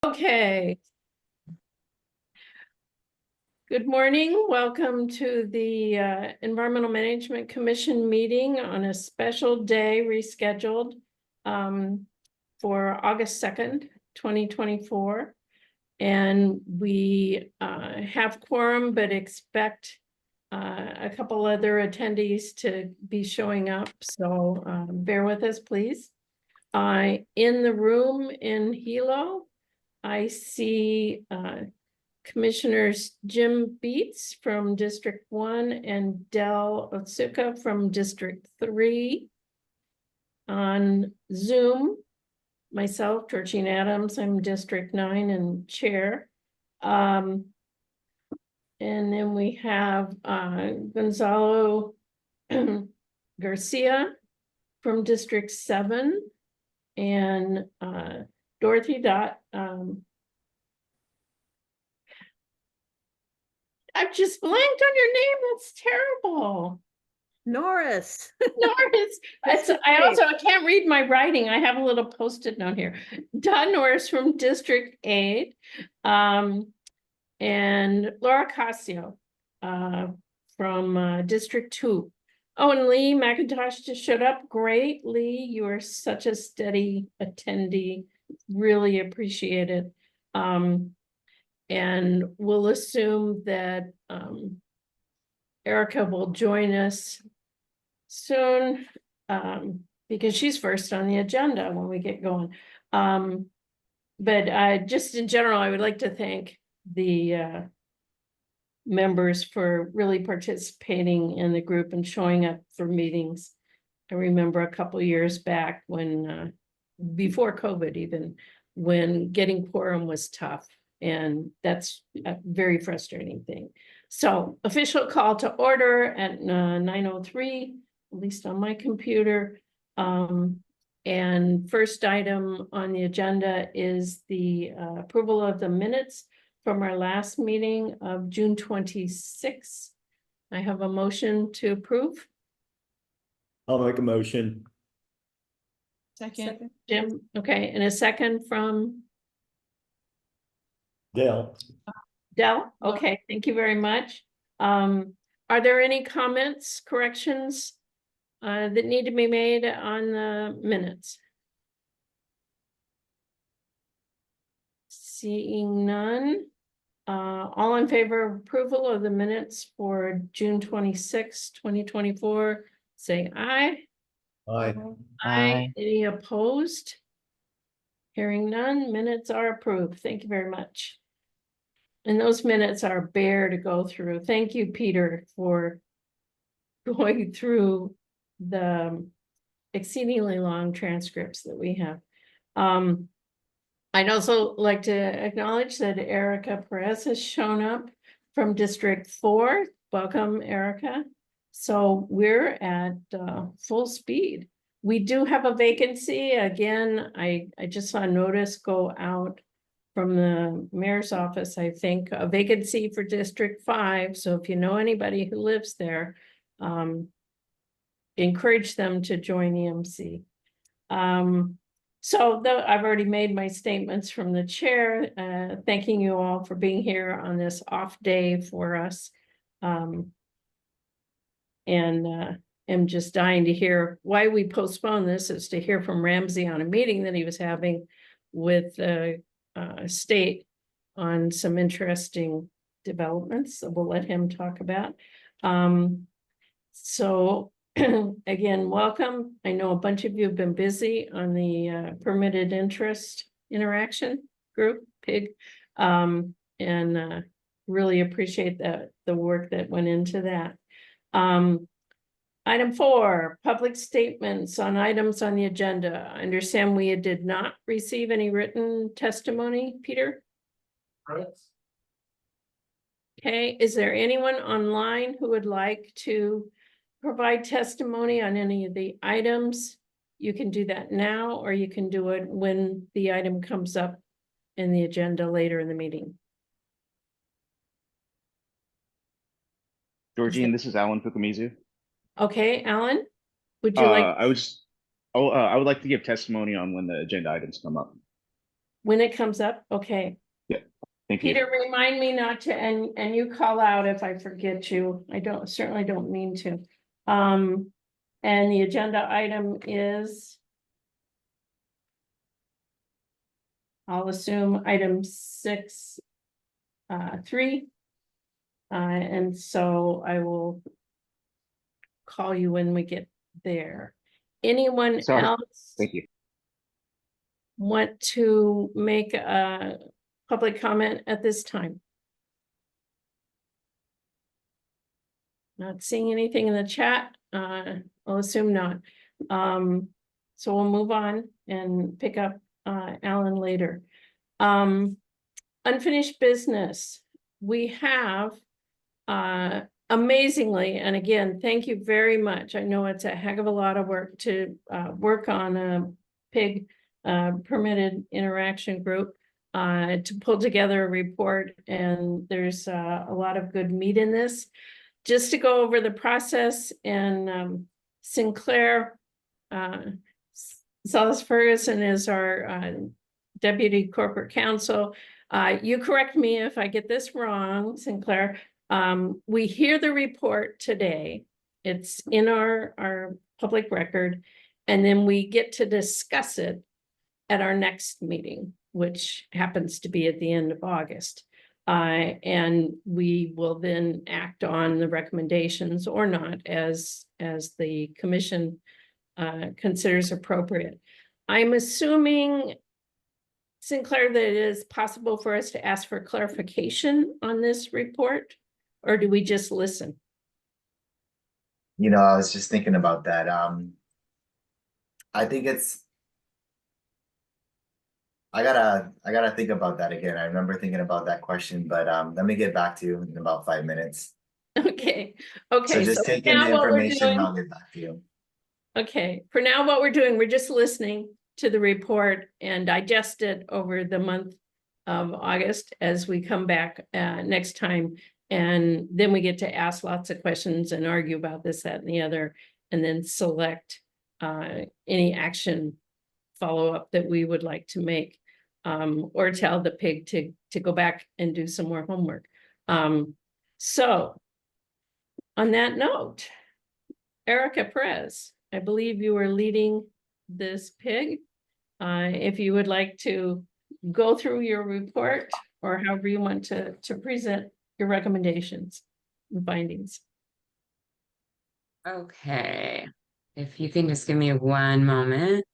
Okay. Good morning. Welcome to the Environmental Management Commission meeting on a special day rescheduled for August 2nd, 2024. And we have quorum, but expect a couple other attendees to be showing up. So bear with us, please. In the room in Hilo, I see Commissioners Jim Beats from District 1 and Del Otsuka from District 3. On Zoom, myself, Georgine Adams, I'm District 9 and Chair. And then we have Gonzalo Garcia from District 7 and Dorothy Dot. I've just blanked on your name. That's terrible. Norris. Norris. I can't read my writing. I have a little post-it note here. Don Norris from District 8. And Laura Casio from District 2. Oh, and Lee McIntosh just showed up. Great, Lee. You are such a steady attendee. Really appreciate it. And we'll assume that Erica will join us soon because she's first on the agenda when we get going. But just in general, I would like to thank the members for really participating in the group and showing up for meetings. I remember a couple years back when, before COVID even, when getting quorum was tough. And that's a very frustrating thing. So official call to order at 9:03, at least on my computer. And first item on the agenda is the approval of the minutes from our last meeting of June 26th. I have a motion to approve. I'll make a motion. Second. Jim, okay, and a second from Dale. Del. Okay, thank you very much. Are there any comments, corrections that need to be made on the minutes? Seeing none. All in favor of approval of the minutes for June 26, 2024, say aye. Aye. Aye. Any opposed? Hearing none, minutes are approved. Thank you very much. And those minutes are bare to go through. Thank you, Peter, for going through the exceedingly long transcripts that we have. I'd also like to acknowledge that Erica Perez has shown up from District 4. Welcome, Erica. So we're at full speed. We do have a vacancy. Again, I just saw a notice go out from the mayor's office, I think, a vacancy for District 5. So if you know anybody who lives there, encourage them to join EMC. So I've already made my statements from the chair, thanking you all for being here on this off day for us. And I'm just dying to hear why we postponed this is to hear from Ramsey on a meeting that he was having with the state on some interesting developments that we'll let him talk about. So again, welcome. I know a bunch of you have been busy on the permitted interest interaction group, PIG, and really appreciate the work that went into that. Item 4, public statements on items on the agenda. I understand we did not receive any written testimony, Peter? Correct. Okay, is there anyone online who would like to provide testimony on any of the items? You can do that now, or you can do it when the item comes up in the agenda later in the meeting. Georgine, this is Alan Fukumizu. Okay, Alan, would you like? I would like to give testimony on when the agenda items come up. when it comes up, okay. Thank you. Peter, remind me not to, and you call out if I forget you. I certainly don't mean to. And the agenda item is, I'll assume item 6.3. And so I will call you when we get there. Anyone Sorry. else Thank you. want to make a public comment at this time? Not seeing anything in the chat. I'll assume not. So we'll move on and pick up Alan later. Unfinished business. We have amazingly, and again, thank you very much. I know it's a heck of a lot of work to work on a PIG permitted interaction group to pull together a report, and there's a lot of good meat in this. Just to go over the process, and Sinclair Salas Ferguson is our deputy corporate counsel. You correct me if I get this wrong, Sinclair. We hear the report today. It's in our public record, and then we get to discuss it at our next meeting, which happens to be at the end of August. And we will then act on the recommendations or not as the commission considers appropriate. I'm assuming, Sinclair, that it is possible for us to ask for clarification on this report, or do we just listen? You know, I was just thinking about that. I think I gotta think about that again. I remember thinking about that question, but let me get back to you in about 5 minutes. Okay. So just take in the information and I'll get back to you. Okay, for now, what we're doing, we're just listening to the report and digest it over the month of August as we come back next time. And then we get to ask lots of questions and argue about this, that, and the other, and then select any action follow-up that we would like to make, or tell the PIG to go back and do some more homework. So on that note, Erica Perez, I believe you are leading this PIG. If you would like to go through your report, or however you want to present your recommendations and findings. Okay, if you can just give me one moment.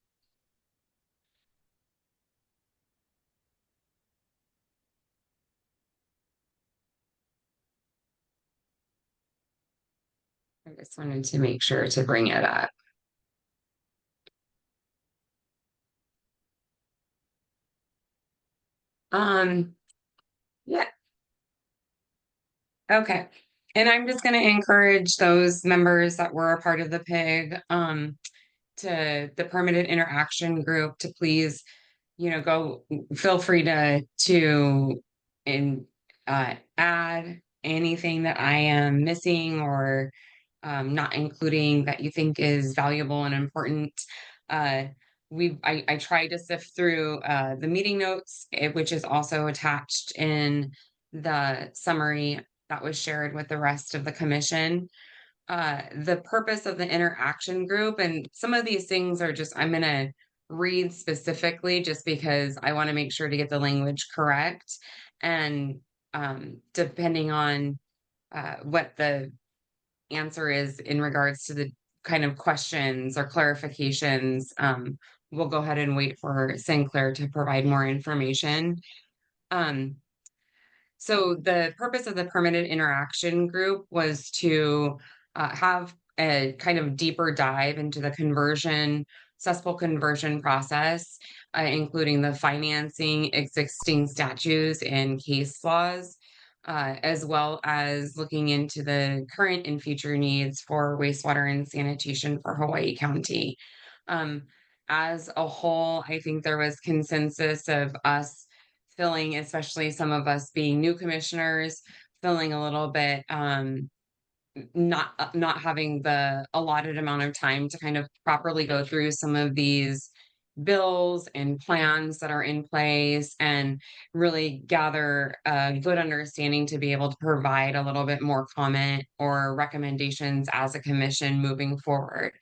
I just wanted to make sure to bring it up. Yeah. Okay. And I'm just going to encourage those members that were a part of the PIG, to the permitted interaction group to please, go feel free to add anything that I am missing or not including that you think is valuable and important. I tried to sift through the meeting notes, which is also attached in the summary that was shared with the rest of the commission. The purpose of the interaction group, and some of these things are just, I'm going to read specifically just because I want to make sure to get the language correct. And depending on what the answer is in regards to the kind of questions or clarifications, we'll go ahead and wait for Sinclair to provide more information. So the purpose of the permitted interaction group was to have a kind of deeper dive into the successful conversion process, including the financing, existing statutes and case laws, as well as looking into the current and future needs for wastewater and sanitation for Hawaii County. As a whole, I think there was consensus of us feeling, especially some of us being new commissioners, feeling a little bit not having the allotted amount of time to kind of properly go through some of these bills and plans that are in place and really gather a good understanding to be able to provide a little bit more comment or recommendations as a commission moving forward.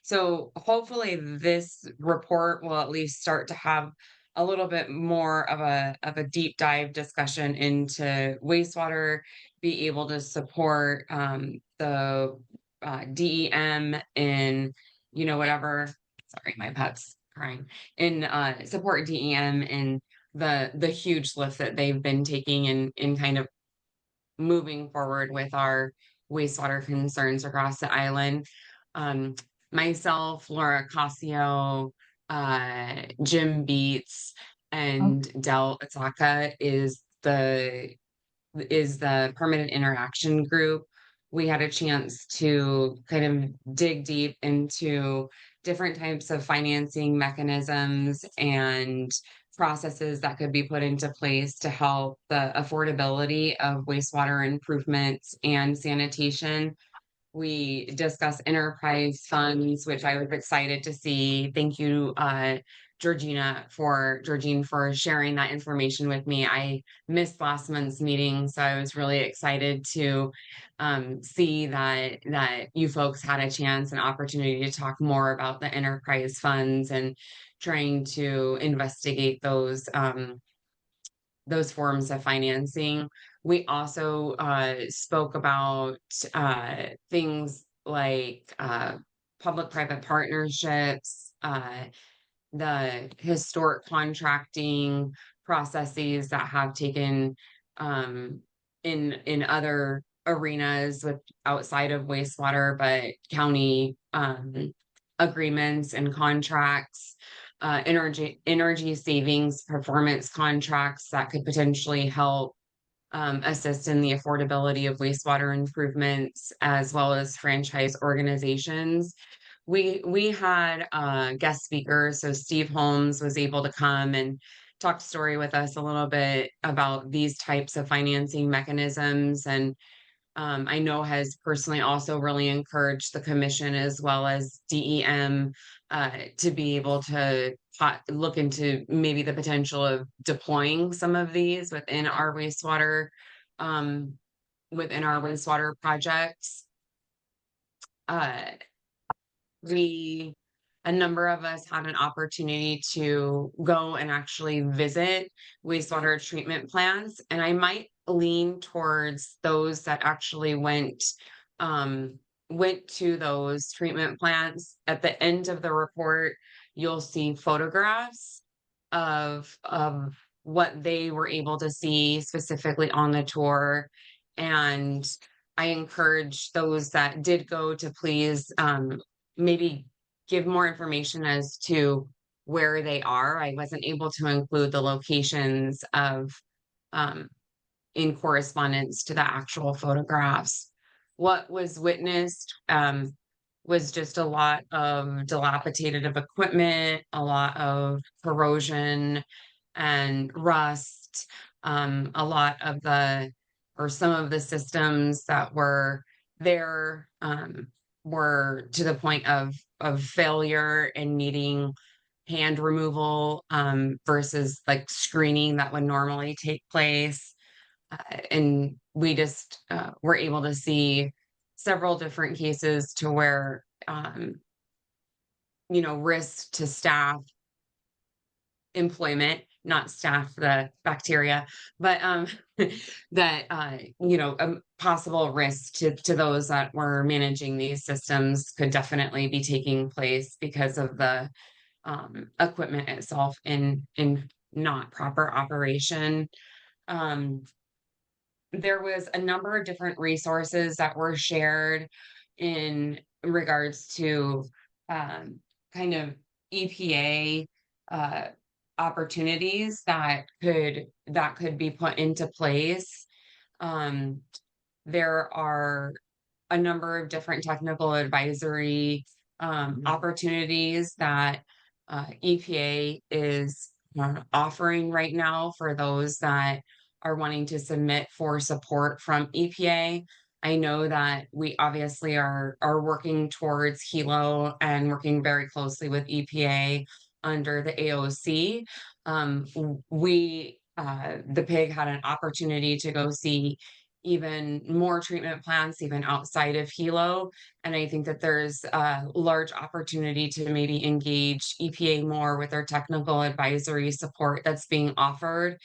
So hopefully this report will at least start to have a little bit more of a deep dive discussion into wastewater, be able to support the DEM in, whatever. Sorry, my pet's crying. In support DEM and the huge lift that they've been taking in kind of moving forward with our wastewater concerns across the island. Um, Myself, Laura Casio, Jim Beats, and Del Ataka is the permanent interaction group. We had a chance to kind of dig deep into different types of financing mechanisms and processes that could be put into place to help the affordability of wastewater improvements and sanitation. We discussed enterprise funds, which I was excited to see. Thank you, Georgine for sharing that information with me. I missed last month's meeting, so I was really excited to see that you folks had a chance and opportunity to talk more about the enterprise funds and trying to investigate those forms of financing. We also spoke about things like public-private partnerships, the historic contracting processes that have taken in other arenas with outside of wastewater, but county agreements and contracts, energy savings performance contracts that could potentially help assist in the affordability of wastewater improvements, as well as franchise organizations. We had guest speakers, so Steve Holmes was able to come and talk story with us a little bit about these types of financing mechanisms, and I know has personally also really encouraged the commission as well as DEM to be able to look into maybe the potential of deploying some of these um, within our wastewater projects. A number of us had an opportunity to go and actually visit wastewater treatment plants, and I might lean towards those that actually went to those treatment plants. At the end of the report, you'll see photographs of what they were able to see specifically on the tour. And I encourage those that did go to please maybe give more information as to where they are. I wasn't able to include the locations of in correspondence to the actual photographs. What was witnessed was just a lot of dilapidated of equipment, a lot of corrosion and rust, a lot of some of the systems that were there were to the point of failure and needing hand removal versus like screening that would normally take place. And we just were able to see several different cases to where risk to staff employment, not staff the bacteria, but that a possible risk to those that were managing these systems could definitely be taking place because of the equipment itself in not proper operation. There was a number of different resources that were shared in regards to kind of EPA opportunities that could be put into place. There are a number of different technical advisory opportunities that EPA is offering right now for those that are wanting to submit for support from EPA. I know that we obviously are working towards HELO and working very closely with EPA under the AOC. We, the PIG had an opportunity to go see even more treatment plants, even outside of Hilo. And I think that there's a large opportunity to maybe engage EPA more with their technical advisory support that's being offered.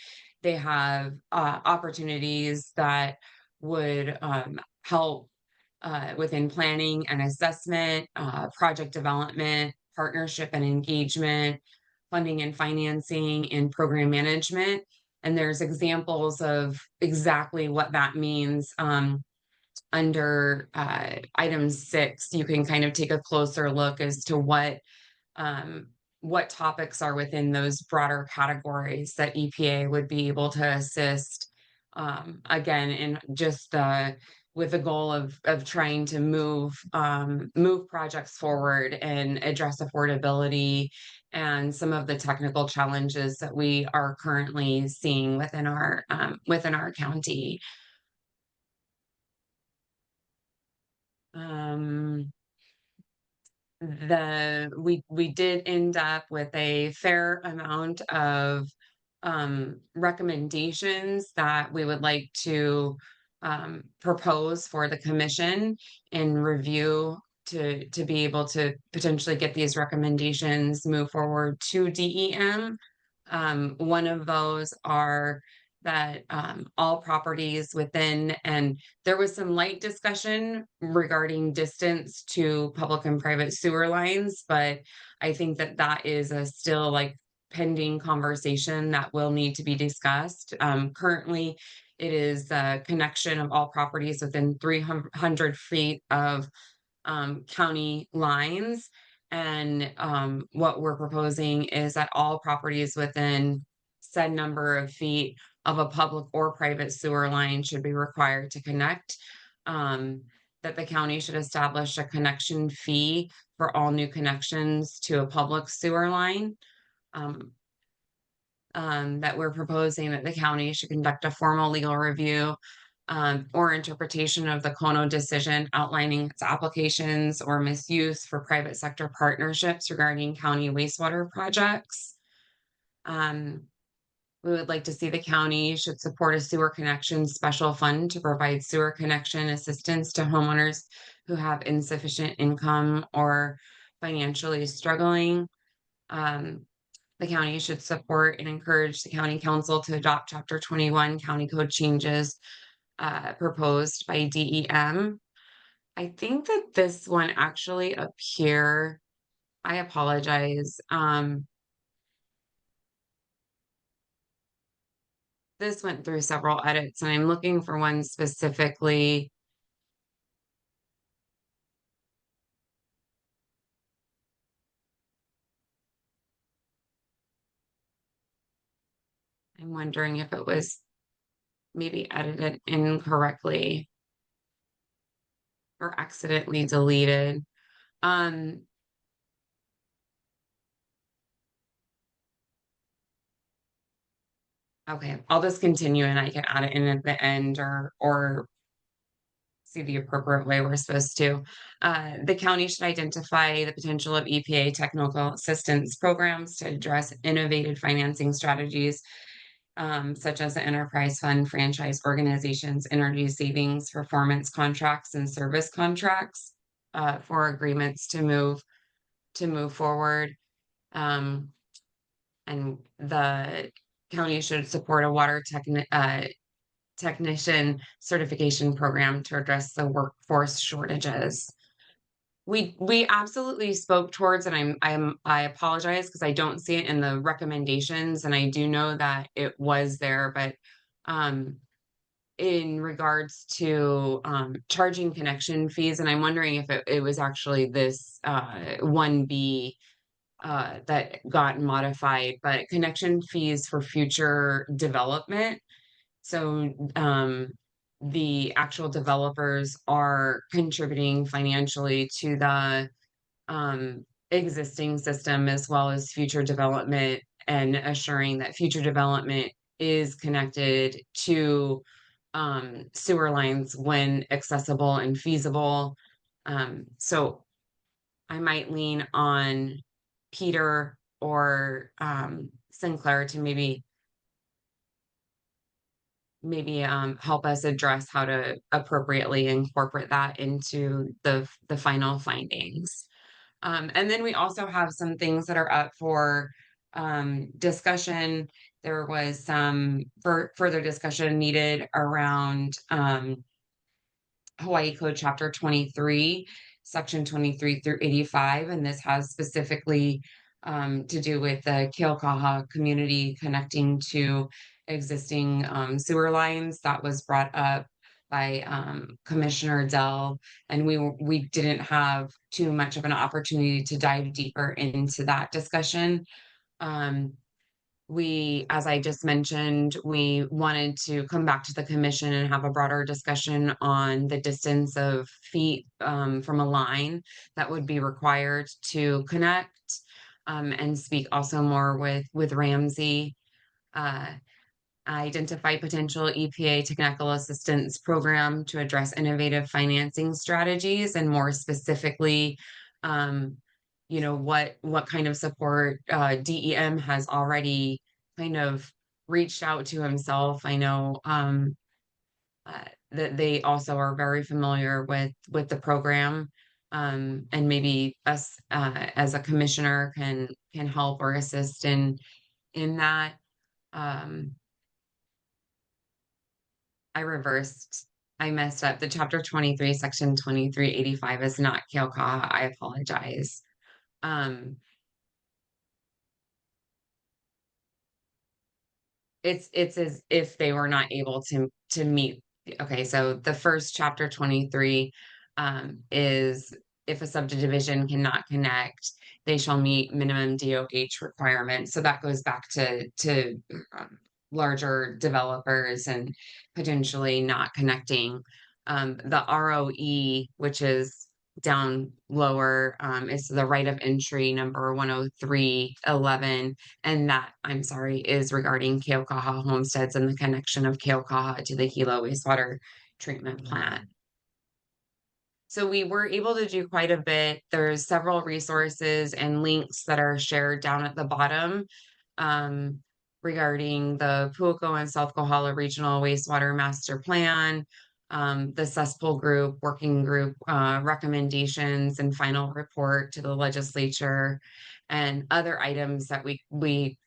They have opportunities that would help within planning and assessment, project development, partnership and engagement, funding and financing, and program management. And there's examples of exactly what that means. Under item 6, you can kind of take a closer look as to what topics are within those broader categories that EPA would be able to assist. Again, in just with the goal of trying to move projects forward and address affordability and some of the technical challenges that we are currently seeing within our county. We did end up with a fair amount of recommendations that we would like to propose for the commission and review to be able to potentially get these recommendations move forward to DEM. One of those are that all properties within, and there was some light discussion regarding distance to public and private sewer lines, but I think that that is a still like pending conversation that will need to be discussed. Currently, it is a connection of all properties within 300 feet of county lines. And what we're proposing is that all properties within said number of feet of a public or private sewer line should be required to connect. That the county should establish a connection fee for all new connections to a public sewer line. That we're proposing that the county should conduct a formal legal review or interpretation of the Kono decision outlining its applications or misuse for private sector partnerships regarding county wastewater projects. We would like to see the county should support a sewer connection special fund to provide sewer connection assistance to homeowners who have insufficient income or financially struggling. The county should support and encourage the county council to adopt Chapter 21 county code changes proposed by DEM. I think that this one actually up here, I apologize. This went through several edits, and I'm looking for one specifically. I'm wondering if it was maybe edited incorrectly or accidentally deleted. Okay, I'll just continue and I can add it in at the end or see the appropriate way we're supposed to. The county should identify the potential of EPA technical assistance programs to address innovative financing strategies, such as the enterprise fund, franchise organizations, energy savings, performance contracts, and service contracts for agreements to move forward. And the county should support a water technician certification program to address the workforce shortages. We absolutely spoke towards, and I apologize because I don't see it in the recommendations, and I do know that it was there, but in regards to charging connection fees, and I'm wondering if it was actually this 1B that got modified, but connection fees for future development. So the actual developers are contributing financially to the existing system as well as future development, and assuring that future development is connected to sewer lines when accessible and feasible. So I might lean on Peter or Sinclair to maybe help us address how to appropriately incorporate that into the final findings. And then we also have some things that are up for discussion. There was some further discussion needed around Hawaii Code Chapter 23, Section 23 through 85, and this has specifically to do with the Keaukaha community connecting to existing sewer lines. That was brought up by Commissioner Dell, and we didn't have too much of an opportunity to dive deeper into that discussion. As I just mentioned, we wanted to come back to the commission and have a broader discussion on the distance of feet from a line that would be required to connect, and speak also more with Ramsey. Identify potential EPA technical assistance program to address innovative financing strategies, and more specifically, what kind of support DEM has already kind of reached out to himself. I know that they also are very familiar with the program, and maybe us as a commissioner can help or assist in that. I messed up. The Chapter 23, Section 2385 is not Keaukaha. I apologize. It's as if they were not able to meet. Okay, so the first Chapter 23 is if a subdivision cannot connect, they shall meet minimum DOH requirements. So that goes back to larger developers and potentially not connecting. The ROE, which is down lower, is the right of entry number 10311, and that, I'm sorry, is regarding Keaukaha homesteads and the connection of Keaukaha to the Hilo wastewater treatment plant. So we were able to do quite a bit. There's several resources and links that are shared down at the bottom regarding the Puuko and South Kohala Regional Wastewater Master Plan, the cesspool group, working group recommendations and final report to the legislature, and other items that we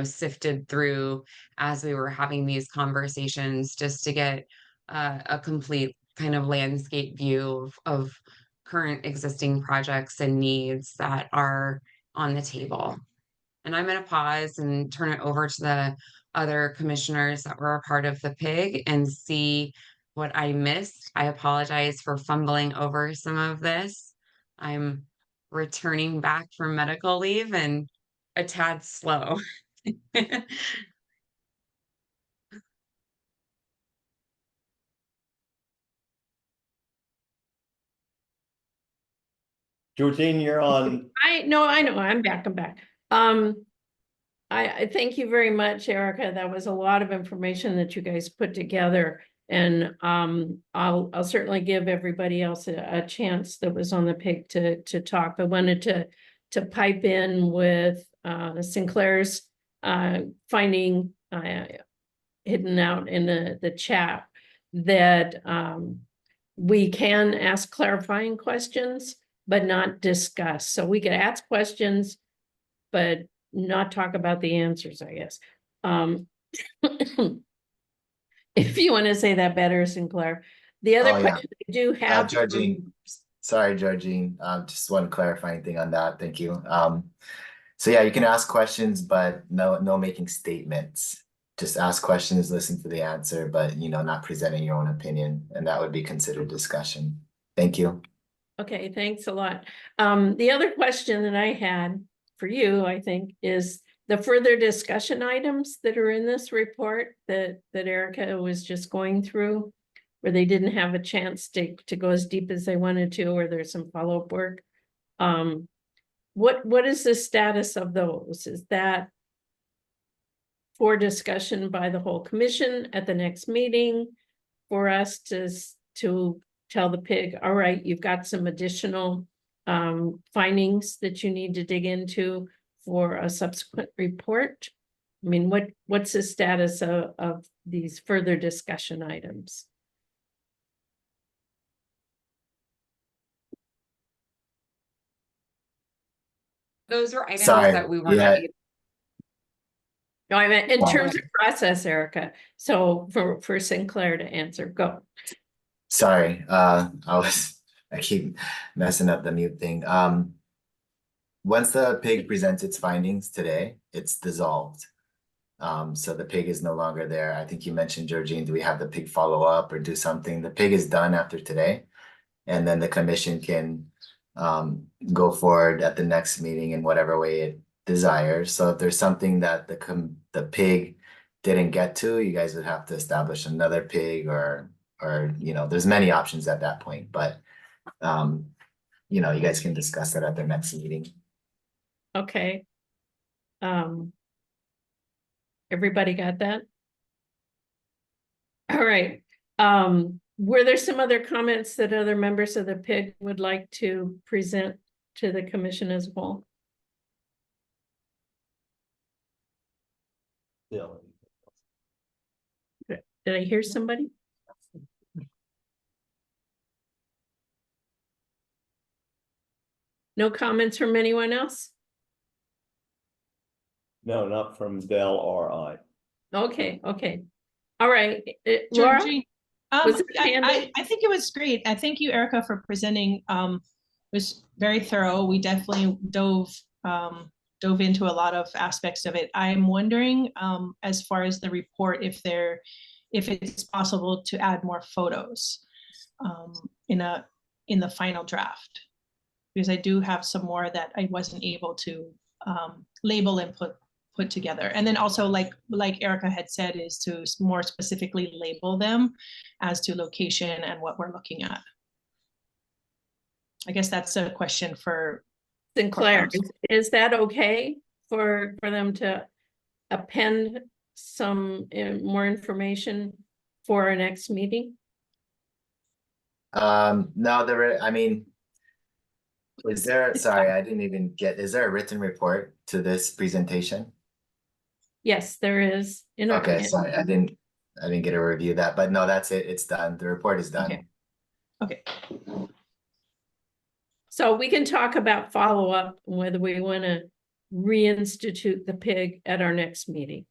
sifted through as we were having these conversations, just to get a complete kind of landscape view of current existing projects and needs that are on the table. And I'm going to pause and turn it over to the other commissioners that were a part of the PIG and see what I missed. I apologize for fumbling over some of this. I'm returning back from medical leave and a tad slow. Georgine, you're on. I know, I'm back. I thank you very much, Erica. That was a lot of information that you guys put together. And I'll certainly give everybody else a chance that was on the PIC to talk. I wanted to pipe in with Sinclair's finding hidden out in the chat that we can ask clarifying questions, but not discuss. So we could ask questions, but not talk about the answers, I guess. If you want to say that better, Sinclair. The other question I do have. Georgine, sorry, Georgine, just one clarifying thing on that. Thank you. So yeah, you can ask questions, but no making statements. Just ask questions, listen to the answer, but not presenting your own opinion, and that would be considered discussion. Thank you. Okay, thanks a lot. The other question that I had for you, I think, is the further discussion items that are in this report that Erica was just going through, where they didn't have a chance to go as deep as they wanted to, or there's some follow-up work. What is the status of those? Is that for discussion by the whole commission at the next meeting for us to tell the PIG, all right, you've got some additional findings that you need to dig into for a subsequent report? I mean, what's the status of these further discussion items? Those were items Sorry, that we were yeah. not able. No, I meant in Wow. terms of process, Erica. So for Sinclair to answer, go. Sorry, I keep messing up the mute thing. Once the pig presents its findings today, it's dissolved. So the pig is no longer there. I think you mentioned, Georgine, do we have the pig follow up or do something? The pig is done after today. And then the commission can go forward at the next meeting in whatever way it desires. So if there's something that the pig didn't get to, you guys would have to establish another pig or you know, there's many options at that point, but you know, you guys can discuss that at the next meeting. Okay. Everybody got that? All right. Were there some other comments that other members of the PIG would like to present to the commission as well? Yeah. Did I hear somebody? No comments from anyone else? No, not from Dell or I. Okay, okay. All right. Laura? Georgine, Was it Candy? I think it was great. I thank you, Erica, for presenting. It was very thorough. We definitely dove into a lot of aspects of it. I'm wondering, as far as the report, if it's possible to add more photos in the final draft, because I do have some more that I wasn't able to label and put together. And then also, like Erica had said, is to more specifically label them as to location and what we're looking at. I guess that's a question for Sinclair, is that okay for them to append some more information for our next meeting? No, I mean, is there, sorry, I didn't even get, is there a written report to this presentation? Yes, there is. In our- Okay, sorry, I didn't get a review of that, but no, that's it. It's done. The report is done. Okay. So we can talk about follow-up, whether we want to reinstitute the PIG at our next meeting.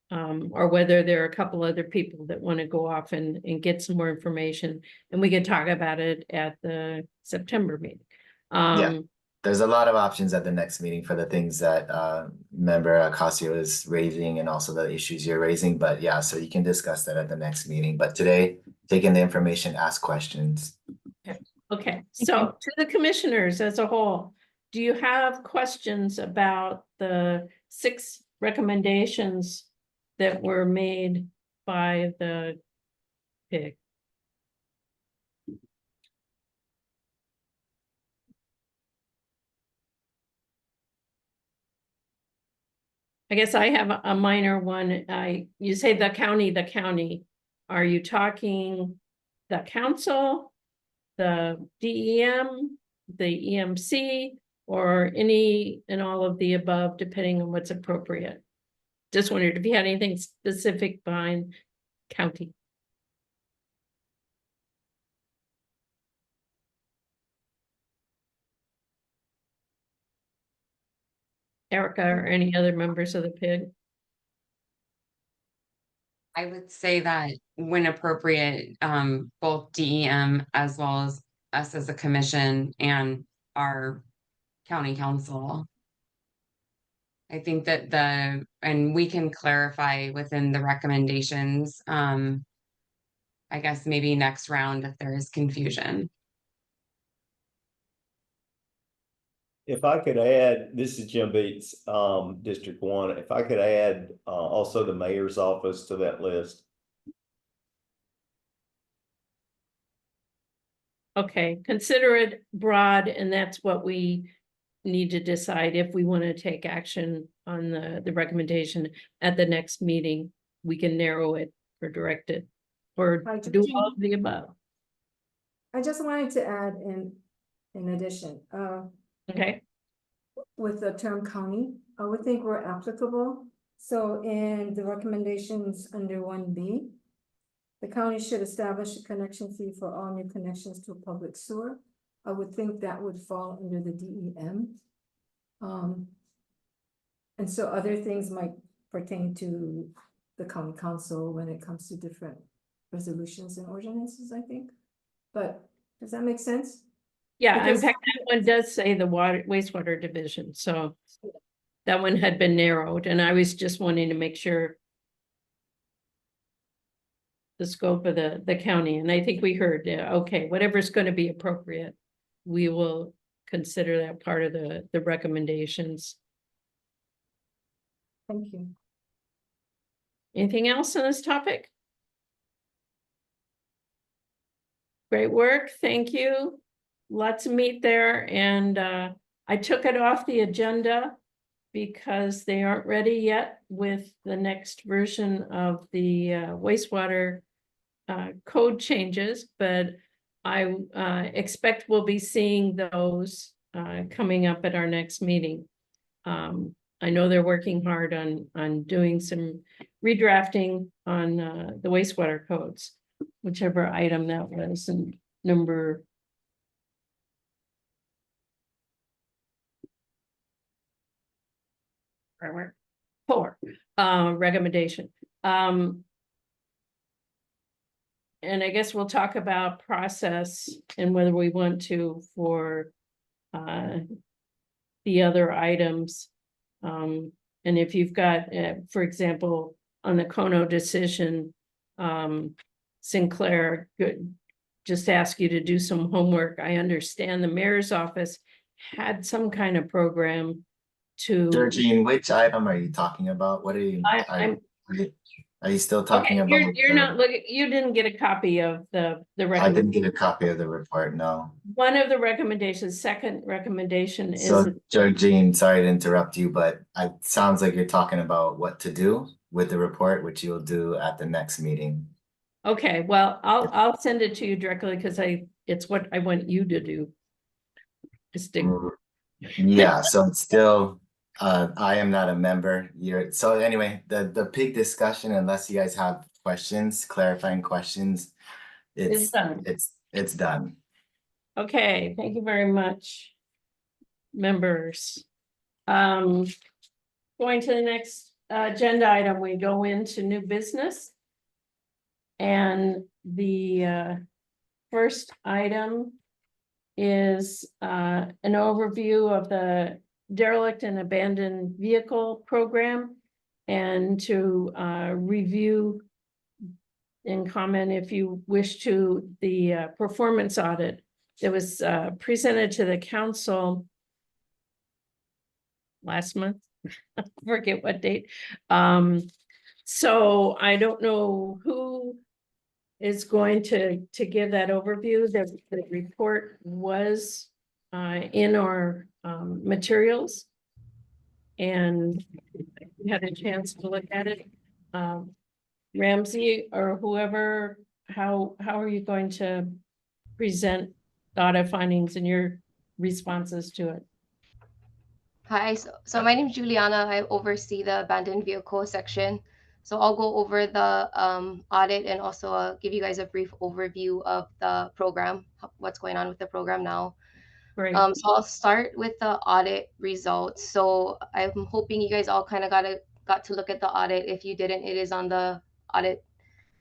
Or whether there are a couple other people that want to go off and get some more information, and we can talk about it at the September meeting. There's a lot of options at the next meeting for the things that member Ocasio is raising and also the issues you're raising, but yeah, so you can discuss that at the next meeting. But today, take in the information, ask questions. Okay, so to the commissioners as a whole, do you have questions about the 6 recommendations that were made by the PIG? I guess I have a minor one. You say the county. Are you talking the council, the DEM, the EMC, or any and all of the above, depending on what's appropriate? Just wondered if you had anything specific behind county. Erica or any other members of the PIG? I would say that when appropriate, both DEM as well as us as a commission and our county council. I think that and we can clarify within the recommendations, I guess maybe next round if there is confusion. If I could add, this is Jim Beats, District 1. If I could add also the mayor's office to that list. Okay, consider it broad, and that's what we need to decide if we want to take action on the recommendation at the next meeting. We can narrow it or direct it or do all of the above. I just wanted to add in addition, Okay, with the term county, I would think were applicable. So in the recommendations under 1B, the county should establish a connection fee for all new connections to a public sewer. I would think that would fall under the DEM. And so other things might pertain to the county council when it comes to different resolutions and ordinances, I think. But does that make sense? Yeah, in Because- fact, that one does say the wastewater division, so that one had been narrowed, and I was just wanting to make sure the scope of the county, and I think we heard, okay, whatever's gonna be appropriate, we will consider that part of the recommendations. Thank you. Anything else on this topic? Great work, thank you. Lots of meat there, and I took it off the agenda because they aren't ready yet with the next version of the wastewater code changes, but I expect we'll be seeing those coming up at our next meeting. I know they're working hard on doing some redrafting on the wastewater codes, whichever item that was, and number 4, recommendation. And I guess we'll talk about process and whether we want to for the other items. And if you've got, for example, on the Kono decision, Sinclair could just ask you to do some homework. I understand the mayor's office had some kind of program to. Georgine, which item are you talking about? What are you? Are you still talking Okay, about? you're not looking, you didn't get a copy of the I recommendation. didn't get a copy of the report, no. One of the recommendations, second recommendation is. So Georgine, sorry to interrupt you, but it sounds like you're talking about what to do with the report, which you'll do at the next meeting. Okay, well, I'll send it to you directly because it's what I want you to do. Just to, Yeah, so it's still, I am not a member. So anyway, the big discussion, unless you guys have questions, clarifying questions, It's done. It's done. Okay, thank you very much, members. Going to the next agenda item, we go into new business. And the first item is an overview of the derelict and abandoned vehicle program, and to review and comment, if you wish, to the performance audit that was presented to the council last month. I forget what date. So I don't know who is going to give that overview. The report was in our materials, and we had a chance to look at it. Ramsey or whoever, how are you going to present audit findings and your responses to it? Hi, so my name is Juliana. I oversee the abandoned vehicle section. So I'll go over the audit and also give you guys a brief overview of the program, what's going on with the program now. Great. So I'll start with the audit results. So I'm hoping you guys all kind of got to look at the audit. If you didn't, it is on the audit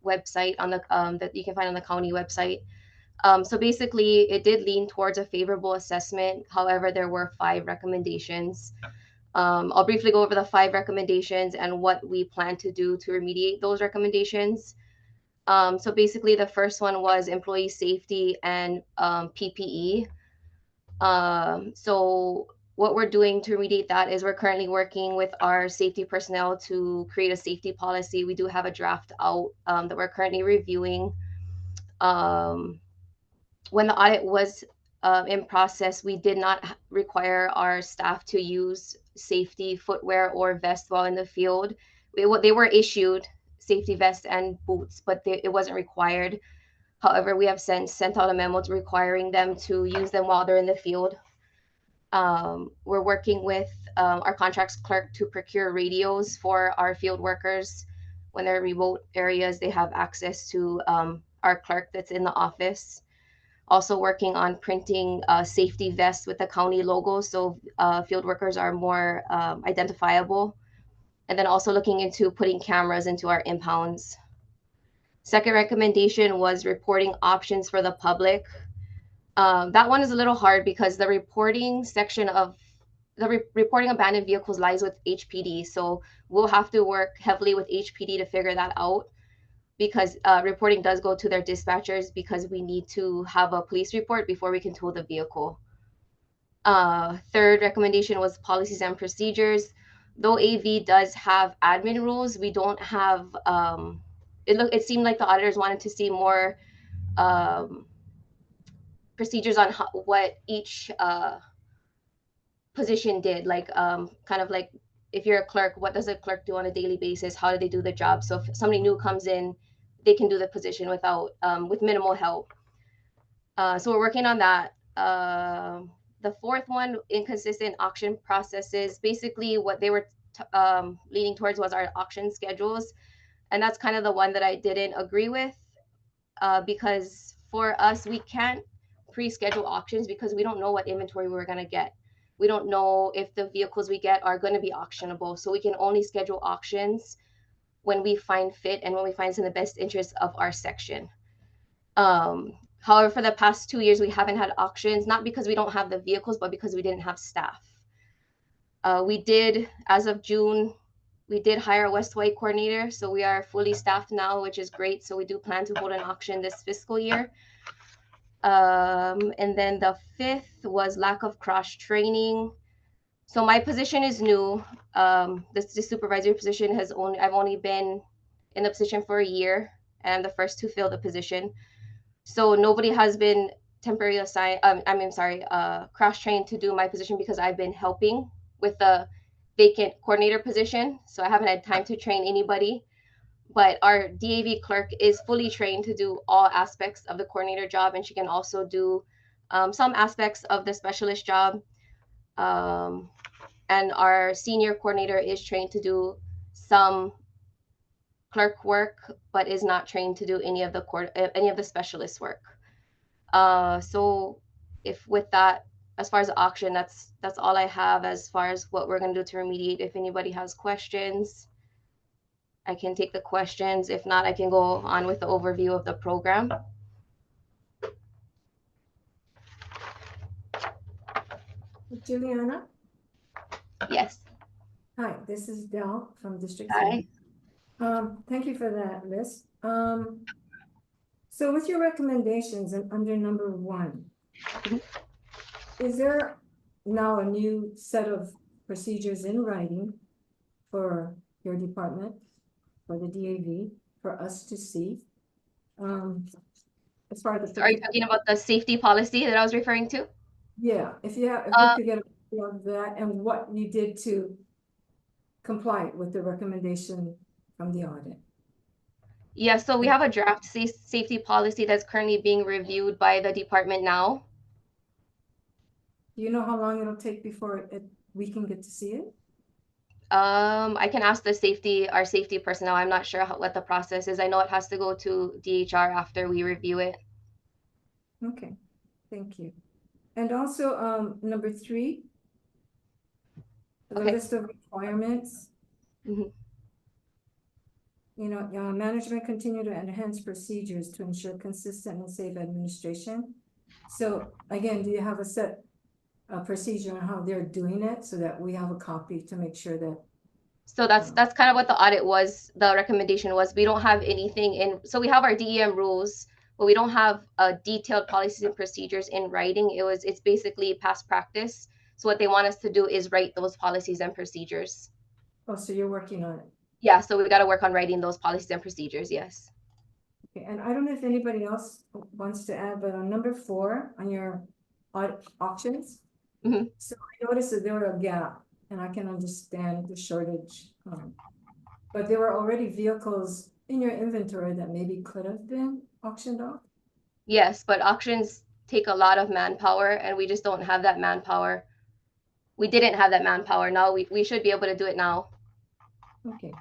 website on the that you can find on the county website. So basically, it did lean towards a favorable assessment. However, there were 5 recommendations. I'll briefly go over the 5 recommendations and what we plan to do to remediate those recommendations. So basically, the first one was employee safety and PPE. So what we're doing to remediate that is we're currently working with our safety personnel to create a safety policy. We do have a draft out that we're currently reviewing. When the audit was in process, we did not require our staff to use safety footwear or vest while in the field. They were issued safety vests and boots, but it wasn't required. However, we have sent out a memo requiring them to use them while they're in the field. We're working with our contracts clerk to procure radios for our field workers. When they're remote areas, they have access to our clerk that's in the office. Also working on printing safety vests with the county logo, so field workers are more identifiable. And then also looking into putting cameras into our impounds. Second recommendation was reporting options for the public. That one is a little hard because the reporting section of reporting abandoned vehicles lies with HPD. So we'll have to work heavily with HPD to figure that out, because reporting does go to their dispatchers, because we need to have a police report before we can tow the vehicle. Third recommendation was policies and procedures. Though AV does have admin rules, we don't have, it seemed like the auditors wanted to see more procedures on what each position did, like kind of like if you're a clerk, what does a clerk do on a daily basis? How do they do the job? So if somebody new comes in, they can do the position without with minimal help. So we're working on that. The fourth one, inconsistent auction processes. Basically, what they were leaning towards was our auction schedules, and that's kind of the one that I didn't agree with, because for us, we can't pre-schedule auctions because we don't know what inventory we're going to get. We don't know if the vehicles we get are going to be auctionable. So we can only schedule auctions when we find fit and when we find it's in the best interest of our section. However, for the past 2 years, we haven't had auctions, not because we don't have the vehicles, but because we didn't have staff. We did, as of June, we did hire a West White coordinator. So we are fully staffed now, which is great. So we do plan to hold an auction this fiscal year. And then the fifth was lack of cross training. So my position is new. The supervisory position I've only been in the position for a year, and I'm the first to fill the position. So nobody has been temporarily assigned, cross-trained to do my position because I've been helping with the vacant coordinator position. So I haven't had time to train anybody. But our DAV clerk is fully trained to do all aspects of the coordinator job, and she can also do some aspects of the specialist job. And our senior coordinator is trained to do some clerk work, but is not trained to do any of the specialist work. So if with that, as far as the auction, that's all I have as far as what we're going to do to remediate. If anybody has questions, I can take the questions. If not, I can go on with the overview of the program. Juliana? Yes. Hi, this is Del from District Hi. 3. Thank you for that list. So with your recommendations and under number 1, is there now a new set of procedures in writing for your department, for the DAV, for us to see? As far as So are you talking about the safety policy that I was referring to? Yeah, if we could get a copy of that and what you did to comply with the recommendation from the audit. Yeah, so we have a draft safety policy that's currently being reviewed by the department now. Do you know how long it'll take before we can get to see it? I can ask our safety personnel. I'm not sure what the process is. I know it has to go to DHR after we review it. Okay, thank you. And also, number 3, the Okay. list of requirements. Mhm. You know, management continue to enhance procedures to ensure consistent and safe administration. So again, do you have a set procedure on how they're doing it so that we have a copy to make sure that? So that's kind of what the audit was. The recommendation was we don't have anything in. So we have our DEM rules, but we don't have detailed policies and procedures in writing. It's basically past practice. So what they want us to do is write those policies and procedures. Oh, so you're working on it. Yeah, so we got to work on writing those policies and procedures. Yes. Okay, and I don't know if anybody else wants to add, but on number 4 on your auctions. Mhm. So I noticed that there were a gap, and I can understand the shortage. But there were already vehicles in your inventory that maybe could have been auctioned off. Yes, but auctions take a lot of manpower, and we just don't have that manpower we didn't have that manpower. Now we should be able to do it now. Okay,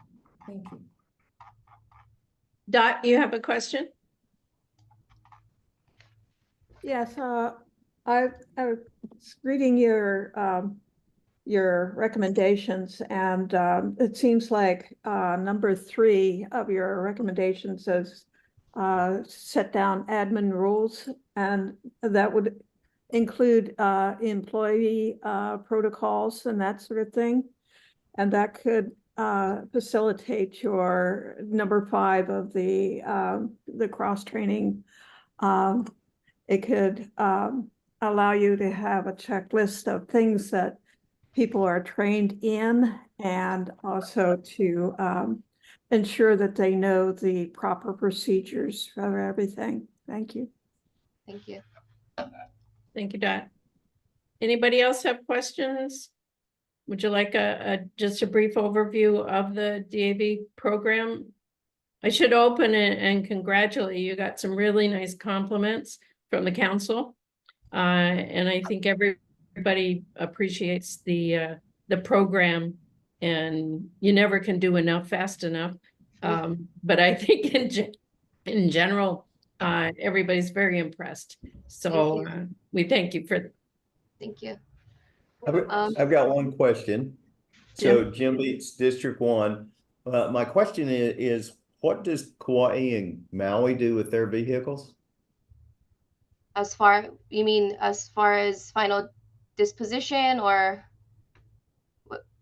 thank you. Dot, you have a question? Yes, I was reading your recommendations, and it seems like number 3 of your recommendations says set down admin rules, and that would include employee protocols and that sort of thing. And that could facilitate your number 5 of the cross training. It could allow you to have a checklist of things that people are trained in, and also to ensure that they know the proper procedures for everything. Thank you. Thank you. Thank you, Dot. Anybody else have questions? Would you like just a brief overview of the DAV program? I should open it and congratulate you. You got some really nice compliments from the council. And I think everybody appreciates the program, and you never can do enough fast enough. But I think in general, everybody's very impressed. So we thank you for. Thank you. I've got one question. So Jim Beats, District 1. My question is what does Kauai and Maui do with their vehicles? You mean as far as final disposition, or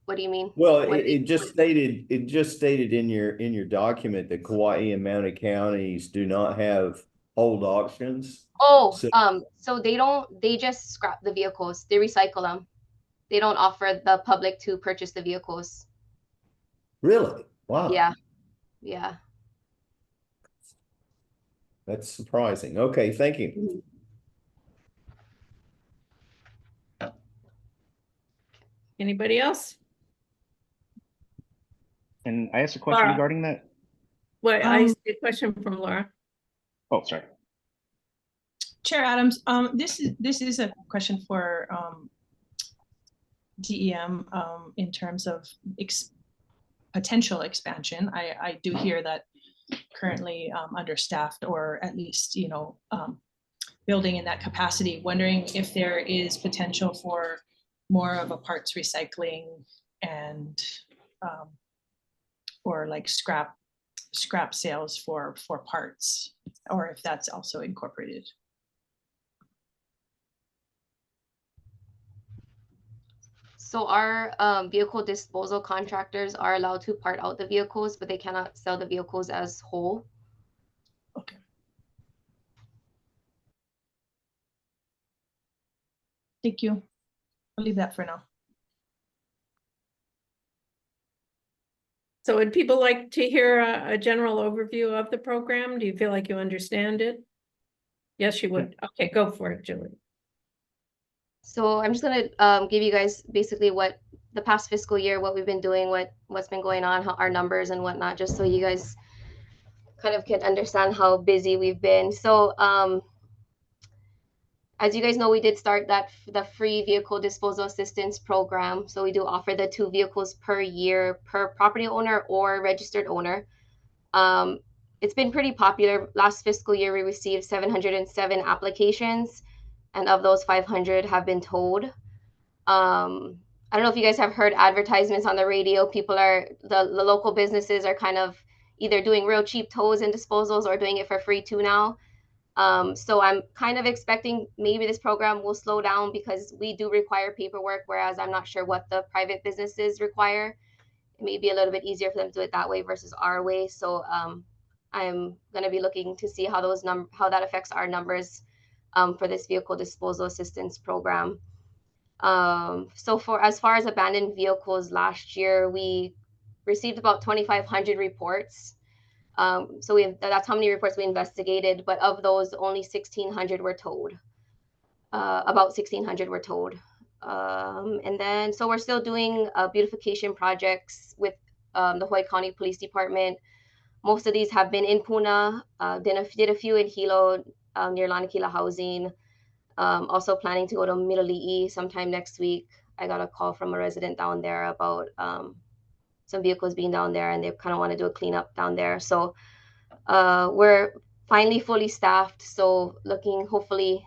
what do you mean? Well, it just stated in your document that Kauai and Maui counties do not have hold auctions. Oh, so they just scrap the vehicles. They recycle them. They don't offer the public to purchase the vehicles. Really? Wow. Yeah. Yeah. That's surprising. Okay, thank you. Anybody else? And I asked a question Laura. regarding that. Well, I see a question from Laura. Oh, sorry. Chair Adams, this is a question for DEM in terms of potential expansion. I do hear that currently understaffed, or at least, building in that capacity, wondering if there is potential for more of a parts recycling and or like scrap sales for parts, or if that's also incorporated. So our vehicle disposal contractors are allowed to part out the vehicles, but they cannot sell the vehicles as whole. Okay. Thank you. I'll leave that for now. So would people like to hear a general overview of the program? Do you feel like you understand it? Yes, you would. Okay, go for it, Julie. So I'm just gonna give you guys basically what the past fiscal year, what we've been doing, what's been going on, how our numbers and whatnot, just so you guys kind of can understand how busy we've been. So as you guys know, we did start the free vehicle disposal assistance program. So we do offer the 2 vehicles per year per property owner or registered owner. It's been pretty popular. Last fiscal year, we received 707 applications, and of those 500 have been towed. I don't know if you guys have heard advertisements on the radio. The local businesses are kind of either doing real cheap tows and disposals or doing it for free too now. So I'm kind of expecting maybe this program will slow down because we do require paperwork, whereas I'm not sure what the private businesses require. It may be a little bit easier for them to do it that way versus our way. So I'm going to be looking to see how that affects our numbers for this vehicle disposal assistance program. So as far as abandoned vehicles, last year we received about 2,500 reports. So that's how many reports we investigated, but of those, only 1,600 were towed. About 1,600 were towed. And then, so we're still doing beautification projects with the Hawaii County Police Department. Most of these have been in Puna, did a few in Hilo, near Lanakila Housing. Also planning to go to Milili'i sometime next week. I got a call from a resident down there about some vehicles being down there, and they kind of want to do a cleanup down there. So we're finally fully staffed. So looking hopefully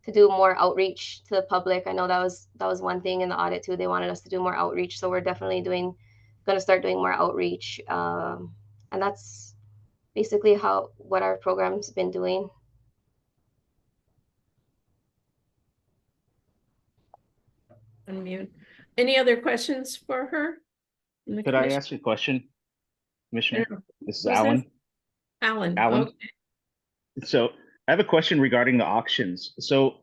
to do more outreach to the public. I know that was one thing in the audit too. They wanted us to do more outreach. So we're definitely going to start doing more outreach. And that's basically what our program's been doing. Unmute. Any other questions for her? in the Could I commission? ask you a question, Commissioner? Yeah. This is Who's this? Alan. Alan. Alan. Okay. So I have a question regarding the auctions. So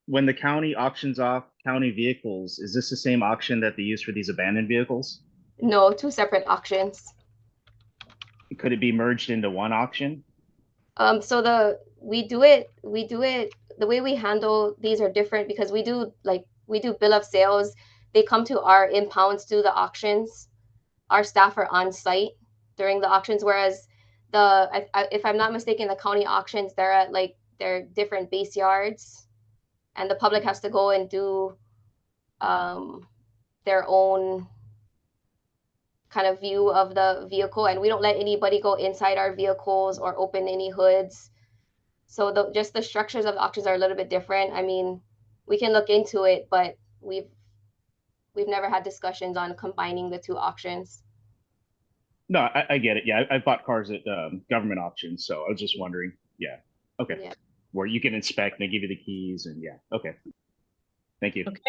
when the county auctions off county vehicles, is this the same auction that they use for these abandoned vehicles? No, 2 separate auctions. Could it be merged into one auction? So we do it the way we handle these are different because we do bill of sales. They come to our impounds to the auctions. Our staff are on site during the auctions, whereas if I'm not mistaken, the county auctions, they're at they're different base yards, and the public has to go and do their own kind of view of the vehicle, and we don't let anybody go inside our vehicles or open any hoods. So just the structures of the auctions are a little bit different. I mean, we can look into it, but we've never had discussions on combining the 2 auctions. No, I get it. Yeah, I bought cars at government auctions, so I was just wondering. Yeah, okay. Yeah. Where you can inspect, and they give you the keys, and yeah, okay. Thank you. Okay.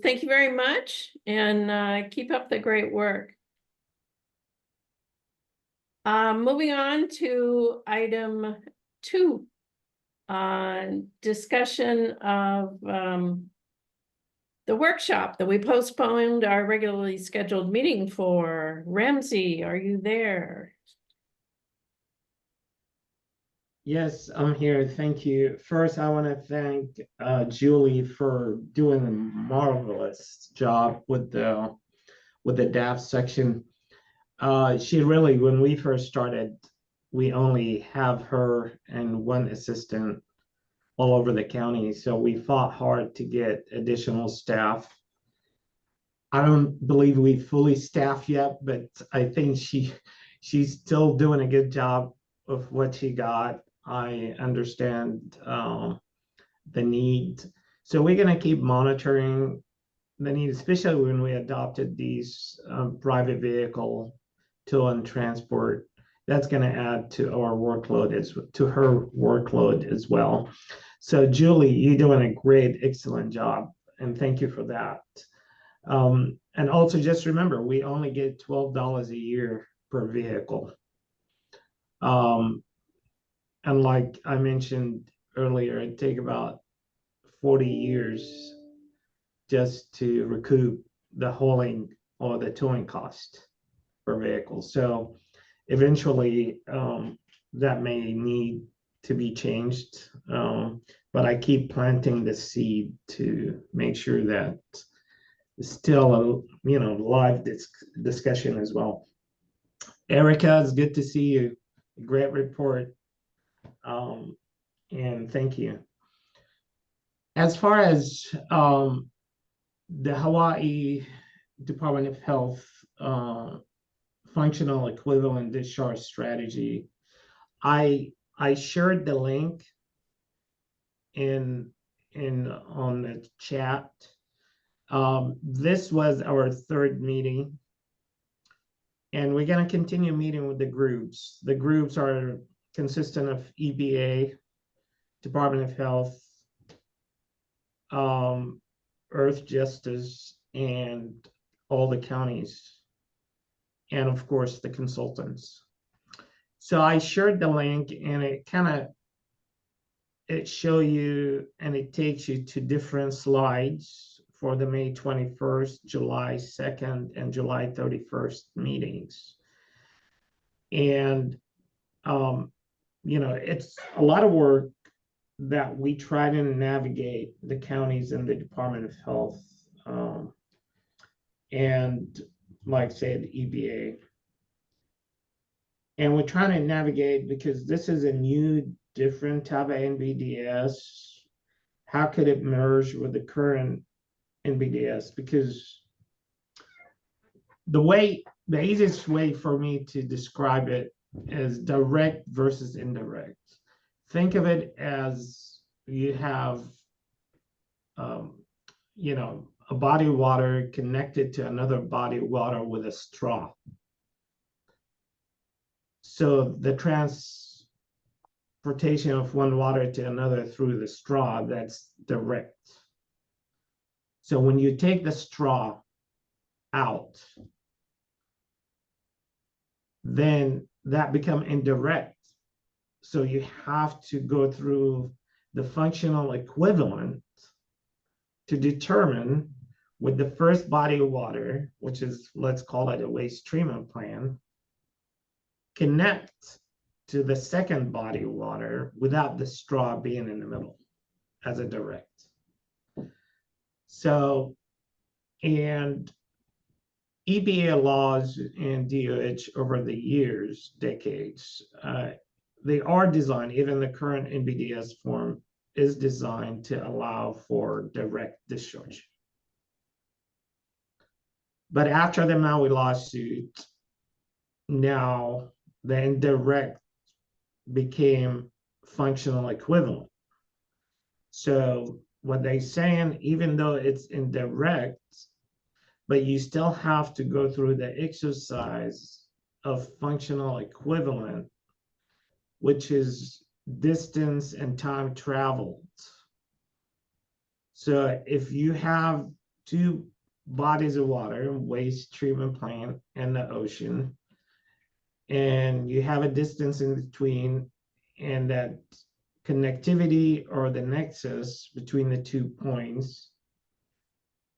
Thank you very much, and keep up the great work. Moving on to item 2. Discussion of the workshop that we postponed our regularly scheduled meeting for. Ramsey, are you there? Yes, I'm here. Thank you. First, I want to thank Julie for doing a marvelous job with the DAF section. She really, when we first started, we only have her and one assistant all over the county. So we fought hard to get additional staff. I don't believe we fully staffed yet, but I think she's still doing a good job of what she got. I understand the need. So we're going to keep monitoring the need, especially when we adopted these private vehicle tow and transport. That's going to add to our workload, to her workload as well. So Julie, you're doing a great, excellent job, and thank you for that. And also just remember, we only get $12 a year per vehicle. And like I mentioned earlier, it take about 40 years just to recoup the hauling or the towing cost per vehicle. So eventually that may need to be changed. But I keep planting the seed to make sure that it's still a live discussion as well. Erica, it's good to see you. Great report. And thank you. As far as the Hawaii Department of Health functional equivalent discharge strategy, I shared the link in on the chat. This was our 3rd meeting, and we're going to continue meeting with the groups. The groups are consistent of EPA, Department of Health, Earth Justice, and all the counties, and of course the consultants. So I shared the link, and it show you, and it takes you to different slides for the May 21st, July 2nd, and July 31st meetings. And it's a lot of work that we try to navigate the counties and the Department of Health, and like I said, the EPA. And we're trying to navigate because this is a new, different type of NBDS, how could it merge with the current NBDS? Because the easiest way for me to describe it is direct versus indirect. Think of it as you have, you know, a body of water connected to another body of water with a straw. So the transportation of one water to another through the straw, that's direct. So when you take the straw out, then that become indirect. So you have to go through the functional equivalent to determine with the first body of water, which is, let's call it a waste treatment plant, connect to the second body of water without the straw being in the middle as a direct. So, and EPA laws and DOH over the years, decades, they are designed, even the current NBDS form is designed to allow for direct discharge. But after the Maui lawsuit, now the indirect became functional equivalent. So what they're saying, even though it's indirect, but you still have to go through the exercise of functional equivalent, which is distance and time traveled. So if you have two bodies of water, waste treatment plant and the ocean, and you have a distance in between, and that connectivity or the nexus between the 2 points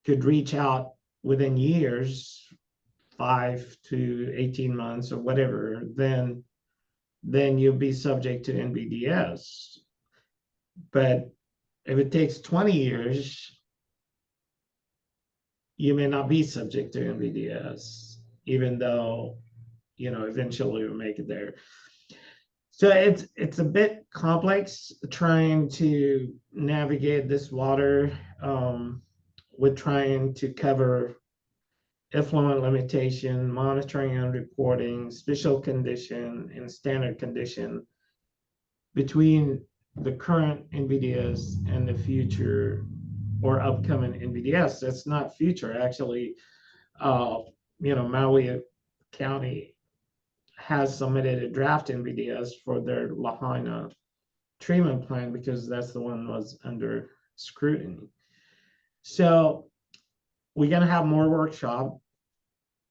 could reach out within years, 5 to 18 months or whatever, then you'll be subject to NBDS. But if it takes 20 years, you may not be subject to NBDS, even though, you know, eventually you'll make it there. So it's a bit complex trying to navigate this water with trying to cover effluent limitation, monitoring and reporting, special condition, and standard condition between the current NBDS and the future or upcoming NBDS. That's not future, actually. You know, Maui County has submitted a draft NBDS for their Lahaina treatment plan because that's the one that was under scrutiny. So we're going to have more workshop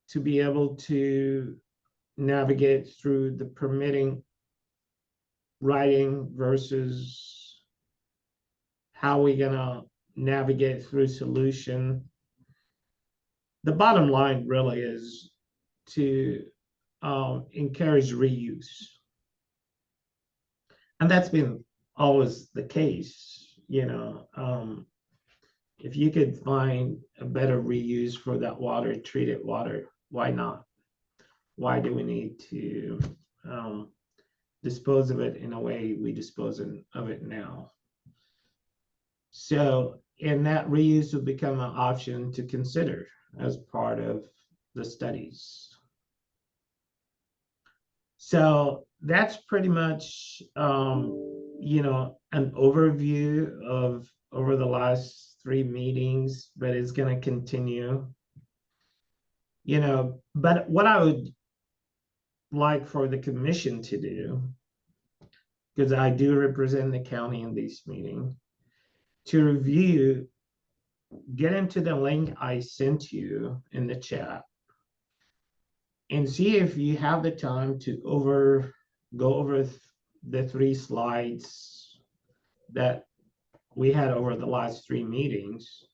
to be able to navigate through the permitting writing versus how we're going to navigate through solution. The bottom line really is to encourage reuse. And that's been always the case, you know. If you could find a better reuse for that water, treated water, why not? Why do we need to dispose of it in a way we dispose of it now? So, and that reuse will become an option to consider as part of the studies. So that's pretty much, you know, an overview of over the last 3 meetings, but it's going to continue, you know. But what I would like for the commission to do, because I do represent the county in these meetings, to review, get into the link I sent you in the chat and see if you have the time to go over the 3 slides that we had over the last 3 meetings.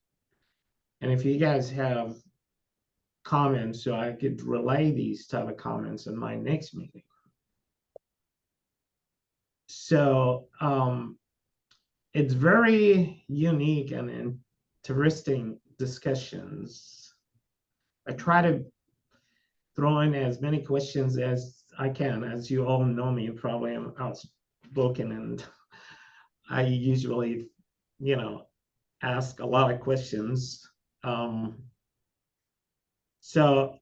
And if you guys have comments, so I could relay these type of comments in my next meeting. So it's very unique and interesting discussions. I try to throw in as many questions as I can. As you all know me, probably I'm outspoken and I usually ask a lot of questions. So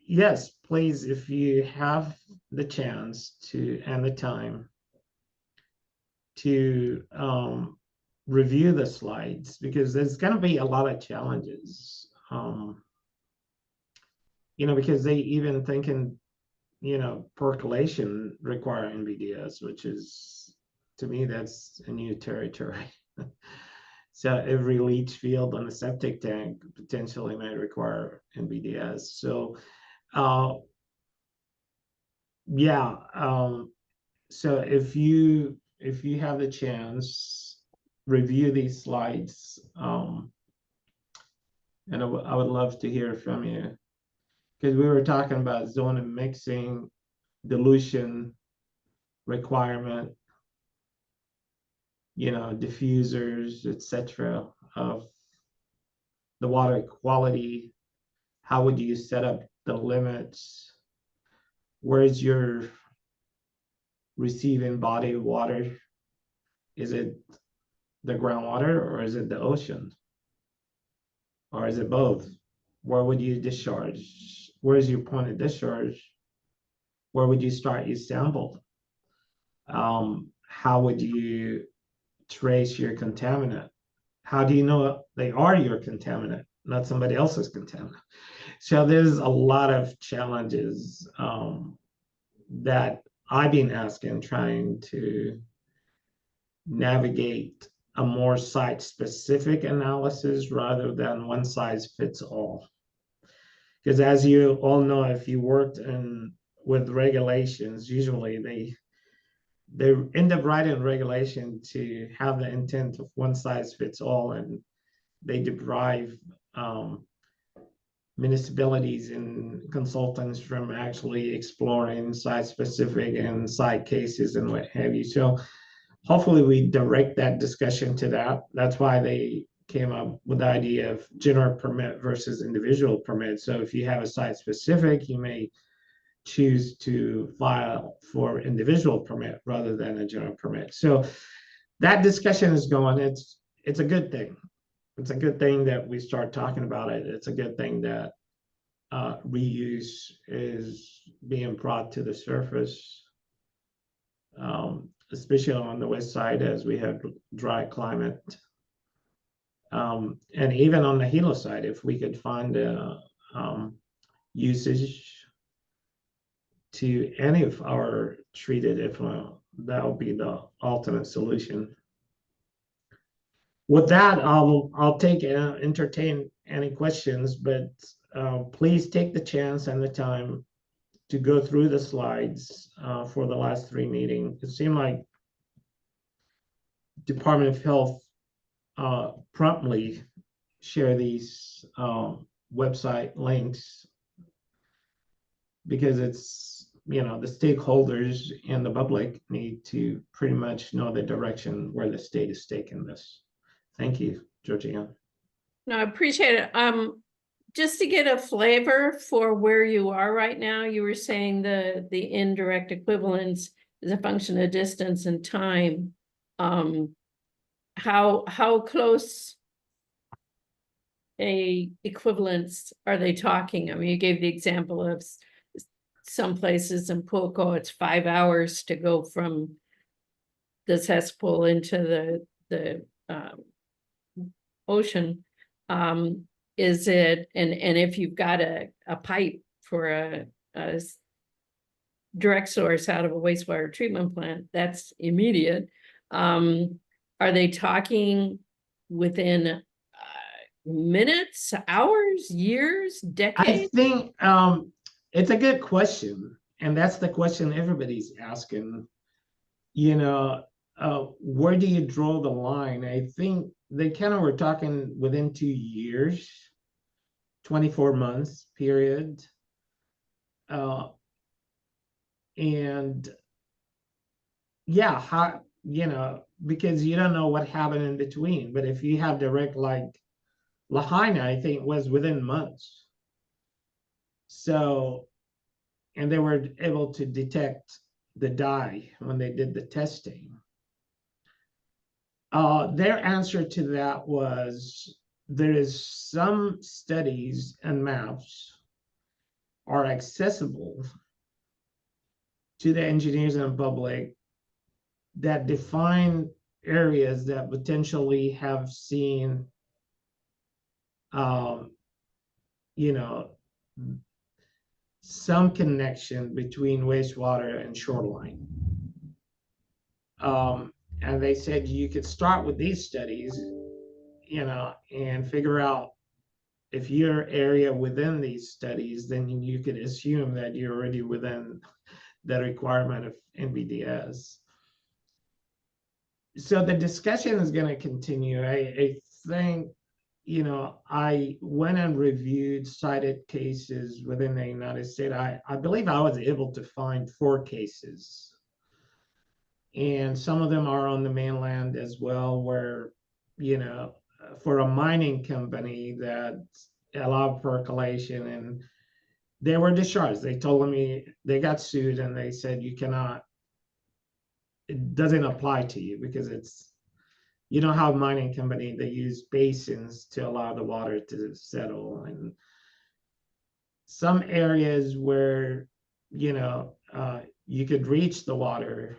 yes, please, if you have the chance to and the time to review the slides, because there's going to be a lot of challenges. Because they even thinking, percolation require NBDS, which is, to me, that's a new territory. So every leach field on a septic tank potentially might require NBDS. So, yeah. So if you have the chance, review these slides. And I would love to hear from you, because we were talking about zone and mixing, dilution requirement, diffusers, etc. of the water quality. How would you set up the limits? Where's your receiving body of water? Is it the groundwater, or is it the ocean? Or is it both? Where would you discharge? Where's your point of discharge? Where would you start your sample? How would you trace your contaminant? How do you know they are your contaminant, not somebody else's contaminant? So there's a lot of challenges that I've been asking, trying to navigate a more site-specific analysis rather than one size fits all. Because as you all know, if you worked with regulations, usually they end up writing regulation to have the intent of one size fits all, and they deprive municipalities and consultants from actually exploring site specific and site cases and what have you. So hopefully we direct that discussion to that. That's why they came up with the idea of general permit versus individual permit. So if you have a site specific, you may choose to file for individual permit rather than a general permit. So that discussion is going. It's a good thing. It's a good thing that we start talking about it. It's a good thing that reuse is being brought to the surface, especially on the west side as we have dry climate. And even on the Hilo side, if we could find usage to any of our treated effluent, that would be the ultimate solution. With that, I'll take entertain any questions, but please take the chance and the time to go through the slides for the last 3 meetings. It seemed like Department of Health promptly share these website links, because it's, the stakeholders and the public need to pretty much know the direction where the state is taking this. Thank you, Georgiana. No, I appreciate it. Just to get a flavor for where you are right now, you were saying the indirect equivalence is a function of distance and time. How close a equivalence are they talking? I mean, you gave the example of some places in Pulco, it's 5 hours to go from the cesspool into the ocean. Is it, and if you've got a pipe for a direct source out of a wastewater treatment plant, that's immediate. Are they talking within minutes, hours, years, decades? I think it's a good question, and that's the question everybody's asking. Where do you draw the line? I think they kind of were talking within 2 years, 24 months period. And yeah, because you don't know what happened in between. But if you have direct, like Lahaina, I think was within months. So, and they were able to detect the dye when they did the testing. Their answer to that was there is some studies and maps are accessible to the engineers and public that define areas that potentially have seen, you know, some connection between wastewater and shoreline. And they said you could start with these studies, you know, and figure out if your area within these studies, then you could assume that you're already within the requirement of NBDS. So the discussion is going to continue. I think, you know, I went and reviewed cited cases within the United States. I believe I was able to find 4 cases. And some of them are on the mainland as well, where, you know, for a mining company that allowed percolation, and they were discharged. They told me they got sued and they said, you cannot, it doesn't apply to you because it's, you know how a mining company, they use basins to allow the water to settle. And some areas where, you know, you could reach the water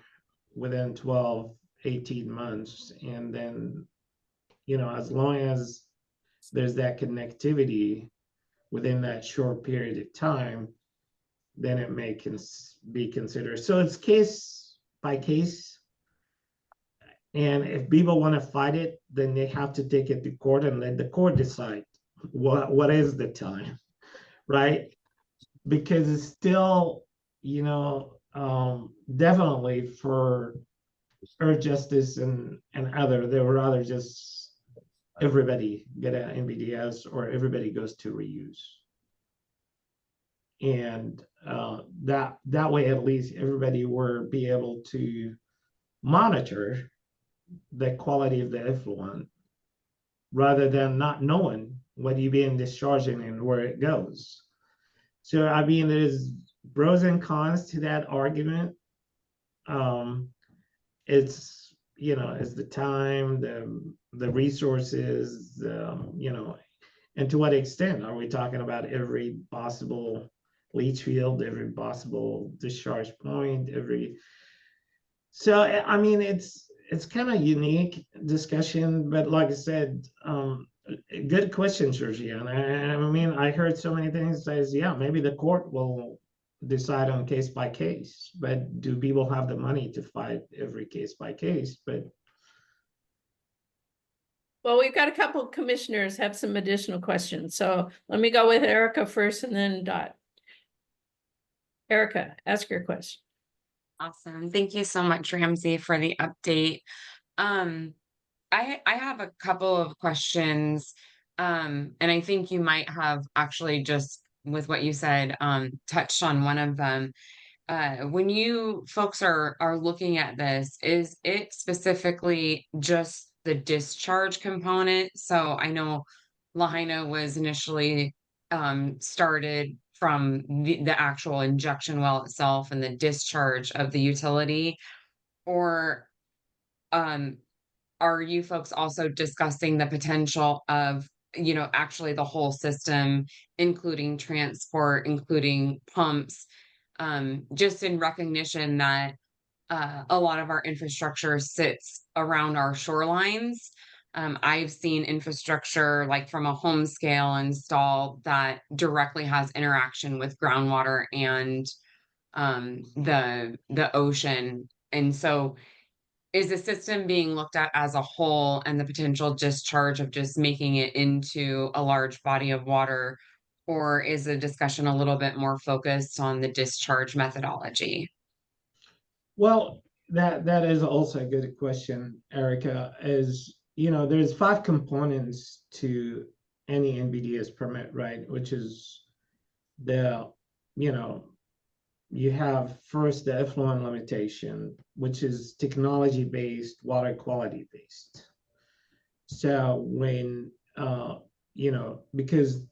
within 12, 18 months. And then, you know, as long as there's that connectivity within that short period of time, then it may be considered. So it's case by case. And if people want to fight it, then they have to take it to court and let the court decide what is the time, right? Because it's still, you know, definitely for Earth Justice and other, they would rather just everybody get an NBDS or everybody goes to reuse. And that way, at least everybody will be able to monitor the quality of the effluent rather than not knowing what you're being discharging and where it goes. So, I mean, there's pros and cons to that argument. It's, you know, it's the time, the resources, you know, and to what extent are we talking about every possible leach field, every possible discharge point, so I mean, it's kind of unique discussion, but like I said, good question, Georgiana. I mean, I heard so many things says, yeah, maybe the court will decide on case by case, but do people have the money to fight every case by case? But well, we've got a couple commissioners have some additional questions. So let me go with Erica first and then Dot. Erica, ask your question. Awesome. Thank you so much, Ramsey, for the update. I have a couple of questions. And I think you might have actually just with what you said, touched on one of them. When you folks are looking at this, is it specifically just the discharge component? So I know Lahaina was initially started from the actual injection well itself and the discharge of the utility, or are you folks also discussing the potential of, you know, actually the whole system, including transport, including pumps, just in recognition that a lot of our infrastructure sits around our shorelines? I've seen infrastructure like from a home scale installed that directly has interaction with groundwater and the ocean. And so is the system being looked at as a whole and the potential discharge of just making it into a large body of water? Or is the discussion a little bit more focused on the discharge methodology? well, that is also a good question, Erica. Is, you know, there's 5 components to any NBDS permit, right? Which is the, you know, you have first the effluent limitation, which is technology based, water quality based. So when you know, because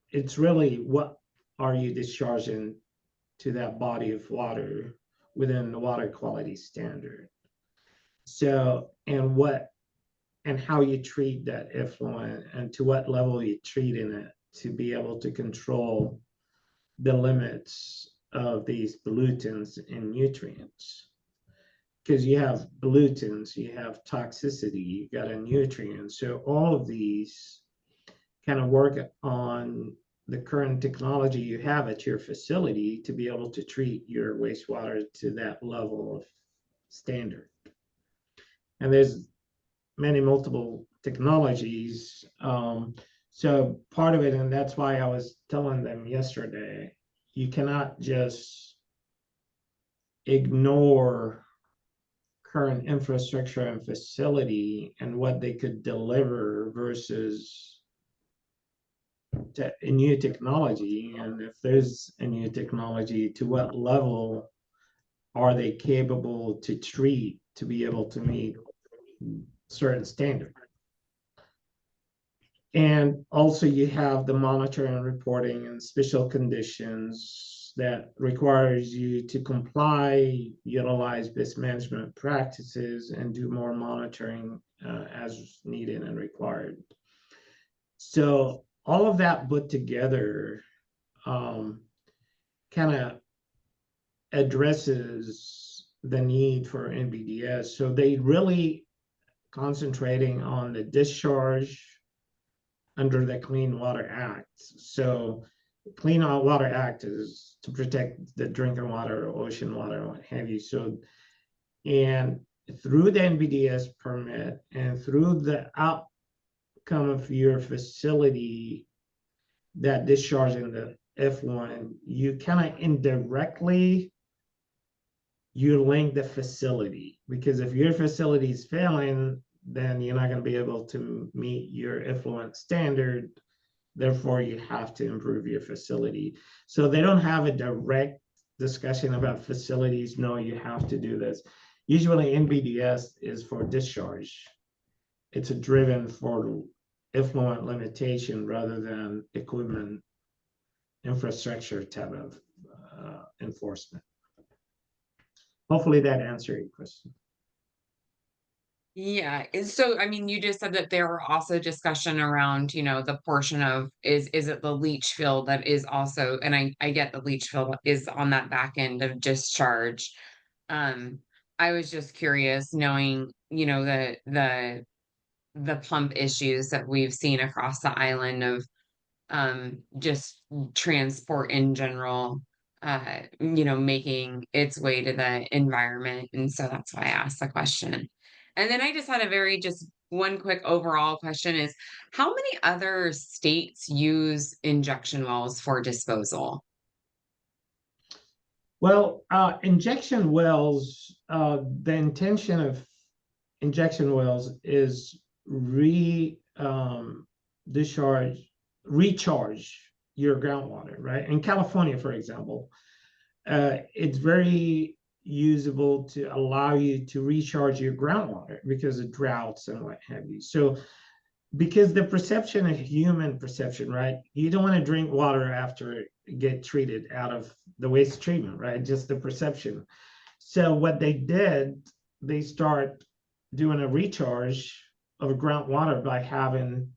it's really what are you discharging to that body of water within the water quality standard. So, and what and how you treat that effluent and to what level you treat in it to be able to control the limits of these pollutants and nutrients. Because you have pollutants, you have toxicity, you got a nutrient. So all of these kind of work on the current technology you have at your facility to be able to treat your wastewater to that level of standard. And there's many multiple technologies. So part of it, and that's why I was telling them yesterday, you cannot just ignore current infrastructure and facility and what they could deliver versus a new technology. And if there's a new technology, to what level are they capable to treat to be able to meet certain standards? And also you have the monitoring and reporting and special conditions that requires you to comply, utilize best management practices, and do more monitoring as needed and required. So all of that put together kind of addresses the need for NBDS. So they really concentrating on the discharge under the Clean Water Act. So Clean Water Act is to protect the drinking water, ocean water, what have you. So, and through the NBDS permit and through the outcome of your facility that discharging the effluent, you kind of indirectly you link the facility, because if your facility is failing, then you're not going to be able to meet your effluent standard. Therefore, you have to improve your facility. So they don't have a direct discussion about facilities. No, you have to do this. Usually NBDS is for discharge. It's driven for effluent limitation rather than equipment infrastructure type of enforcement. Hopefully that answered your question. Yeah, so I mean, you just said that there were also discussion around, you know, the portion of is it the leach field that is also, and I get the leach field is on that back end of discharge. I was just curious, knowing, you know, the pump issues that we've seen across the island of just transport in general, you know, making its way to the environment. And so that's why I asked the question. And then I just had a very just one quick overall question is how many other states use injection wells for disposal? Well, injection wells, the intention of injection wells is recharge your groundwater, right? In California, for example, it's very usable to allow you to recharge your groundwater because of droughts and what have you. So because the perception of human perception, right? You don't want to drink water after it get treated out of the waste treatment, right? Just the perception. So what they did, they start doing a recharge of groundwater by having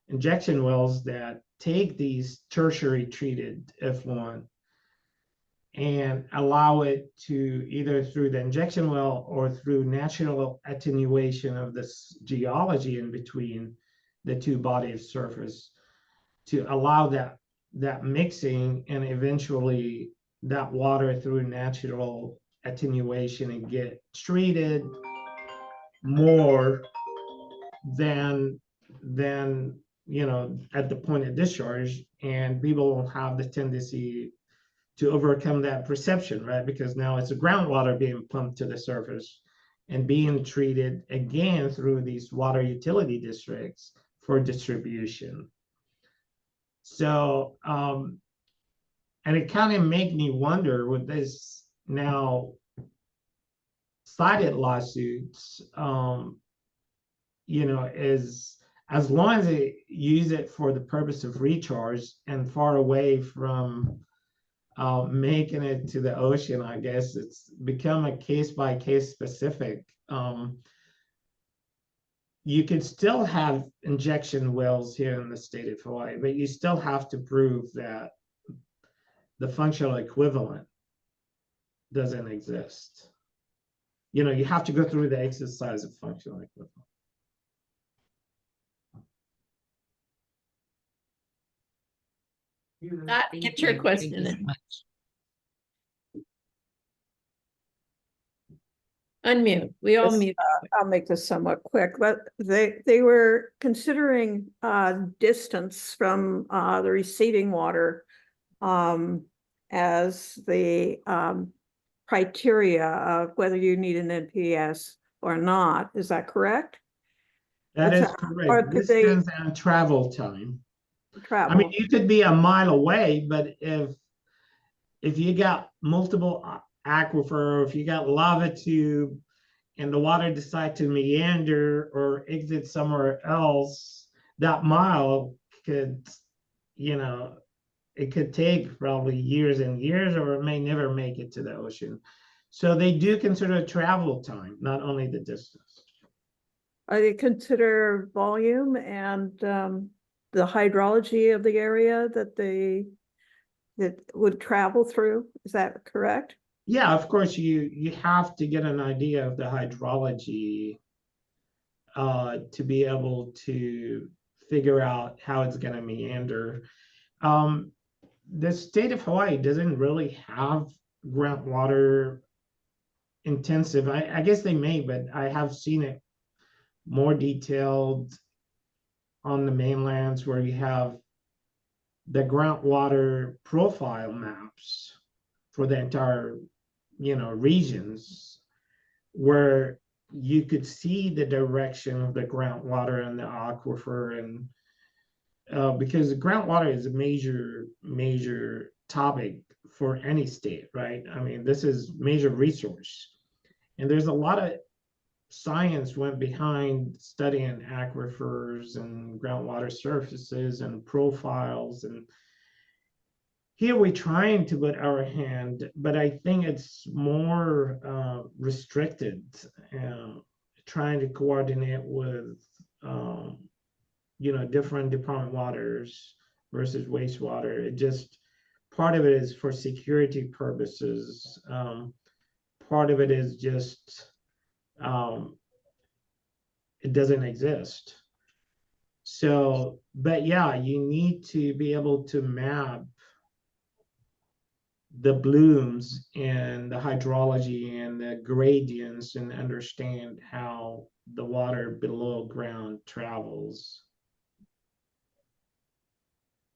injection wells that take these tertiary treated effluent and allow it to either through the injection well or through natural attenuation of this geology in between the two bodies of surface to allow that mixing, and eventually that water through natural attenuation and get treated more than you know at the point of discharge, and people will have the tendency to overcome that perception, right? Because now it's a groundwater being pumped to the surface and being treated again through these water utility districts for distribution. So, and it kind of made me wonder with this now cited lawsuits, you know, is as long as they use it for the purpose of recharge and far away from making it to the ocean, I guess it's become a case by case specific. you can still have injection wells here in the state of Hawaii, but you still have to prove that the functional equivalent doesn't exist. You know, you have to go through the exercise of functional equivalent. Get your question Thank you so in. much. Unmute. We all Yes, mute. I'll make this somewhat quick, but they were considering distance from the receiving water as the criteria of whether you need an NPS or not. Is that correct? That is That's or correct. could they- Distance and travel time. I mean, Travel. you could be a mile away, but if you got multiple aquifer, if you got lava tube, and the water decide to meander or exit somewhere else, that mile could, you know, it could take probably years and years, or it may never make it to the ocean. So they do consider travel time, not only the distance. They consider volume and the hydrology of the area that would travel through. Is that correct? Yeah, of course, you have to get an idea of the hydrology to be able to figure out how it's going to meander. The state of Hawaii doesn't really have groundwater intensive. I guess they may, but I have seen it more detailed on the mainlands where you have the groundwater profile maps for the entire, you know, regions, where you could see the direction of the groundwater and the aquifer, and because groundwater is a major topic for any state, right? I mean, this is major resource, and there's a lot of science went behind studying aquifers and groundwater surfaces and profiles, and here we're trying to put our hand, but I think it's more restricted, trying to coordinate with you know, different department waters versus wastewater. It just, part of it is for security purposes. Part of it is just it doesn't exist. So, but yeah, you need to be able to map the blooms and the hydrology and the gradients and understand how the water below ground travels.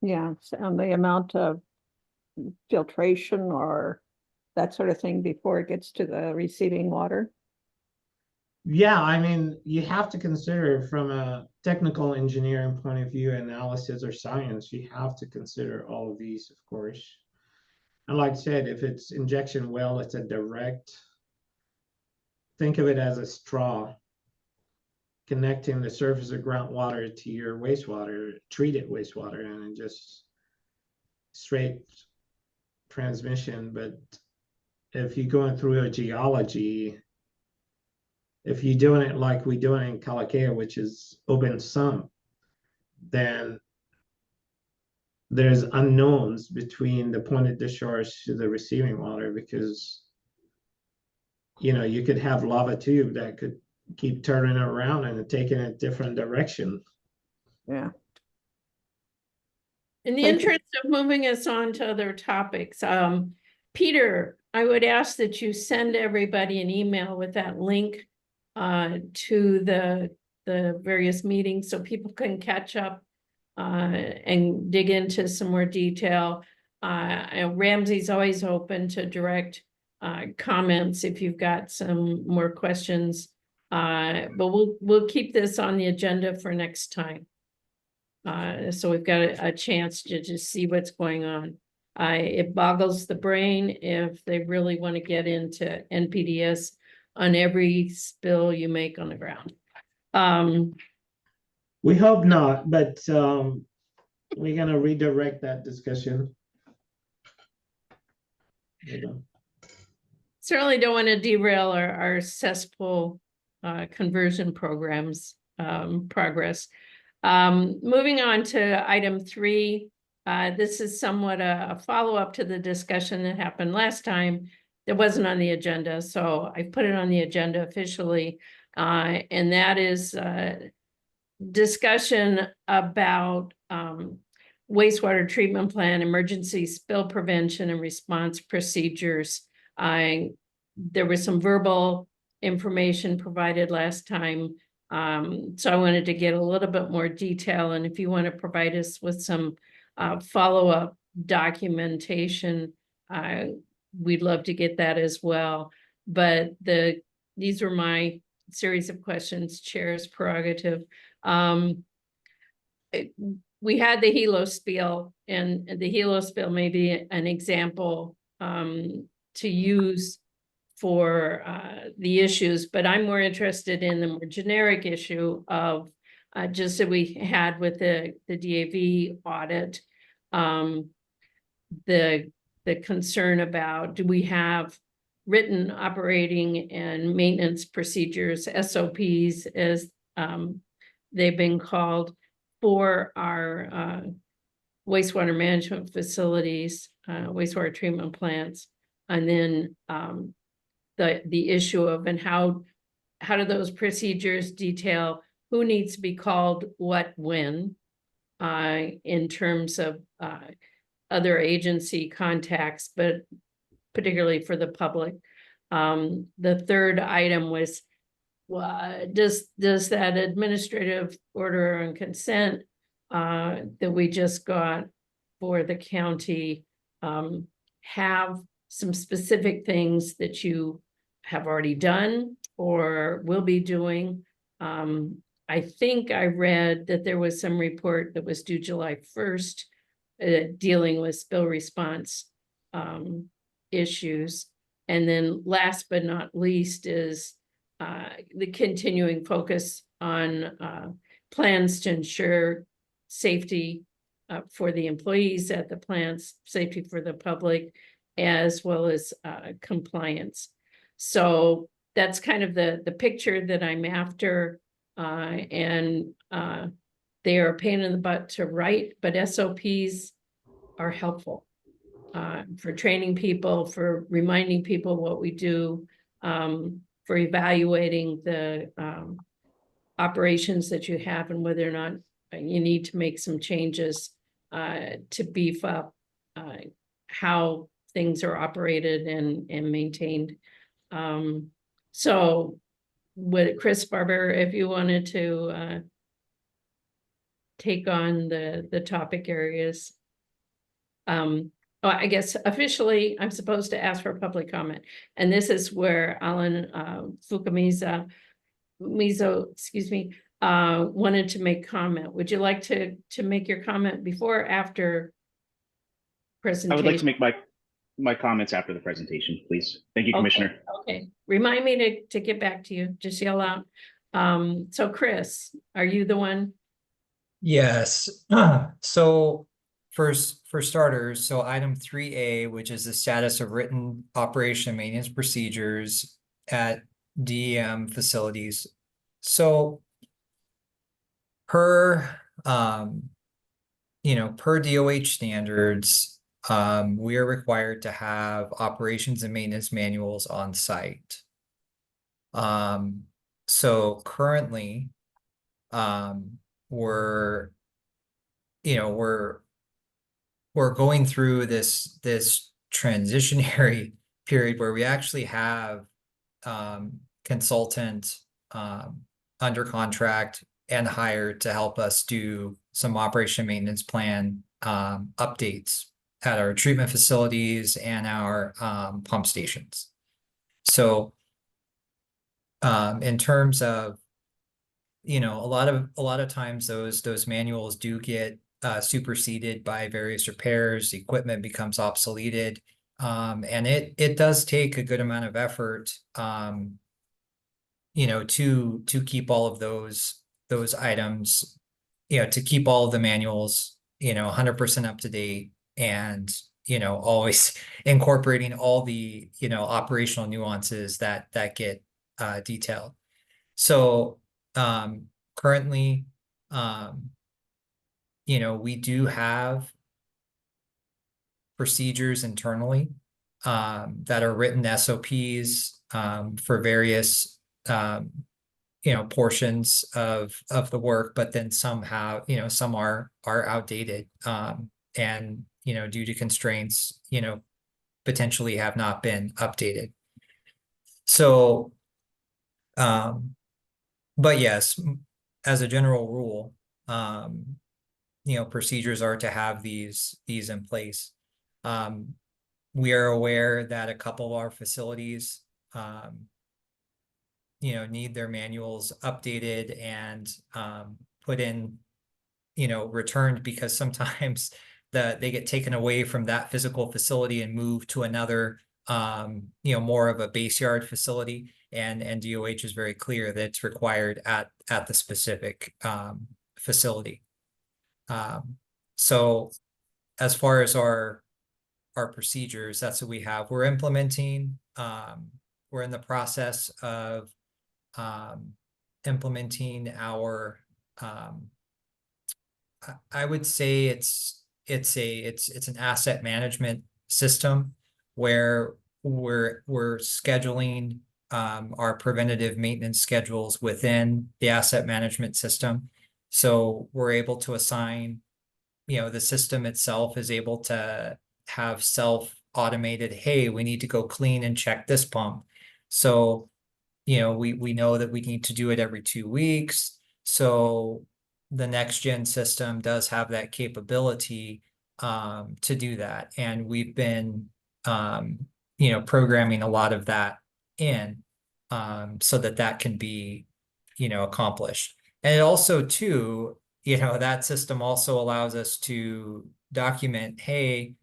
Yeah, and the amount of filtration or that sort of thing before it gets to the receiving water. Yeah, I mean, you have to consider from a technical engineering point of view, analysis or science, you have to consider all of these, of course. And like I said, if it's injection well, it's a direct, think of it as a straw connecting the surface of groundwater to your wastewater, treated wastewater, and just straight transmission. But if you're going through a geology, if you're doing it like we do it in Kalakea, which is open sump, then there's unknowns between the point of discharge to the receiving water, because you know, you could have lava tube that could keep turning around and taking a different direction. Yeah. In the Thank you. interest of moving us on to other topics, Peter, I would ask that you send everybody an email with that link to the various meetings so people can catch up and dig into some more detail. And Ramsey's always open to direct comments if you've got some more questions. But we'll keep this on the agenda for next time. So we've got a chance to just see what's going on. It boggles the brain if they really want to get into NPDS on every spill you make on the ground. We hope not, but we're gonna redirect that discussion. Certainly don't want to derail our cesspool conversion programs. progress. Moving on to item 3, this is somewhat a follow-up to the discussion that happened last time. It wasn't on the agenda, so I put it on the agenda officially, and that is discussion about wastewater treatment plan, emergency spill prevention and response procedures. There was some verbal information provided last time, so I wanted to get a little bit more detail, and if you want to provide us with some follow-up documentation, we'd love to get that as well. But these were my series of questions, Chair's prerogative. We had the Hilo spiel, and the Hilo spiel may be an example to use for the issues, but I'm more interested in the more generic issue of just that we had with the DAV audit, the concern about, do we have written operating and maintenance procedures, SOPs, as they've been called, for our wastewater management facilities, wastewater treatment plants, and then the issue of, and how do those procedures detail who needs to be called what when, in terms of other agency contacts, but particularly for the public. The third item was, does that administrative order and consent that we just got for the county have some specific things that you have already done or will be doing? I think I read that there was some report that was due July 1st dealing with spill response issues. And then last but not least is the continuing focus on plans to ensure safety for the employees at the plants, safety for the public, as well as compliance. So that's kind of the picture that I'm after, and they are a pain in the butt to write, but SOPs are helpful for training people, for reminding people what we do, for evaluating the operations that you have and whether or not you need to make some changes to beef up how things are operated and maintained. So would Chris Barber, if you wanted to take on the topic areas. I guess officially I'm supposed to ask for public comment, and this is where Alan Mizo, excuse me, wanted to make comment. Would you like to make your comment before or after presentation? I would like to make my comments after the presentation, please. Thank you, Commissioner. Okay, remind me to get back to you, just yell out. So Chris, are you the one? Yes. So for starters, so item 3A, which is the status of written operation and maintenance procedures at DEM facilities. So per DOH standards, we are required to have operations and maintenance manuals on site. So currently, we're going through this transitionary period where we actually have consultant under contract and hired to help us do some operation maintenance plan updates at our treatment facilities and our pump stations. So in terms of, a lot of times those manuals do get superseded by various repairs, equipment becomes obsoleted, and it does take a good amount of effort, to keep all of those items, to keep all of the manuals, 100% up to date, and always incorporating all the operational nuances that get detailed. So currently, you know, we do have procedures internally that are written SOPs for various you know, portions of the work, but then somehow, you know, some are outdated and, you know, due to constraints, you know, potentially have not been updated. So, but yes, as a general rule, you know, procedures are to have these in place. We are aware that a couple of our facilities, you know, need their manuals updated and put in, you know, returned, because sometimes they get taken away from that physical facility and moved to another, you know, more of a base yard facility. And DOH is very clear that it's required at the specific facility. So as far as our procedures, that's what we have. We're implementing, we're in the process of implementing our, I would say it's an asset management system where we're scheduling our preventative maintenance schedules within the asset management system. So we're able to assign, you know, the system itself is able to have self-automated, hey, we need to go clean and check this pump. So, you know, we know that we need to do it every 2 weeks. So the next gen system does have that capability to do that. And we've been, you know, programming a lot of that in so that can be, you know, accomplished. And it also too, you know, that system also allows us to document, hey,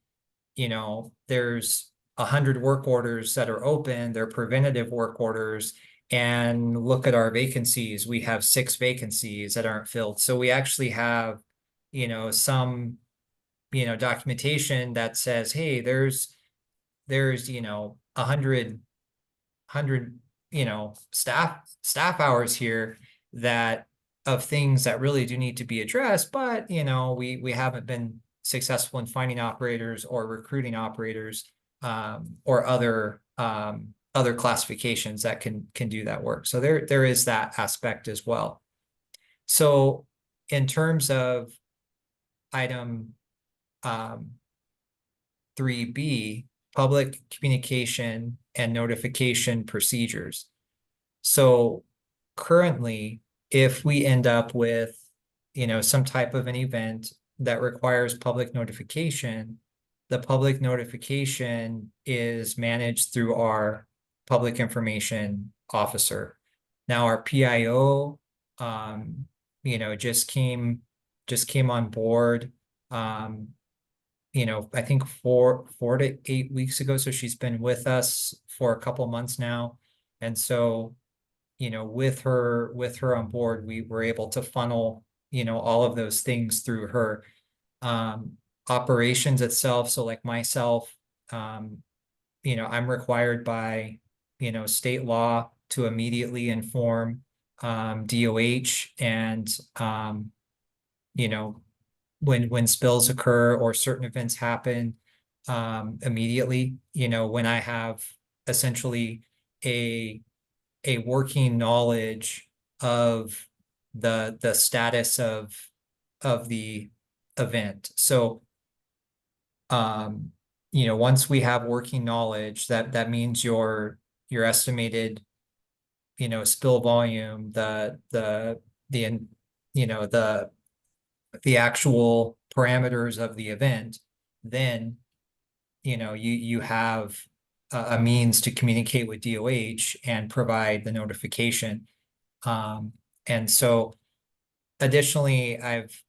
you know, there's 100 work orders that are open, they're preventative work orders, and look at our vacancies. We have 6 vacancies that aren't filled. So we actually have, you know, some, you know, documentation that says, hey, there's, you know, 100, you know, staff hours here that of things that really do need to be addressed, but, you know, we haven't been successful in finding operators or recruiting operators or other classifications that can do that work. So there is that aspect as well. So in terms of item 3B, public communication and notification procedures. So currently, if we end up with, you know, some type of an event that requires public notification, the public notification is managed through our public information officer. Now our PIO, you know, just came on board, you know, I think 4 to 8 weeks ago. So she's been with us for a couple months now. And so, you know, with her on board, we were able to funnel, you know, all of those things through her. Operations itself, so like myself, you know, I'm required by, you know, state law to immediately inform DOH and, you know, when spills occur or certain events happen immediately, you know, when I have essentially a working knowledge of the status of the event. So, you know, once we have working knowledge, that means your estimated, you know, spill volume, you know, the actual parameters of the event, then, you know, you have a means to communicate with DOH and provide the notification. And so additionally, I've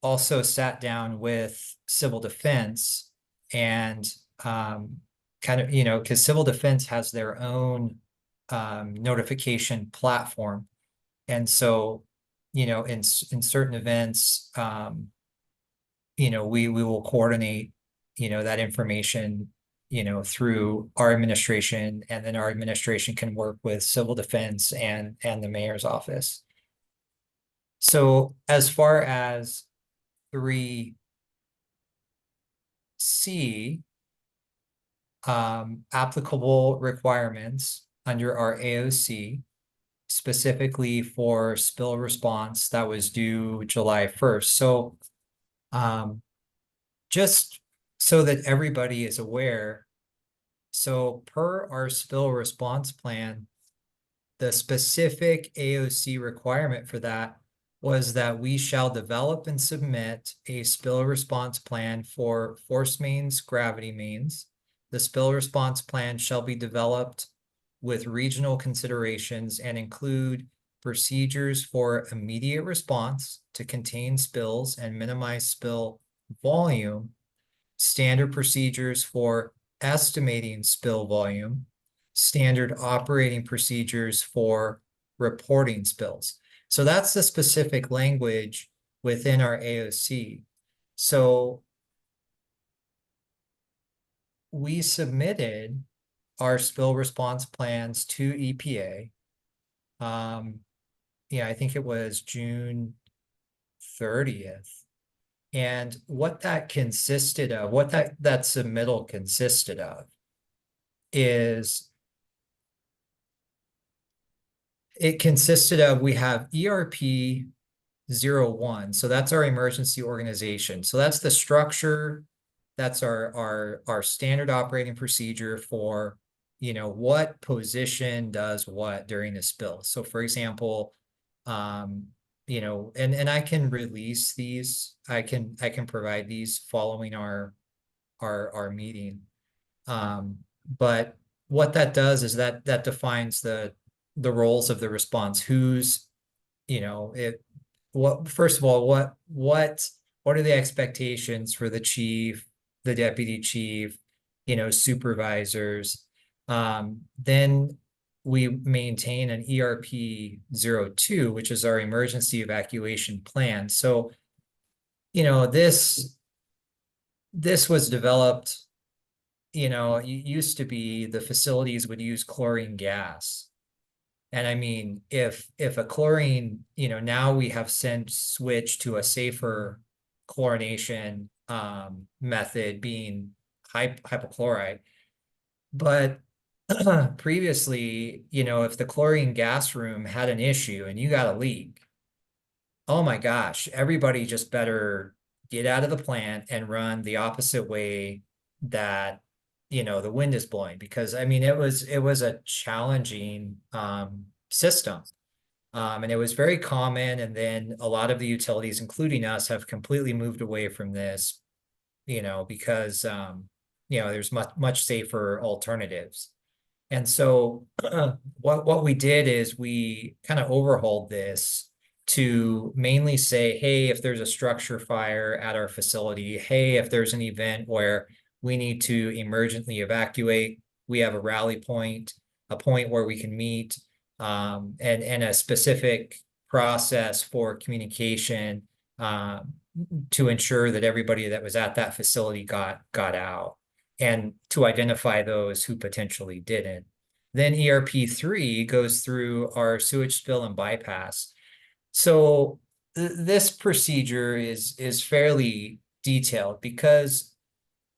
also sat down with civil defense and kind of, you know, because civil defense has their own notification platform. And so, you know, in certain events, you know, we will coordinate, you know, that information, you know, through our administration, and then our administration can work with civil defense and the mayor's office. So as far as 3C, applicable requirements under our AOC, specifically for spill response that was due July 1st. So just so that everybody is aware, so per our spill response plan, the specific AOC requirement for that was that we shall develop and submit a spill response plan for force mains, gravity mains. The spill response plan shall be developed with regional considerations and include procedures for immediate response to contain spills and minimize spill volume, standard procedures for estimating spill volume, standard operating procedures for reporting spills. So that's the specific language within our AOC. So we submitted our spill response plans to EPA. Yeah, I think it was June 30th. And what that consisted of, what that submittal consisted of is it consisted of, we have ERP 01. So that's our emergency organization. So that's the structure. That's our standard operating procedure for, you know, what position does what during a spill. So for example, you know, and I can release these, I can provide these following our meeting. But what that does is that defines the roles of the response. Who's, you know, first of all, what are the expectations for the chief, the deputy chief, you know, supervisors? Then we maintain an ERP 02, which is our emergency evacuation plan. So, you know, this was developed, you know, it used to be the facilities would use chlorine gas. And I mean, if a chlorine, you know, now we have since switched to a safer chlorination method, being hypochlorite. But previously, you know, if the chlorine gas room had an issue and you got a leak, oh my gosh, everybody just better get out of the plant and run the opposite way that, you know, the wind is blowing. Because I mean, it was a challenging system. And it was very common. And then a lot of the utilities, including us, have completely moved away from this, you know, because you know, there's much safer alternatives. And so what we did is we kind of overhauled this to mainly say, hey, if there's a structure fire at our facility, hey, if there's an event where we need to emergently evacuate, we have a rally point, a point where we can meet, and a specific process for communication to ensure that everybody that was at that facility got out, and to identify those who potentially didn't. Then ERP 3 goes through our sewage spill and bypass. So this procedure is fairly detailed because,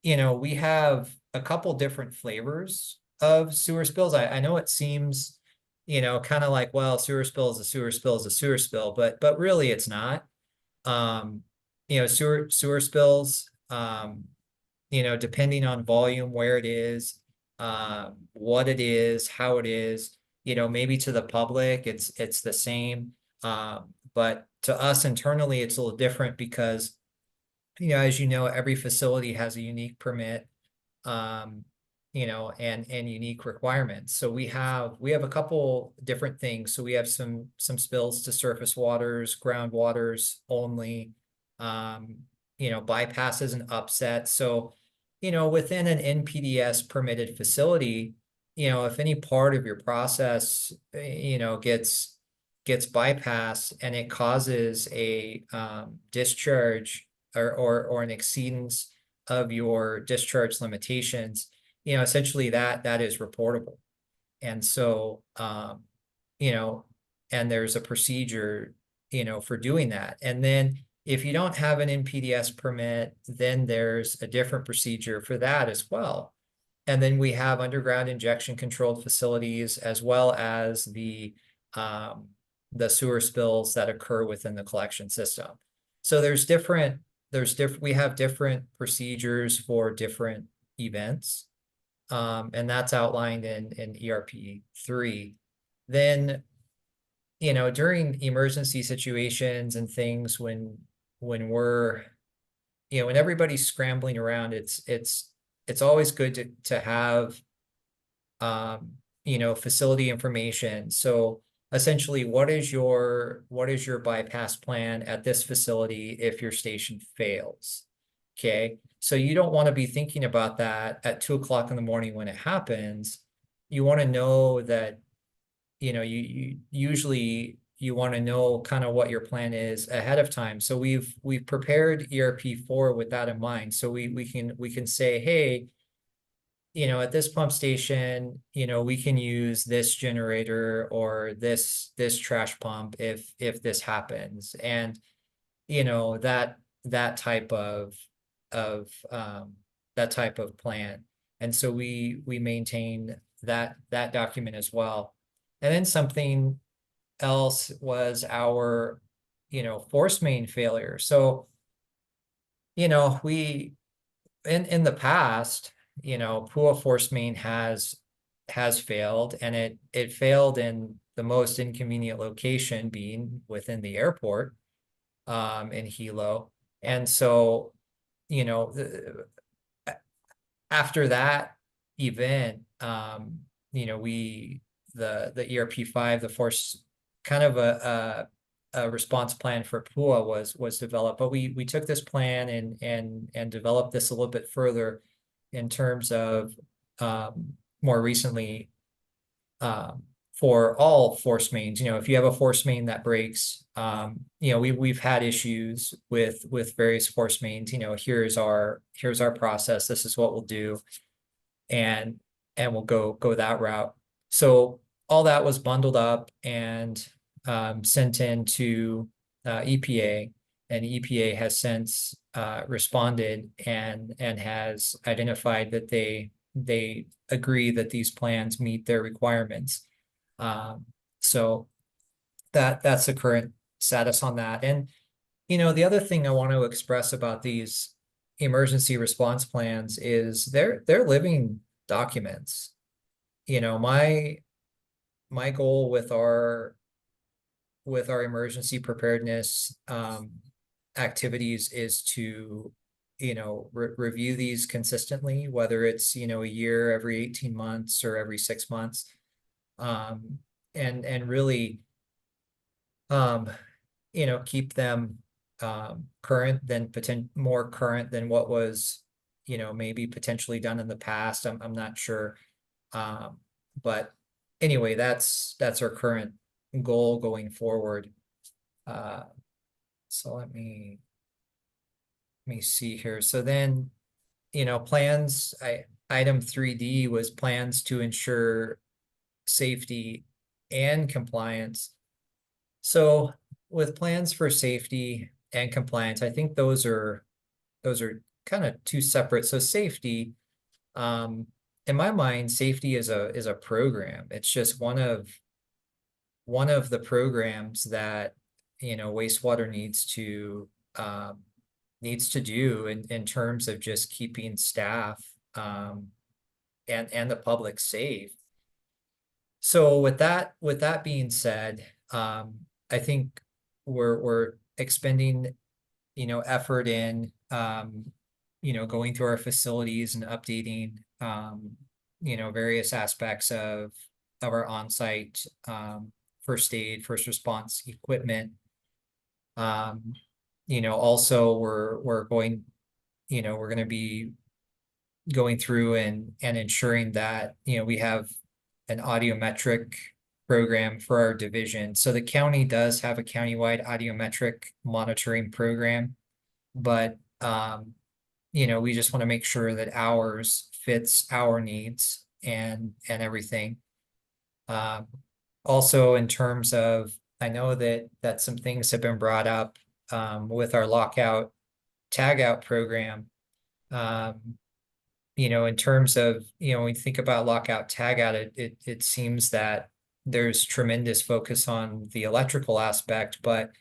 you know, we have a couple different flavors of sewer spills. I know it seems, you know, kind of like, well, sewer spill is a sewer spill is a sewer spill, but really it's not. You know, sewer spills, you know, depending on volume, where it is, what it is, how it is, you know, maybe to the public, it's the same. But to us internally, it's a little different because, you know, as you know, every facility has a unique permit, you know, and unique requirements. So we have a couple different things. So we have some spills to surface waters, groundwaters only, you know, bypasses and upsets. So, you know, within an NPDES permitted facility, you know, if any part of your process, you know, gets bypassed and it causes a discharge or an exceedance of your discharge limitations, you know, essentially that is reportable. And so, you know, and there's a procedure, for doing that. And then if you don't have an NPDES permit, then there's a different procedure for that as well. And then we have underground injection controlled facilities, as well as the sewer spills that occur within the collection system. So we have different procedures for different events. And that's outlined in ERP 3. Then, during emergency situations and things when we're, when everybody's scrambling around, it's always good to have, facility information. So essentially, what is your bypass plan at this facility if your station fails? Okay, so you don't want to be thinking about that at 2 o'clock in the morning when it happens. You want to know that, you usually you want to know kind of what your plan is ahead of time. So we've prepared ERP4 with that in mind. So we can say, hey, at this pump station, we can use this generator or this trash pump if this happens. And that type of plan. And so we maintain that document as well. And then something else was our force main failure. So we in the past, PUA force main has failed, and it failed in the most inconvenient location, being within the airport in Hilo. And so after that event, the ERP5, the force, kind of a response plan for PUA was developed. But we took this plan and developed this a little bit further in terms of more recently for all force mains. If you have a force main that breaks, we've had issues with various force mains. Here's our process. This is what we'll do, and we'll go that route. So all that was bundled up and sent in to EPA, and EPA has since responded and has identified that they agree that these plans meet their requirements. So that's the current status on that. And the other thing I want to express about these emergency response plans is they're living documents. My goal with our emergency preparedness activities is to review these consistently, whether it's a year, every 18 months, or every 6 months, and really keep them current, more current than what was maybe potentially done in the past. I'm not sure, but anyway, that's our current goal going forward. So let me see here. So then, plans, item 3D was plans to ensure safety and compliance. So with plans for safety and compliance, I think those are kind of two separate. So safety, in my mind, safety is a program. It's just one of the programs that wastewater needs to do in terms of just keeping staff and the public safe. So with that being said, I think we're expending effort in going through our facilities and updating various aspects of our on-site first aid, first response equipment. Also we're going to be going through and ensuring that we have an audiometric program for our division. So the county does have a countywide audiometric monitoring program, but we just want to make sure that ours fits our needs and everything. Also, in terms of I know that some things have been brought up with our lockout tagout program. In terms of, when we think about lockout tagout, it seems that there's tremendous focus on the electrical aspect, but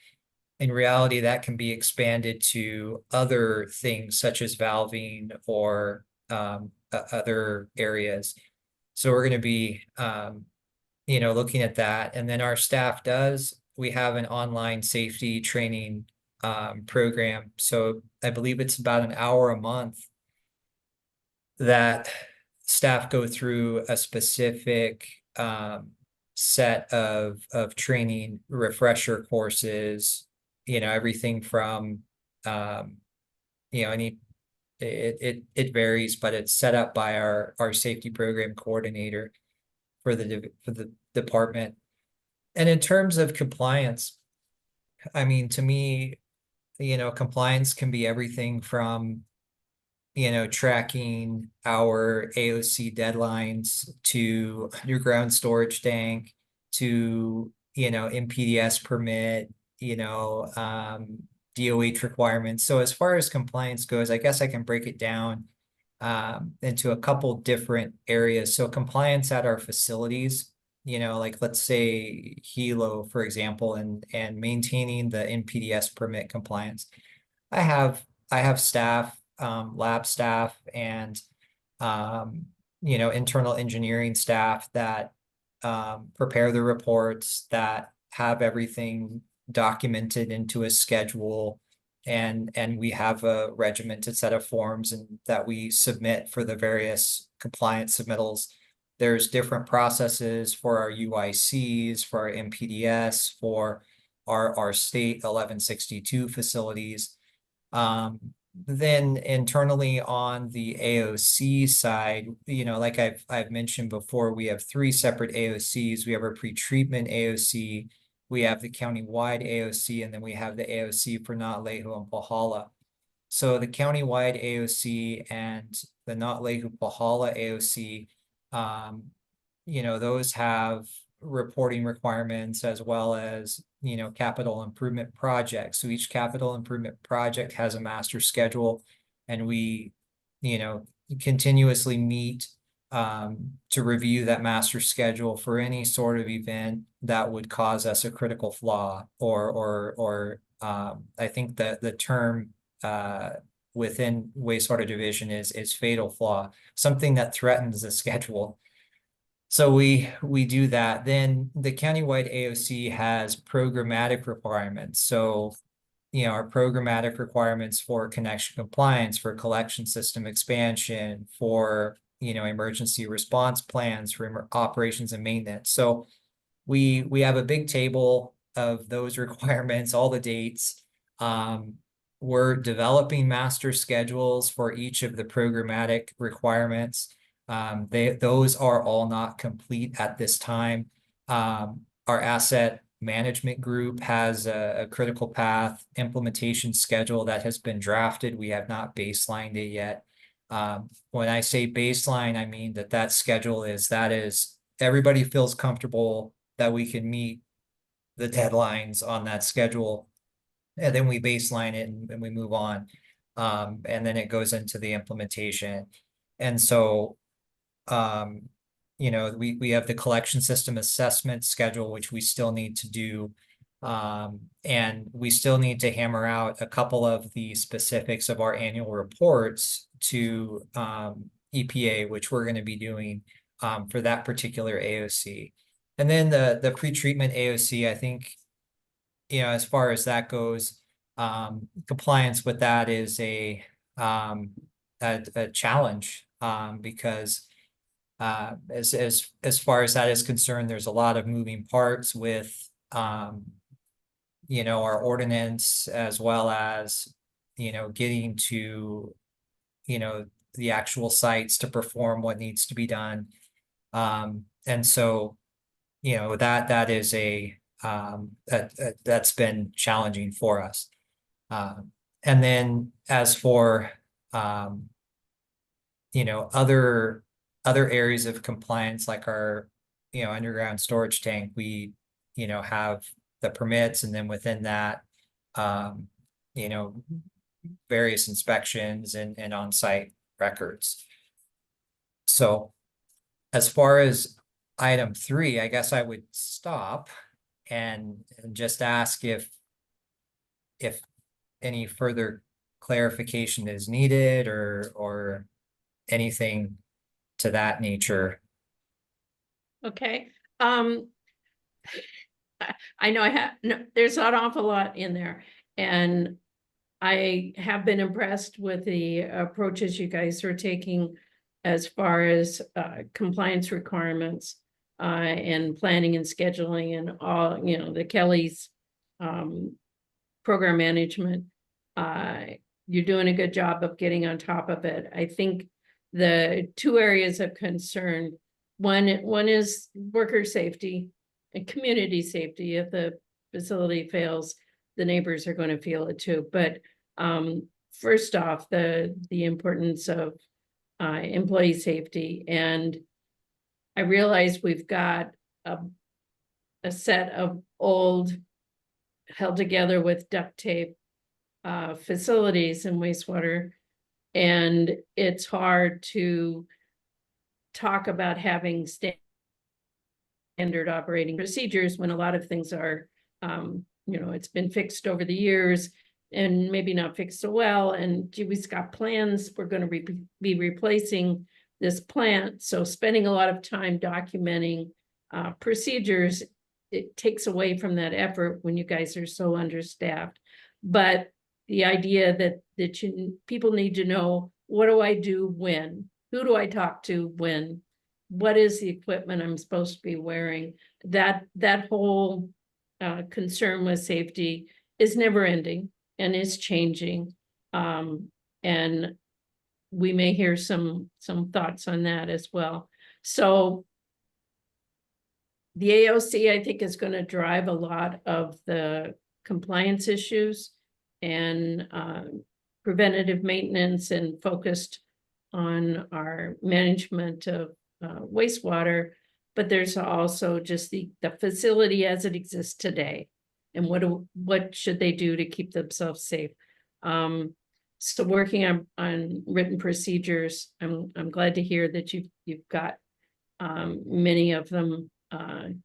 in reality, that can be expanded to other things such as valving or other areas. So we're going to be, looking at that. And then our staff we have an online safety training program. So I believe it's about an hour a month that staff go through a specific set of training refresher courses, everything from it varies, but it's set up by our safety program coordinator for the department. And in terms of compliance, I mean, to me, compliance can be everything from tracking our AOC deadlines to underground storage tank to, MPDS permit, DOH requirements. So as far as compliance goes, I guess I can break it down into a couple different areas. So compliance at our facilities, like let's say Hilo, for example, and maintaining the NPDS permit compliance. I have staff, lab staff, and internal engineering staff that prepare the reports, that have everything documented into a schedule, and we have a regimented set of forms and that we submit for the various compliance submittals. There's different processes for our UICs, for our MPDS, for our state 1162 facilities. Then internally on the AOC side, like I've mentioned before, we have 3 separate AOCs. We have our pretreatment AOC, we have the countywide AOC, and then we have the AOC for Na'alehu and Pahala. So the countywide AOC and the Na'alehu Pahala AOC, those have reporting requirements as well as, capital improvement projects. So each capital improvement project has a master schedule, and we, continuously meet to review that master schedule for any sort of event that would cause us a critical flaw, or I think that the term within wastewater division is fatal flaw, something that threatens the schedule. So we do that. Then the countywide AOC has programmatic requirements. So, our programmatic requirements for connection compliance, for collection system expansion, for, emergency response plans, for operations and maintenance. So we have a big table of those requirements, all the dates. We're developing master schedules for each of the programmatic requirements. Those are all not complete at this time. Our asset management group has a critical path implementation schedule that has been drafted. We have not baselined it yet. When I say baseline, I mean that schedule is everybody feels comfortable that we can meet the deadlines on that schedule, and then we baseline it and we move on. And then it goes into the implementation. And so we have the collection system assessment schedule, which we still need to do. And we still need to hammer out a couple of the specifics of our annual reports to EPA, which we're going to be doing for that particular AOC. And then the pretreatment AOC, I think, as far as that goes, compliance with that is a challenge because as far as that is concerned, there's a lot of moving parts with our ordinance, as well as getting to the actual sites to perform what needs to be done. And so that is that's been challenging for us. And then as for other areas of compliance, like our underground storage tank, we have the permits, and then within that, you know, various inspections and on-site records. So as far as item 3, I guess I would stop and just ask if any further clarification is needed or anything to that nature. Okay, I know there's not an awful lot in there, and I have been impressed with the approaches you guys are taking as far as compliance requirements and planning and scheduling and all, you know, the Kelly's program management. You're doing a good job of getting on top of it. I think the 2 areas of concern, one is worker safety and community safety. If the facility fails, the neighbors are going to feel it too. But first off, the importance of employee safety. And I realize we've got a set of old, held together with duct tape facilities and wastewater, and it's hard to talk about having standard operating procedures when a lot of things are, you know, it's been fixed over the years and maybe not fixed so well. And gee, we've got plans, we're going to be replacing this plant. So spending a lot of time documenting procedures, it takes away from that effort when you guys are so understaffed. But the idea that people need to know, what do I do when? Who do I talk to when? What is the equipment I'm supposed to be wearing? That whole concern with safety is never ending and is changing. And we may hear some thoughts on that as well. So the AOC, I think, is going to drive a lot of the compliance issues and preventative maintenance, and focused on our management of wastewater. But there's also just the facility as it exists today, and what should they do to keep themselves safe. So working on written procedures, I'm glad to hear that you've got many of them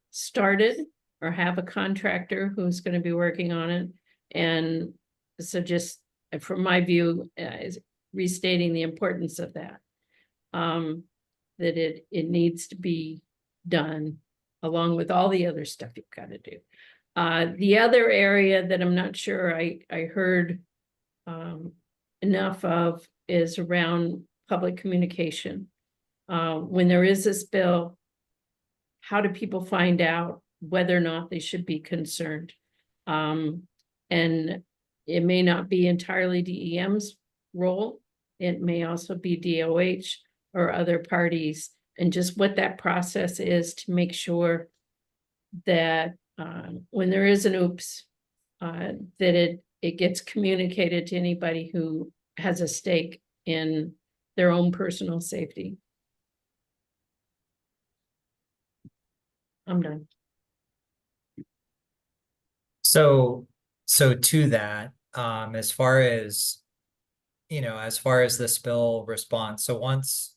started or have a contractor who's going to be working on it. And so just from my view, is restating the importance of that, that it needs to be done along with all the other stuff you've got to do. The other area that I'm not sure I heard enough of is around public communication. When there is this bill, how do people find out whether or not they should be concerned? And it may not be entirely DEM's role. It may also be DOH or other parties, and just what that process is to make sure that when there is an oops, that it gets communicated to anybody who has a stake in their own personal safety. I'm done. So to that, as far as, you know, as far as the spill response, so once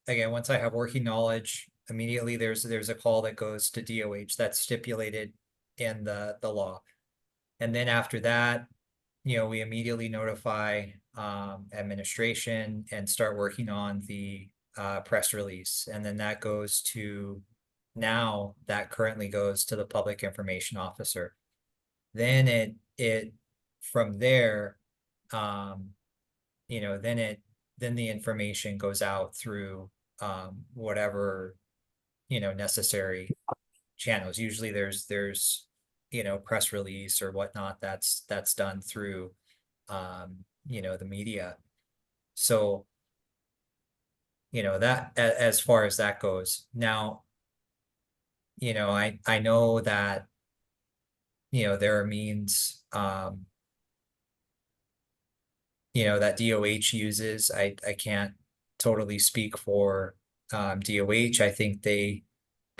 I have working knowledge, immediately there's a call that goes to DOH that's stipulated in the law. And then after that, you know, we immediately notify administration and start working on the press release. And then that goes to, now that currently goes to the public information officer. Then it from there, you know, then the information goes out through whatever, you know, necessary channels. Usually there's you know, press release or whatnot that's done through you know, the media. So, you know, that as far as that goes. Now, you know, I know that, you know, there are means you know, that DOH uses. I can't totally speak for DOH. I think they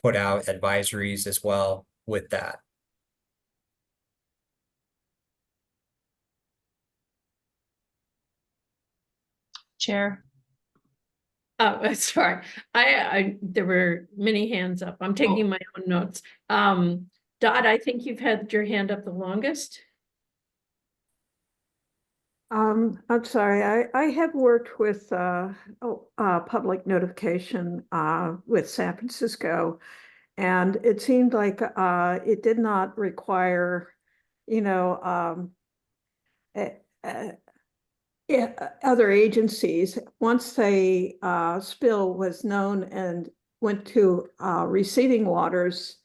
put out advisories as well with that. Chair. Oh, sorry. There were many hands up. I'm taking my own notes. Dot, I think you've had your hand up the longest. I'm sorry, I have worked with public notification with San Francisco, and it seemed like it did not require, you know, other agencies. Once a spill was known and went to receiving waters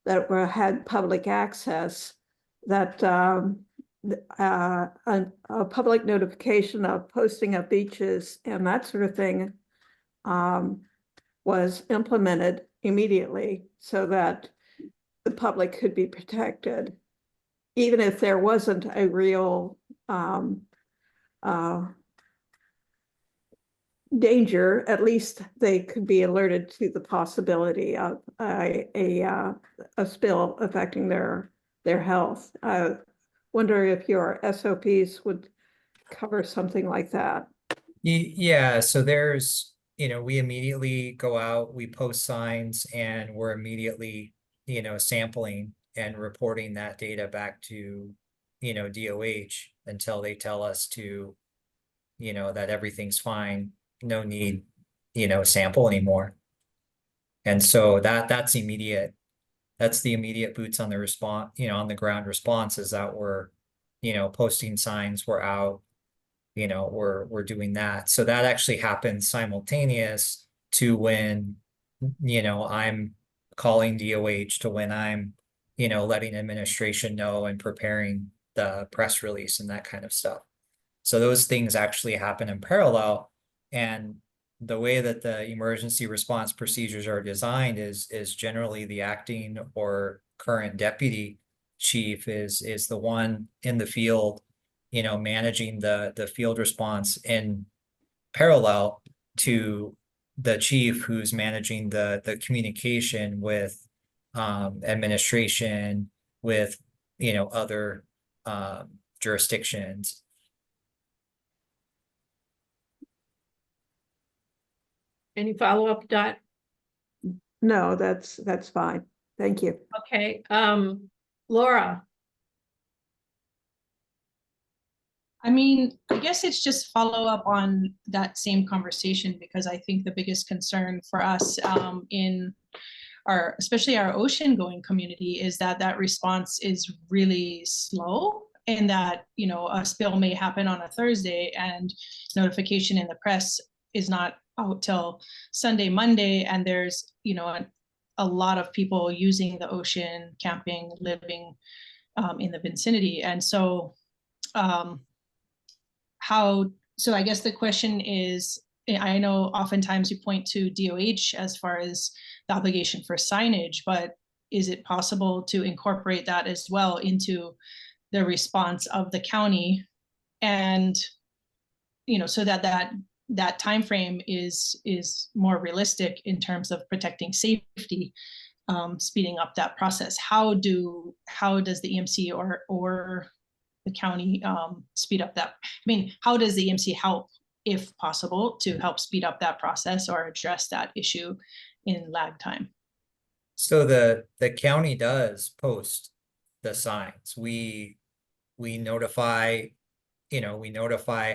that had public access, that a public notification of posting of beaches and that sort of thing was implemented immediately so that the public could be protected, even if there wasn't a real danger. At least they could be alerted to the possibility of a spill affecting their health. Wonder if your SOPs would cover something like that. Yeah, so there's, we immediately go out, we post signs, and we're immediately, sampling and reporting that data back to, DOH until they tell us to, that everything's fine, no need, sample anymore. And so that's immediate. That's the immediate boots on the response, on the ground response, is that we're, posting signs, we're out, we're doing that. So that actually happens simultaneous to when, I'm calling DOH, to when I'm, letting administration know and preparing the press release and that kind of stuff. So those things actually happen in parallel. And the way that the emergency response procedures are designed is generally the acting or current deputy chief is the one in the field, managing the field response in parallel to the chief who's managing the communication with administration, with other jurisdictions. Any follow-up, Dot? No, that's fine. Thank you. Okay, Laura. I mean, I guess it's just follow up on that same conversation, because I think the biggest concern for us in especially our ocean going community is that response is really slow, and that, a spill may happen on a Thursday and notification in the press is not out till Sunday, Monday, and there's, a lot of people using the ocean, camping, living in the vicinity. And so so I guess the question is, I know oftentimes you point to DOH as far as the obligation for signage, but is it possible to incorporate that as well into the response of the county? And, so that time frame is more realistic in terms of protecting safety, speeding up that process. How does the EMC or the county speed up that? I mean, how does the EMC help, if possible, to help speed up that process or address that issue in lag time? So the county does post the signs. We notify,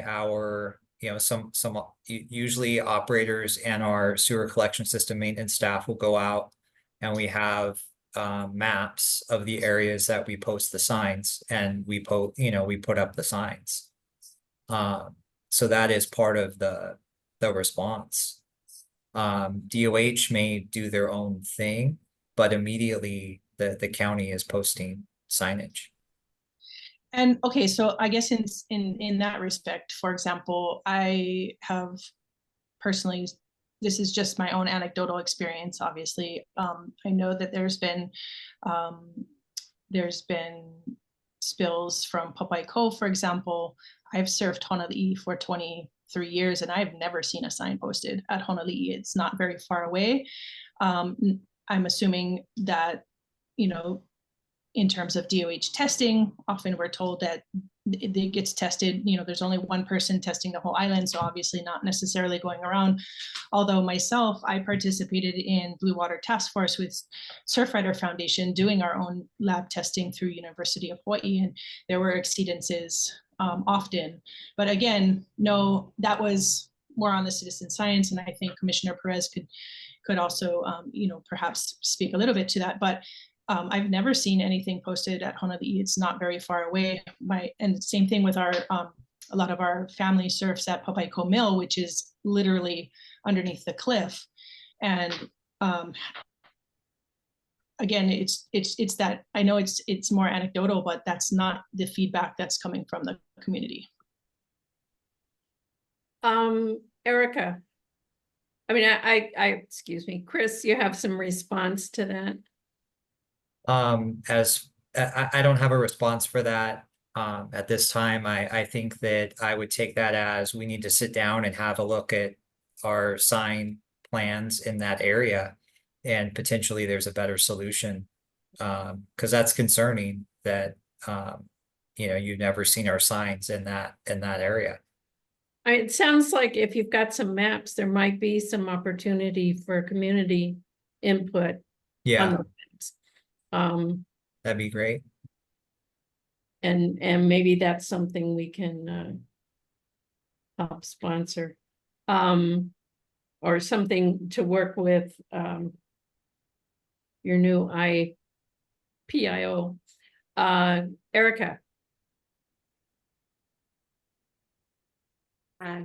our, some usually operators and our sewer collection system maintenance staff will go out, and we have maps of the areas that we post the signs, and we put up the signs. So that is part of the response. DOH may do their own thing, but immediately the county is posting signage. And okay, so I guess in that respect, for example, I have personally, this is just my own anecdotal experience, obviously. I know that there's been spills from Popeye Cove, for example. I've served Honolulu for 23 years, and I've never seen a sign posted at Honolulu. It's not very far away. I'm assuming that, in terms of DOH testing, often we're told that it gets tested, you know, there's only one person testing the whole island, so obviously not necessarily going around. Although myself, I participated in Blue Water Task Force with Surfrider Foundation doing our own lab testing through University of Hawaii, and there were exceedances often. But again, no, that was more on the citizen science, and I think Commissioner Perez could also, you know, perhaps speak a little bit to that. But I've never seen anything posted at Honolulu. It's not very far away. And same thing with our a lot of our family surfs at Papaiko Mill, which is literally underneath the cliff. And again, it's that, I know it's more anecdotal, but that's not the feedback that's coming from the community. Erica. I mean, excuse me, Chris, you have some response to that? I don't have a response for that at this time. I think that I would take that as we need to sit down and have a look at our sign plans in that area, and potentially there's a better solution. Because that's concerning that you know, you've never seen our signs in that area. It sounds like if you've got some maps, there might be some opportunity for community input. Yeah, on the maps. That'd be great. And maybe that's something we can help sponsor. Or something to work with your new PIO. Erica.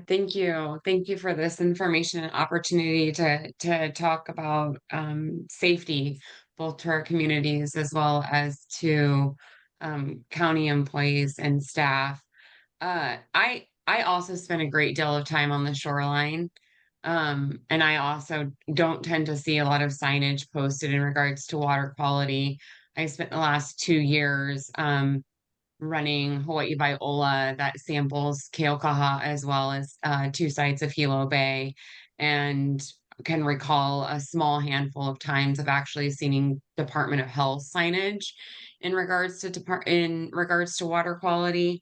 Thank you. Thank you for this information and opportunity to talk about safety, both to our communities as well as to county employees and staff. I also spend a great deal of time on the shoreline. And I also don't tend to see a lot of signage posted in regards to water quality. I spent the last 2 years running Hawaii Viola that samples Keaukaha as well as 2 sides of Hilo Bay, and can recall a small handful of times of actually seeing Department of Health signage in regards to water quality.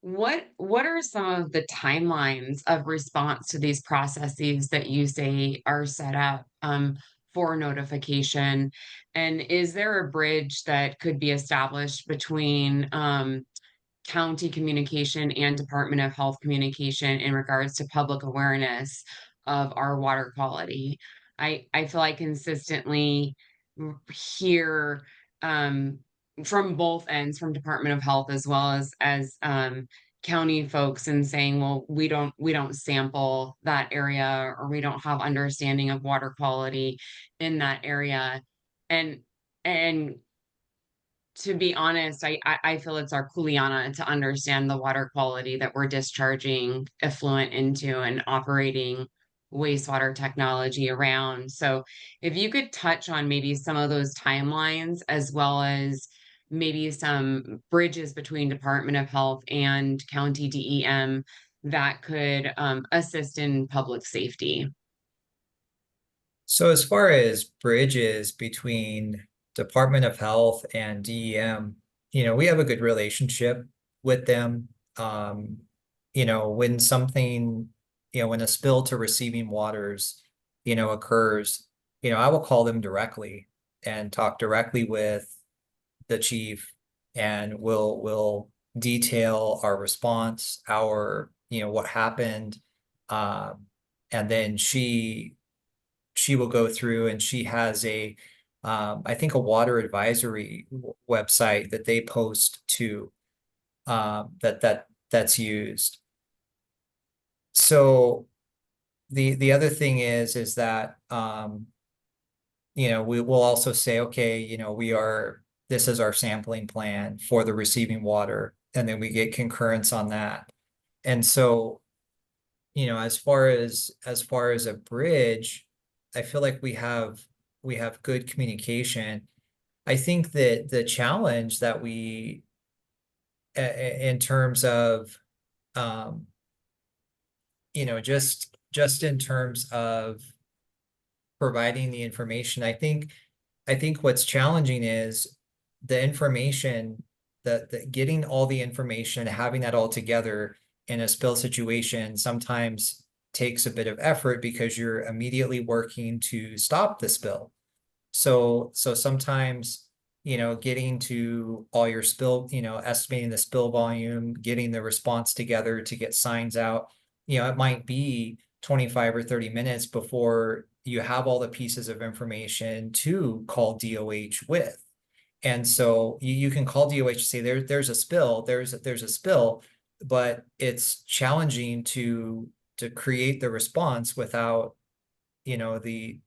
What are some of the timelines of response to these processes that you say are set up for notification? And is there a bridge that could be established between county communication and Department of Health communication in regards to public awareness of our water quality? I feel I consistently hear from both ends, from Department of Health as well as county folks, and saying, well, we don't sample that area, or we don't have understanding of water quality in that area. And to be honest, I feel it's our kuleana to understand the water quality that we're discharging effluent into and operating wastewater technology around. So if you could touch on maybe some of those timelines, as well as maybe some bridges between Department of Health and County DEM that could assist in public safety. So as far as bridges between Department of Health and DEM, you know, we have a good relationship with them. You know, when something, you know, when a spill to receiving waters, you know, occurs, you know, I will call them directly and talk directly with the chief, and we'll detail our response, our, you know, what happened. And then she will go through, and she has a I think a water advisory website that they post to that's used. So the other thing is that you know, we will also say, okay, you know, this is our sampling plan for the receiving water, and then we get concurrence on that. And so, you know, as far as a bridge, I feel like we have good communication. I think that the challenge that we, in terms of, you know, just in terms of providing the information, I think what's challenging is the information the getting all the information, having that all together in a spill situation sometimes takes a bit of effort because you're immediately working to stop the spill. So sometimes, you know, getting to all your spill, you know, estimating the spill volume, getting the response together to get signs out, you know, it might be 25 or 30 minutes before you have all the pieces of information to call DOH with. And so you can call DOH to say there's a spill, there's a spill, but it's challenging to create the response without, you know, the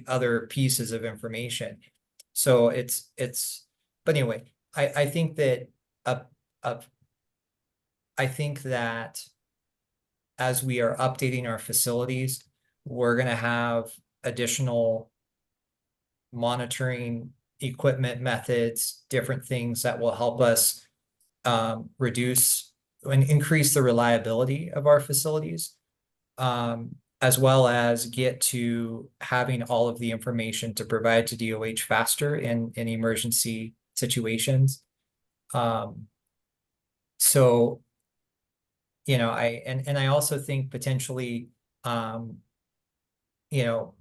other pieces of information. So but anyway, I think that I think that as we are updating our facilities, we're going to have additional monitoring equipment methods, different things that will help us reduce and increase the reliability of our facilities, as well as get to having all of the information to provide to DOH faster in emergency situations. So, you know, I also think potentially, you know,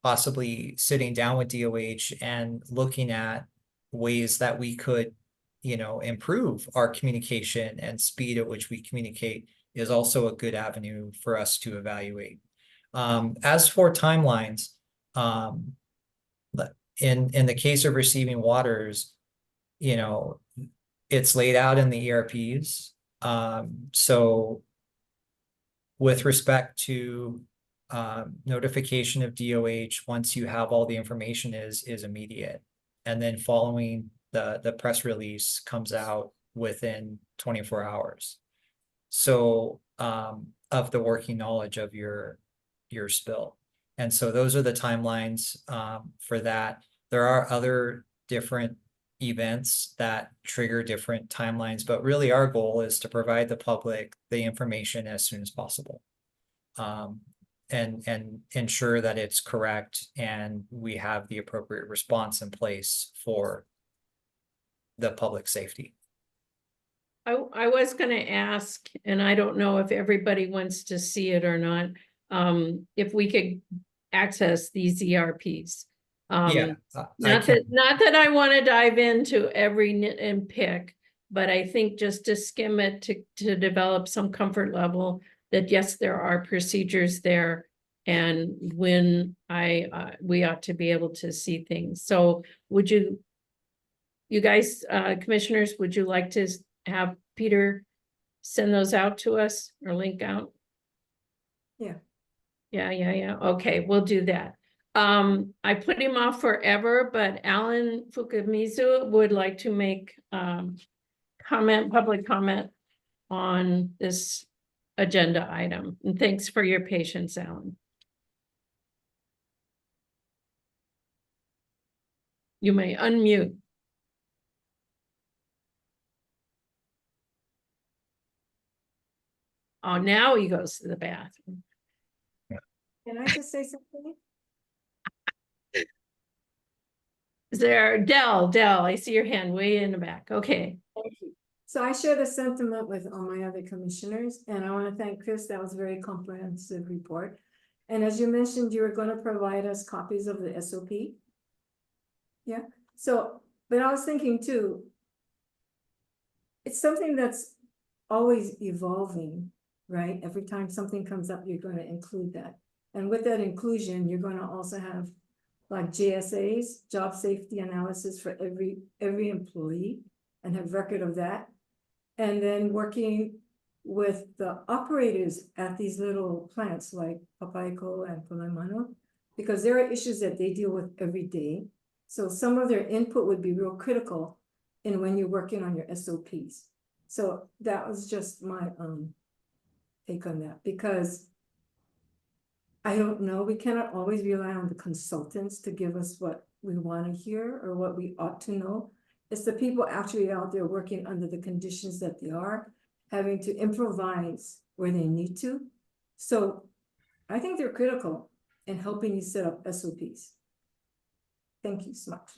possibly sitting down with DOH and looking at ways that we could, you know, improve our communication and speed at which we communicate is also a good avenue for us to evaluate. As for timelines, in the case of receiving waters, you know, it's laid out in the ERPs. So with respect to notification of DOH, once you have all the information is immediate. And then following the press release comes out within 24 hours. So of the working knowledge of your spill. And so those are the timelines for that. There are other different events that trigger different timelines, but really our goal is to provide the public the information as soon as possible. And ensure that it's correct and we have the appropriate response in place for the public safety. I was going to ask, and I don't know if everybody wants to see it or not, if we could access these ERPs. Yeah, not that I want to dive into every nit and pick, but I think just to skim it to develop some comfort level that yes, there are procedures there, and when we ought to be able to see things. So would you guys, commissioners, would you like to have Peter send those out to us or link out? Yeah. Yeah. Okay, we'll do that. I put him off forever, but Alan Fukamizu would like to make public comment on this agenda item. And thanks for your patience, Alan. You may unmute. Oh, now he goes to the bathroom. Can I just say something? Is there Dell, I see your hand way in the back. Okay. Thank you. So I share the sentiment with all my other commissioners, and I want to thank Chris. That was a very comprehensive report. And as you mentioned, you were going to provide us copies of the SOP. Yeah. So, but I was thinking too, it's something that's always evolving, right? Every time something comes up, you're going to include that. And with that inclusion, you're going to also have like JSAs, job safety analysis for every employee, and have record of that. And then working with the operators at these little plants like Papaico and Pulaimano, because there are issues that they deal with every day. So some of their input would be real critical in when you're working on your SOPs. So that was just my take on that, because I don't know, we cannot always rely on the consultants to give us what we want to hear or what we ought to know. It's the people actually out there working under the conditions that they are, having to improvise where they need to. So I think they're critical in helping you set up SOPs. Thank you so much.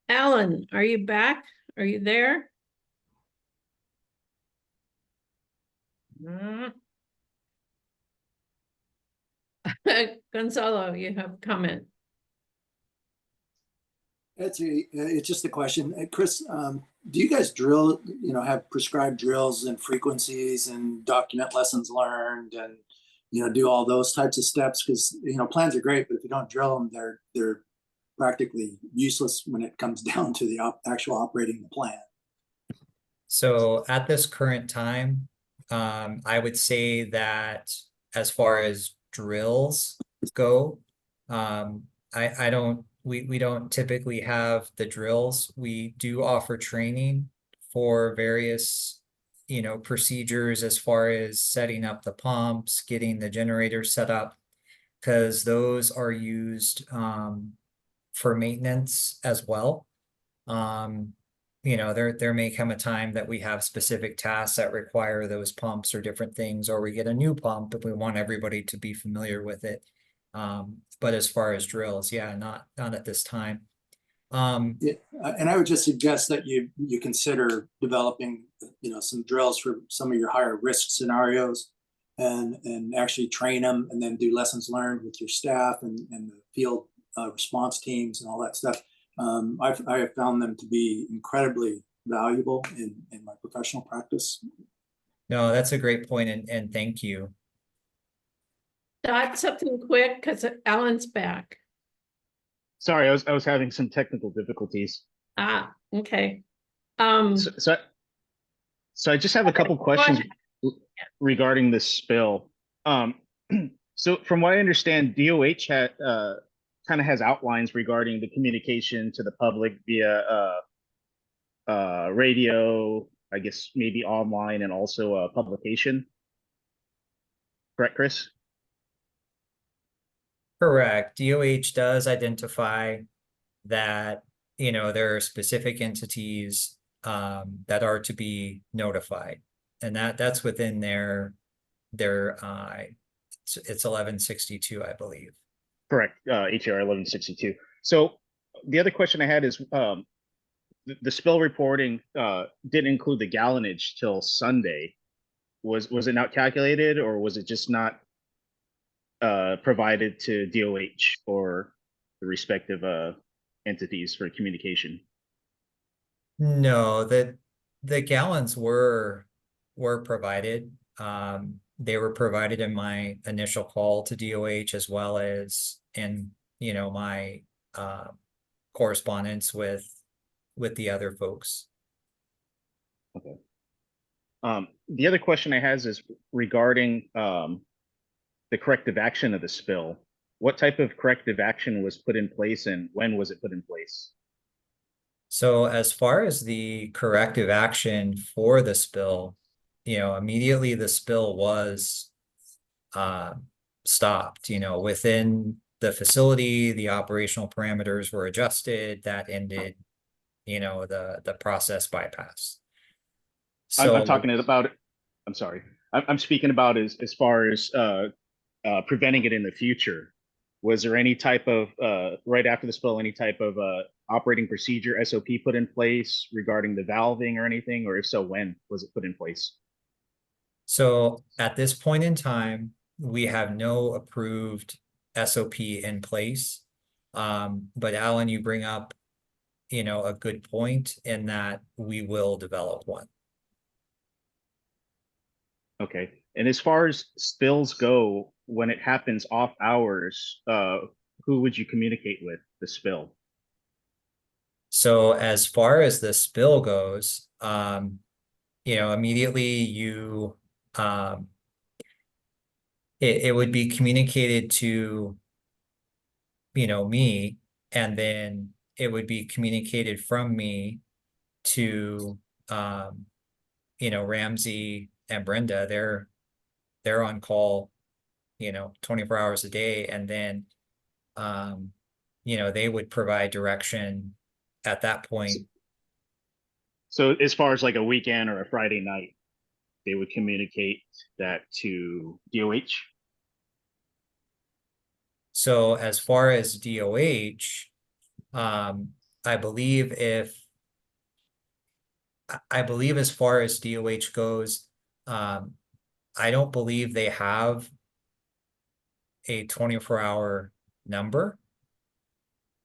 Alan, are you back? are you there? Mm. Gonzalo, you have comment. It's just a question. Chris, do you guys drill, have prescribed drills and frequencies and document lessons learned and, do all those types of steps? Because, plans are great, but if you don't drill them, they're practically useless when it comes down to the actual operating the plan. So at this current time, I would say that as far as drills go, we don't typically have the drills. We do offer training for various, procedures as far as setting up the pumps, getting the generator set up, because those are used for maintenance as well. There may come a time that we have specific tasks that require those pumps or different things, or we get a new pump and we want everybody to be familiar with it. But as far as drills, yeah, not at this time. Yeah, and I would just suggest that you consider developing, some drills for some of your higher risk scenarios, and actually train them, and then do lessons learned with your staff and the field response teams and all that stuff. I have found them to be incredibly valuable in my professional practice. No, that's a great point, and thank you. Dot, something quick, because Alan's back. Sorry, I was having some technical difficulties. Ah, okay. So I just have a couple questions regarding this spill. So from what I understand, DOH kind of has outlines regarding the communication to the public via radio, I guess maybe online, and also a publication. Correct, Chris? Correct. DOH does identify that, there are specific entities that are to be notified, and that's within their it's 1162, I believe. Correct. HR 1162. So the other question I had is the spill reporting didn't include the gallonage till Sunday. Was it not calculated, or was it just not provided to DOH or the respective entities for communication? No, the gallons were provided. They were provided in my initial call to DOH, as well as in my correspondence with the other folks. Okay. The other question I has is regarding the corrective action of the spill. What type of corrective action was put in place, and when was it put in place? So as far as the corrective action for the spill, immediately the spill was stopped. Within the facility, the operational parameters were adjusted. That ended, the process bypass. So I'm talking about, I'm sorry, I'm speaking about as far as preventing it in the future. Was there any type of, right after the spill, any type of operating procedure, SOP put in place regarding the valving or anything? Or if so, when was it put in place? So at this point in time, we have no approved SOP in place. But Alan, you bring up, a good point in that we will develop one. Okay. And as far as spills go, when it happens off hours, who would you communicate with the spill? So as far as the spill goes, immediately it would be communicated to, me, and then it would be communicated from me to, Ramsey and Brenda. They're on call, 24 hours a day. And then, they would provide direction at that point. So as far as like a weekend or a Friday night, they would communicate that to DOH? So as far as DOH, I believe if I believe as far as DOH goes, I don't believe they have a 24-hour number.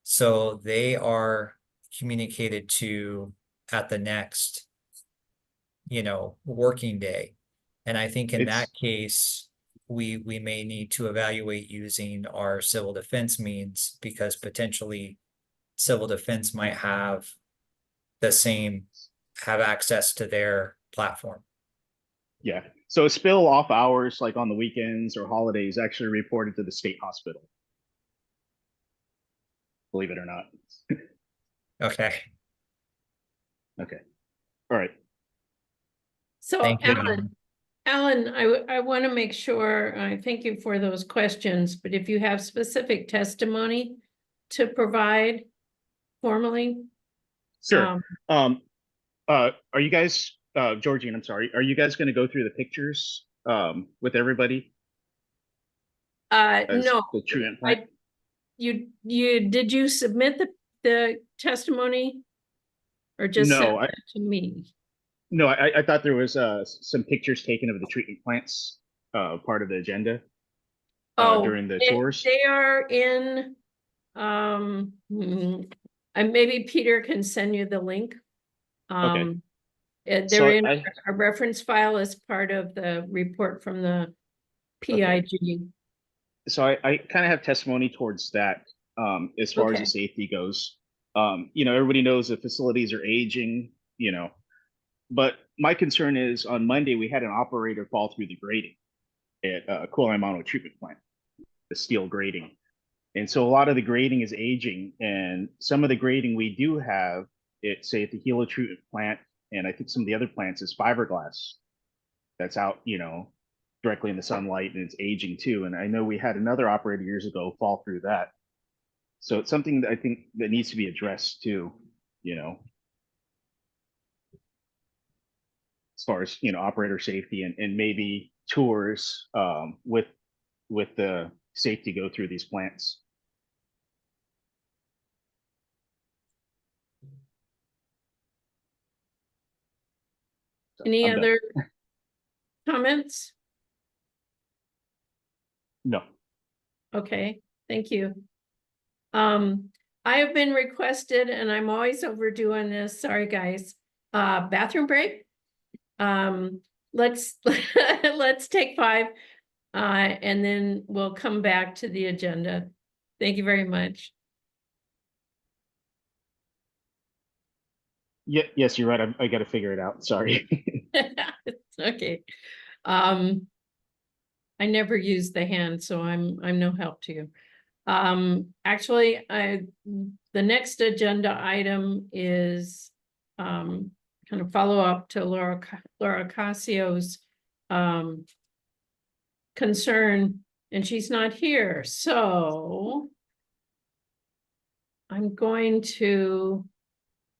So they are communicated to at the next, working day. And I think in that case, we may need to evaluate using our civil defense means, because potentially civil defense might have access to their platform. Yeah. So a spill off hours, like on the weekends or holidays, actually reported to the state hospital. Believe it or not. Okay. Okay. All right. So Thank you. Alan, I want to make sure, I thank you for those questions, but if you have specific testimony to provide formally. Sure. Are you guys, Georgine, I'm sorry, are you guys going to go through the pictures with everybody? No, The treatment plan? did you submit the testimony? Or just send No, it to me? No, I thought there was some pictures taken of the treatment plants, part of the agenda during the tours. They are in, and maybe Peter can send you the link. Okay. They're in a reference file as part of the report from the PIG. So I kind of have testimony towards that as far as the safety goes. Everybody knows the facilities are aging, but my concern is on Monday, we had an operator fall through the grating at Coal Mono treatment plant, the steel grating. And so a lot of the grading is aging, and some of the grading we do have, say at the Hilo treatment plant, and I think some of the other plants is fiberglass that's out, directly in the sunlight, and it's aging too. And I know we had another operator years ago fall through that. So it's something that I think that needs to be addressed too, as far as, operator safety and maybe tours with the safety go through these plants. Any other comments? No. Okay, thank you. I have been requested, and I'm always overdoing this, sorry guys, bathroom break. Let's let's take 5, and then we'll come back to the agenda. Thank you very much. Yeah, yes, you're right. I got to figure it out. Sorry. Okay. I never use the hand, so I'm no help to you. Actually, the next agenda item is kind of follow up to Laura Casio's concern, and she's not here, so I'm going to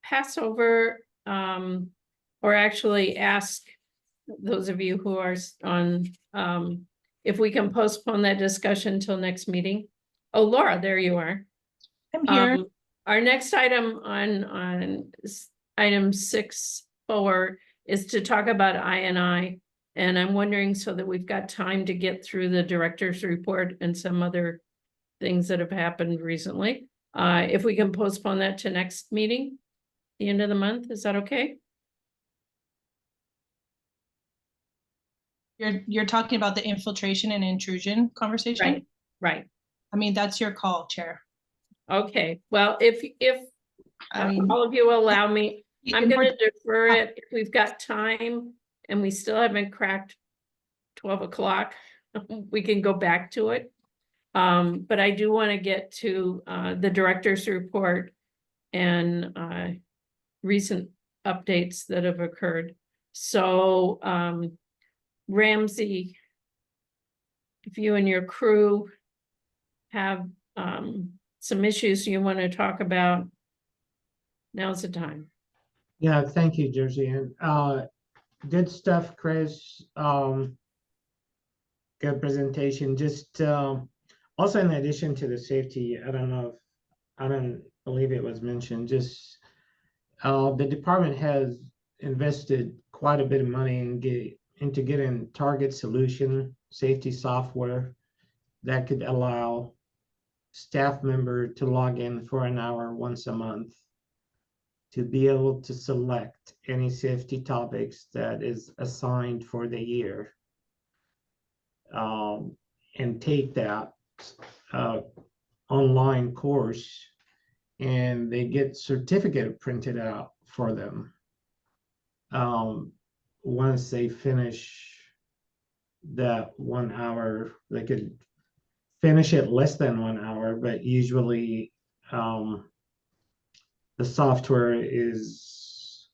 pass over or actually ask those of you who are on if we can postpone that discussion till next meeting. Oh, Laura, there you are. I'm here. Our next item on item 6.4 is to talk about I&I, and I'm wondering, so that we've got time to get through the director's report and some other things that have happened recently. If we can postpone that to next meeting, the end of the month, is that okay? You're talking about the infiltration and intrusion conversation? Right. I mean, that's your call, Chair. Okay, well, if all of you allow me, I'm gonna defer it. If we've got time and we still haven't cracked 12 o'clock, we can go back to it. But I do want to get to the director's report and recent updates that have occurred. So Ramsey, if you and your crew have some issues you want to talk about, now's the time. Yeah, thank you, Georgine. Good stuff, Chris. Good presentation. Just also in addition to the safety, I don't believe it was mentioned, just the department has invested quite a bit of money into getting target solution safety software that could allow staff member to log in for an hour once a month to be able to select any safety topics that is assigned for the year, and take that online course, and they get certificate printed out for them once they finish that 1 hour. They could finish it less than 1 hour, but usually the software is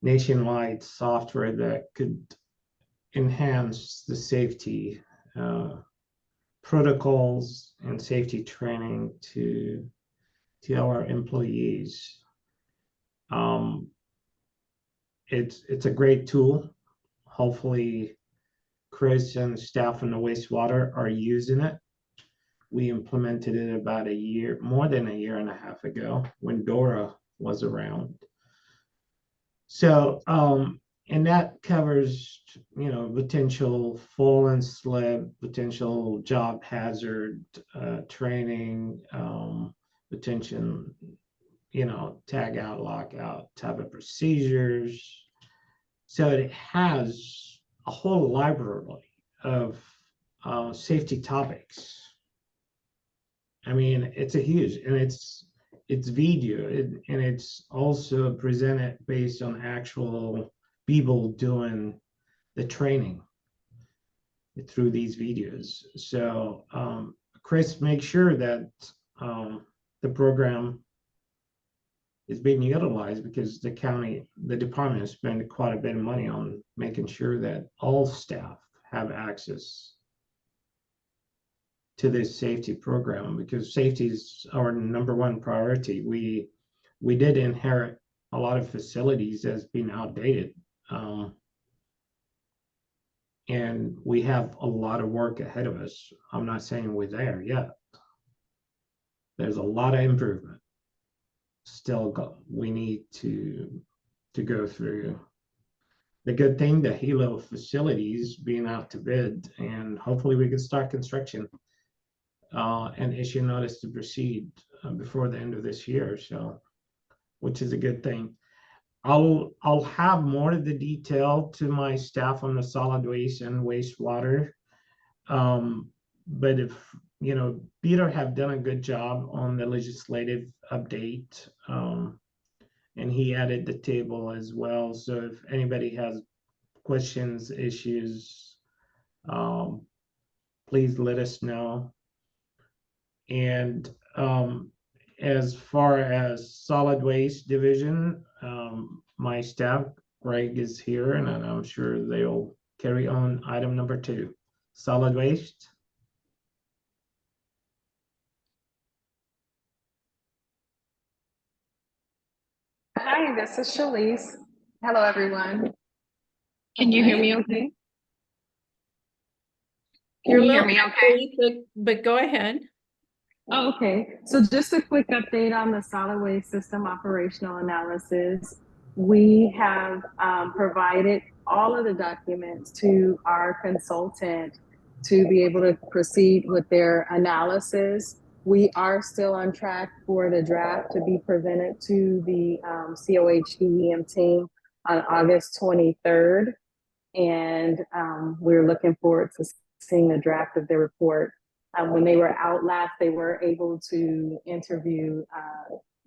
nationwide software that could enhance the safety protocols and safety training to our employees. It's a great tool. Hopefully Chris and staff in the wastewater are using it. We implemented it about more than a year and a half ago when Dora was around. So, and that covers, potential fall and slip, potential job hazard training, potential, tag out, lockout type of procedures. So it has a whole library of safety topics. I mean, it's a huge, and it's video, and it's also presented based on actual people doing the training through these videos. So Chris, make sure that the program is being utilized, because the department has spent quite a bit of money on making sure that all staff have access to this safety program, because safety is our number one priority. We did inherit a lot of facilities that's been outdated, and we have a lot of work ahead of us. I'm not saying we're there yet. There's a lot of improvement still we need to go through. The good thing, the Halo facilities being out to bid, and hopefully we can start construction and issue notice to proceed before the end of this year. So, which is a good thing. I'll have more of the detail to my staff on the solid waste and wastewater. But if Peter have done a good job on the legislative update, and he added the table as well. So if anybody has questions, issues, please let us know. And as far as solid waste division, my staff, Greg, is here, and I'm sure they'll carry on item number 2, solid waste. Hi, this is Shalise. Hello, everyone. Can you hear me okay? You're Can a you hear little me okay? muffled, but go ahead. Oh, okay. So just a quick update on the solid waste system operational analysis. We have provided all of the documents to our consultant to be able to proceed with their analysis. We are still on track for the draft to be presented to the COHDEM team on August 23rd. And we're looking forward to seeing the draft of their report. When they were out last, they were able to interview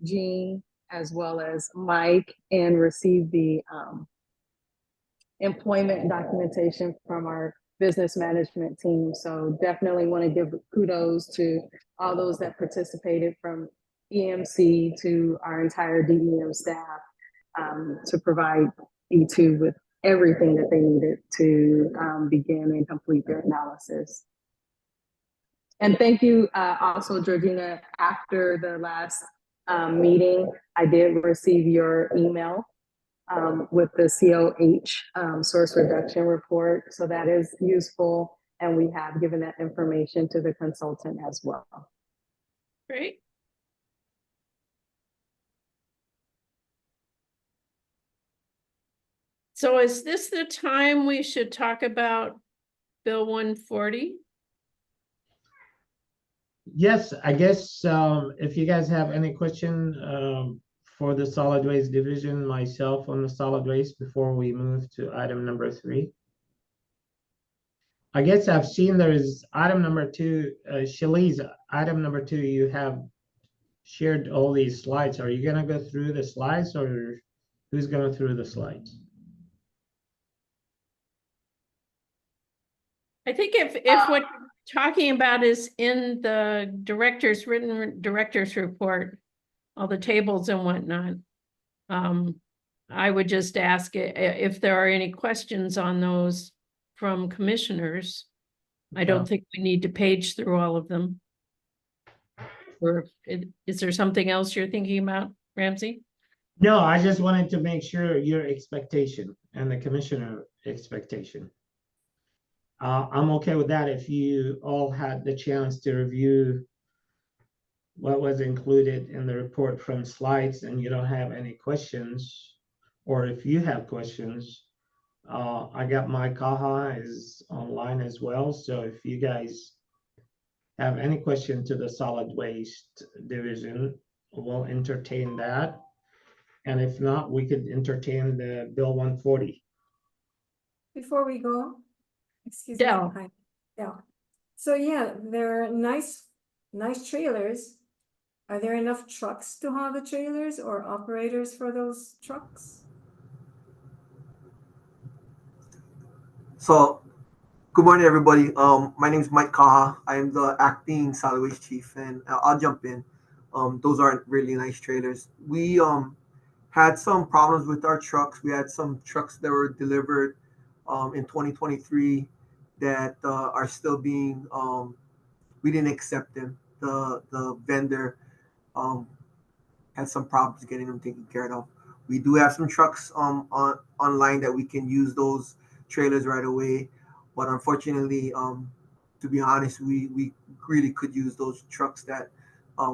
Jean as well as Mike and receive the employment documentation from our business management team. So definitely want to give kudos to all those that participated, from EMC to our entire DEM staff, to provide E2 with everything that they needed to begin and complete their analysis. And thank you also, Georgina. After the last meeting, I did receive your email with the COH source reduction report. So that is useful. And we have given that information to the consultant as well. Great. So is this the time we should talk about Bill 140? Yes, I guess if you guys have any question for the solid waste division, myself on the solid waste before we move to item number 3. I guess I've seen there is item number 2, Shaliz, item number 2, you have shared all these slides. Are you gonna go through the slides or who's going through the slides? I think if what you're talking about is in the written director's report, all the tables and whatnot, I would just ask if there are any questions on those from commissioners. I don't think we need to page through all of them. Or is there something else you're thinking about, Ramsey? No, I just wanted to make sure your expectation and the commissioner expectation. I'm okay with that if you all had the chance to review what was included in the report from slides and you don't have any questions, or if you have questions, I got my Kaha is online as well. So if you guys have any question to the solid waste division, we'll entertain that. And if not, we could entertain the Bill 140. Before we go, excuse Del. me. Hi. Del. So yeah, they're nice trailers. Are there enough trucks to haul the trailers or operators for those trucks? So, good morning, everybody. My name is Mike Kaha. I am the acting solid waste chief, and I'll jump in. Those aren't really nice trailers. We had some problems with our trucks. We had some trucks that were delivered in 2023 that are still being. We didn't accept them. The vendor had some problems getting them taken care of. We do have some trucks online that we can use those trailers right away, but unfortunately, to be honest, we really could use those trucks that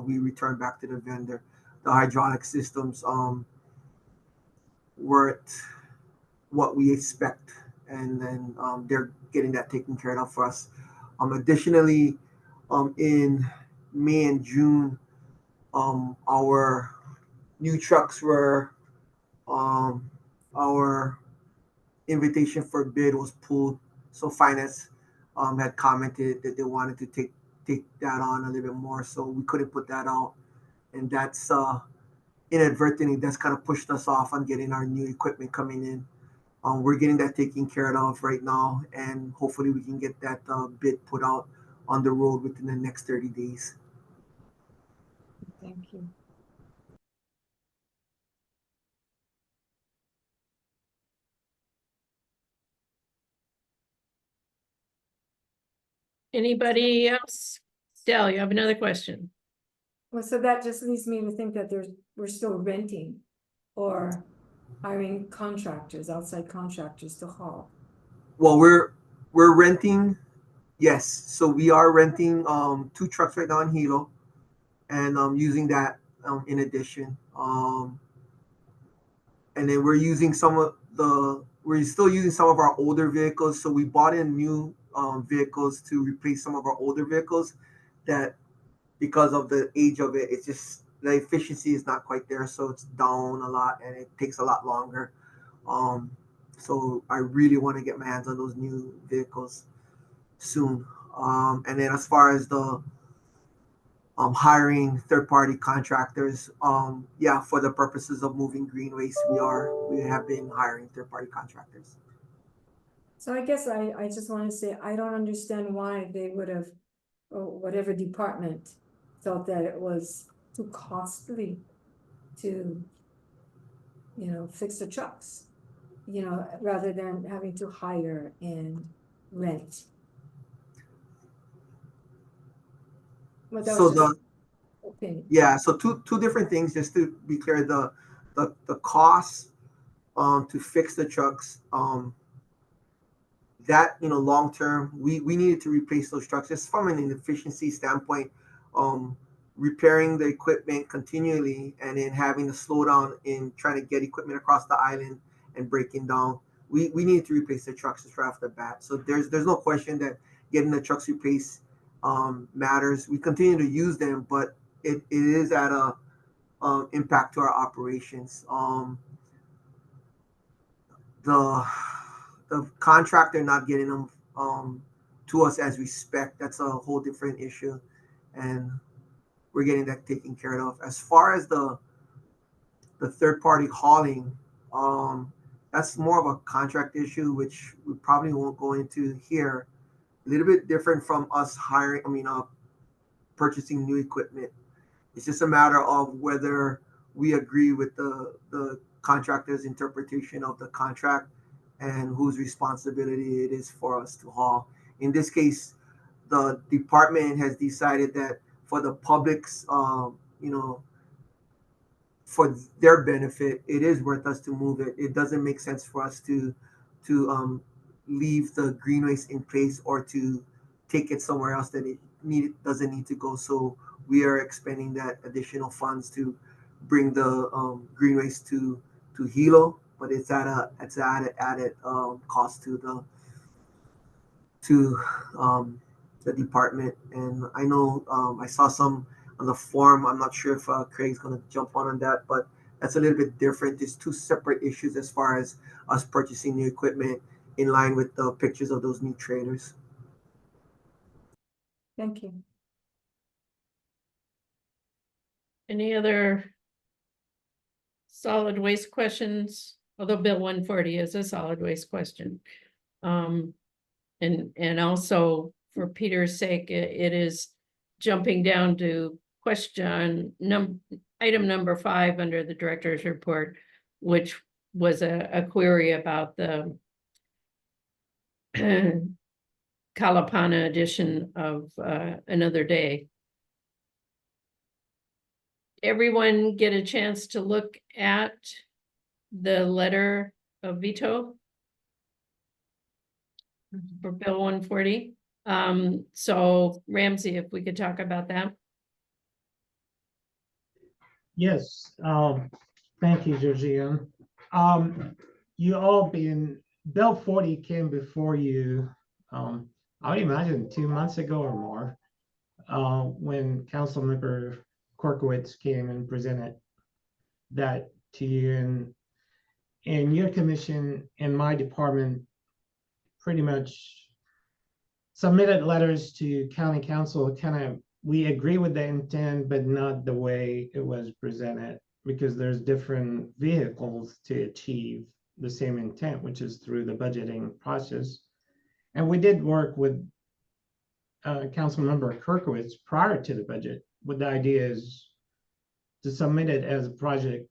we return back to the vendor. The hydraulic systems weren't what we expect, and then they're getting that taken care of for us. Additionally, in May and June, our new trucks were our invitation for bid was pulled. So finance had commented that they wanted to take that on a little bit more, so we couldn't put that out, and that's inadvertently that's kind of pushed us off on getting our new equipment coming in. We're getting that taken care of right now, and hopefully we can get that bid put out on the road within the next 30 days. Thank you. Anybody else? Del, you have another question? Well, so that just leads me to think that we're still renting or hiring contractors, outside contractors to haul. Well, we're renting, yes. So we are renting 2 trucks right now in Hilo, and using that in addition. And then we're still using some of our older vehicles. So we bought in new vehicles to replace some of our older vehicles that, because of the age of it, it's just the efficiency is not quite there. So it's down a lot and it takes a lot longer. So I really want to get my hands on those new vehicles soon. And then as far as the hiring third-party contractors, yeah, for the purposes of moving green waste, we have been hiring third-party contractors. So I guess I just want to say, I don't understand why they would have, or whatever department felt that it was too costly to, fix the trucks, rather than having to hire and rent. But that So was just opinion. yeah, so two different things, just to be clear. The cost to fix the trucks, that long term, we needed to replace those trucks just from an efficiency standpoint. Repairing the equipment continually and then having to slow down in trying to get equipment across the island and breaking down. we need to replace the trucks right off the bat. So there's no question that getting the trucks replaced matters. We continue to use them, but it is at a impact to our operations. The contractor not getting them to us as we spec, that's a whole different issue, and we're getting that taken care of. As far as the third party hauling, that's more of a contract issue, which we probably won't go into here. A little bit different from us purchasing new equipment. It's just a matter of whether we agree with the contractor's interpretation of the contract and whose responsibility it is for us to haul. In this case, the department has decided that for the public's, for their benefit, it is worth us to move it. It doesn't make sense for us to leave the greenways in place or to take it somewhere else that it doesn't need to go. So we are expending that additional funds to bring the greenways to Hilo, but it's at added cost to the department. And I know I saw some on the form. I'm not sure if Craig's going to jump on that, but that's a little bit different. There's two separate issues as far as us purchasing new equipment in line with the pictures of those new trailers. Thank you. Any other solid waste questions? Although Bill 140 is a solid waste question. And also for Peter's sake, it is jumping down to question item number 5 under the director's report, which was a query about the Kalapana edition of Another Day. Everyone get a chance to look at the letter of veto for Bill 140. So Ramsey, if we could talk about that. Yes, thank you, Georgianne. You all Bill 40 came before you, I would imagine 2 months ago or more, when Councilmember Korkowitz came and presented that to you, and your commission and my department pretty much submitted letters to county council. We agree with the intent, but not the way it was presented, because there's different vehicles to achieve the same intent, which is through the budgeting process. And we did work with Councilmember Kirkowitz prior to the budget, with the idea is to submit it as a project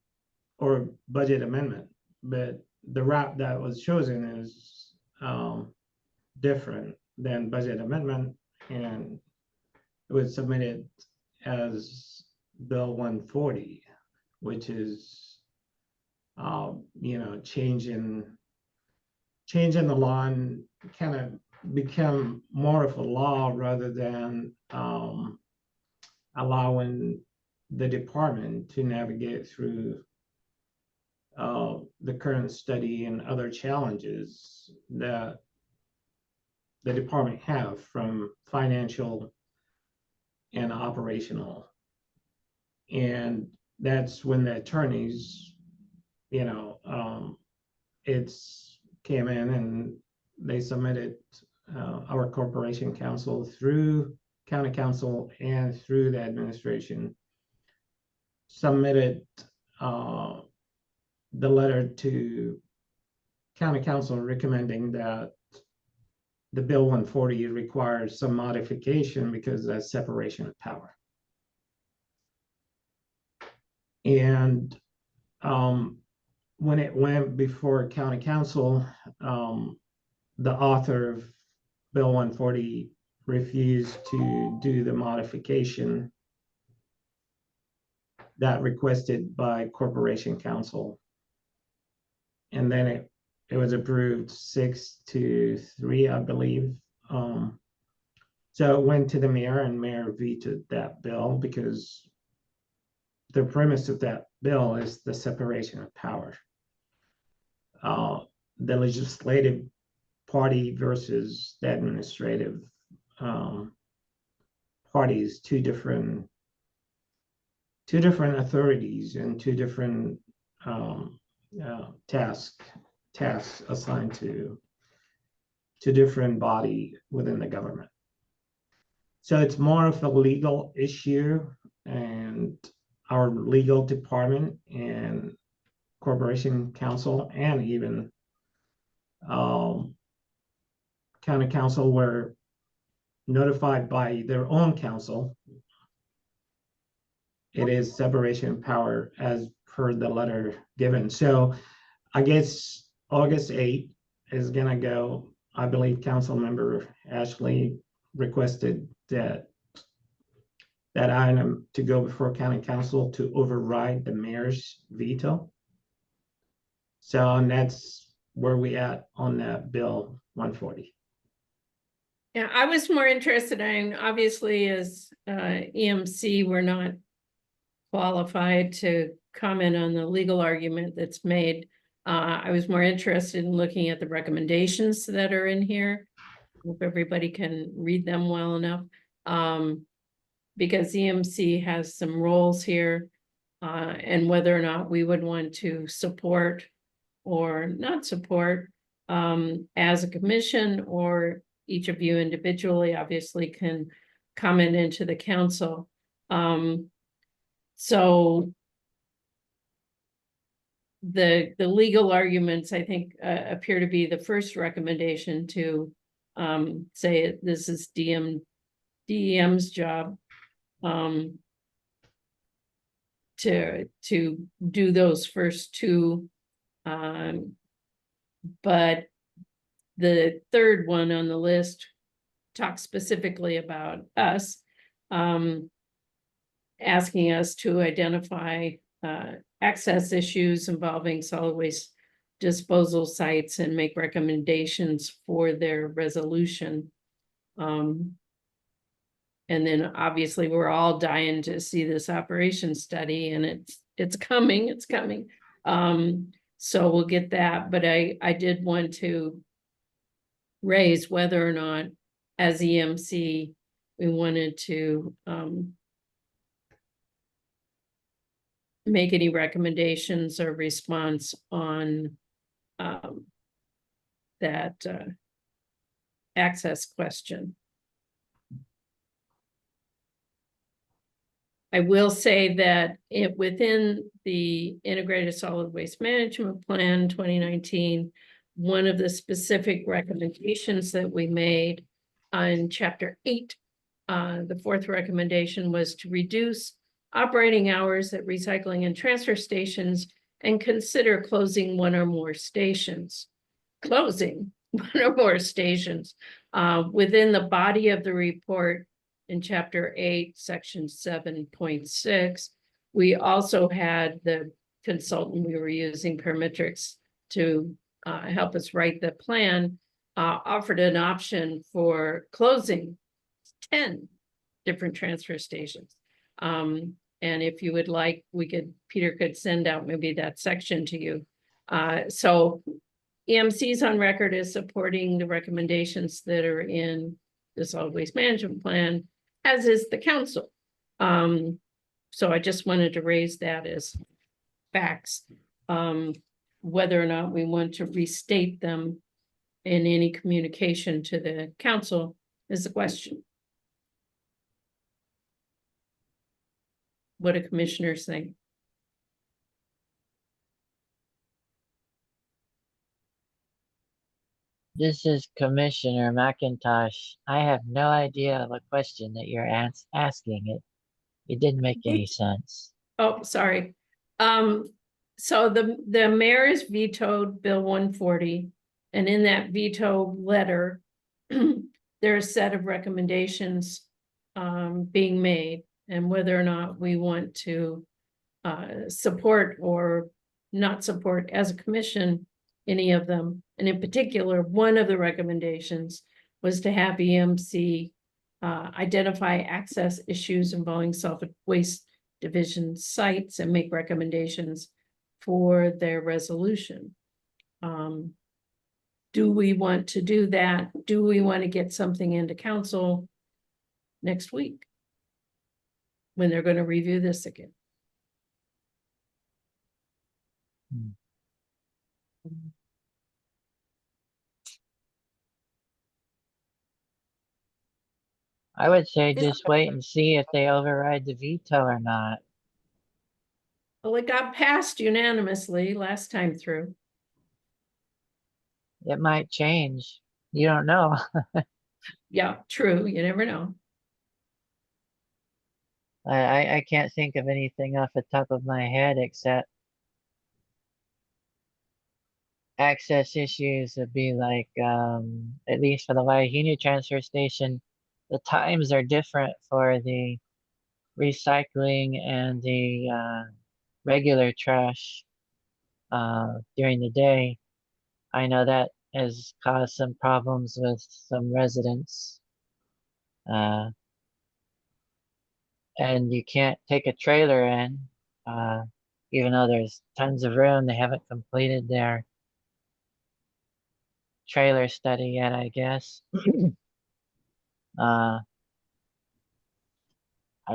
or budget amendment, but the route that was chosen is different than budget amendment, and it was submitted as Bill 140, which is changing the law and kind of become more of a law rather than allowing the department to navigate through the current study and other challenges that the department have, from financial and operational. And that's when the attorneys, it's came in and they submitted our corporation counsel through county council and through the administration, submitted the letter to county council recommending that the Bill 140 requires some modification because that's separation of power. And when it went before county council, the author of Bill 140 refused to do the modification that requested by corporation council. And then it was approved 6-3, I believe. So it went to the mayor, and mayor vetoed that bill because the premise of that bill is the separation of power. the legislative party versus the administrative parties, two different authorities and two different tasks assigned to different body within the government. So it's more of a legal issue, and our legal department and corporation counsel and even county council were notified by their own council. It is separation of power as per the letter given. So I guess August 8th is gonna go. I believe Council Member Ashley requested that item to go before County Council to override the mayor's veto. So, and that's where we at on that bill 140. Yeah, I was more interested in, obviously, as EMC, we're not qualified to comment on the legal argument that's made. I was more interested in looking at the recommendations that are in here. Hope everybody can read them well enough. Because EMC has some roles here, and whether or not we would want to support or not support as a commission, or each of you individually obviously can comment into the council. So the legal arguments, I think, appear to be the first recommendation to say this is DEM's job to do those first two, but the third one on the list talks specifically about us, asking us to identify access issues involving solid waste disposal sites and make recommendations for their resolution. And then obviously we're all dying to see this operation study, and it's coming. So we'll get that, but I did want to raise whether or not as EMC we wanted to make any recommendations or response on that access question. I will say that within the Integrated Solid Waste Management Plan 2019, one of the specific recommendations that we made on Chapter 8, the fourth recommendation was to reduce operating hours at recycling and transfer stations and consider closing one or more stations. Within the body of the report, in Chapter 8, Section 7.6, we also had the consultant we were using, Parametrics, to help us write the plan, offered an option for closing 10 different transfer stations. And if you would like, Peter could send out maybe that section to you. So EMC's on record as supporting the recommendations that are in the Solid Waste Management Plan, as is the council. So I just wanted to raise that as facts. Whether or not we want to restate them in any communication to the council is the question. What do commissioners think? This is Commissioner McIntosh. I have no idea what question that you're asking. It didn't make any sense. Oh, sorry. So the mayor has vetoed Bill 140, and in that veto letter, there are a set of recommendations being made, and whether or not we want to support or not support as a commission any of them. And in particular, one of the recommendations was to have EMC identify access issues involving solid waste division sites and make recommendations for their resolution. do we want to do that? Do we want to get something into council next week? When they're going to review this again? I would say just wait and see if they override the veto or not. Well, it got passed unanimously last time through. It might change. You don't know. Yeah, true. You never know. I can't think of anything off the top of my head except access issues would be like, at least for the Waihinu transfer station, the times are different for the recycling and the regular trash during the day. I know that has caused some problems with some residents. And you can't take a trailer in, even though there's tons of room. They haven't completed their trailer study yet, I guess. I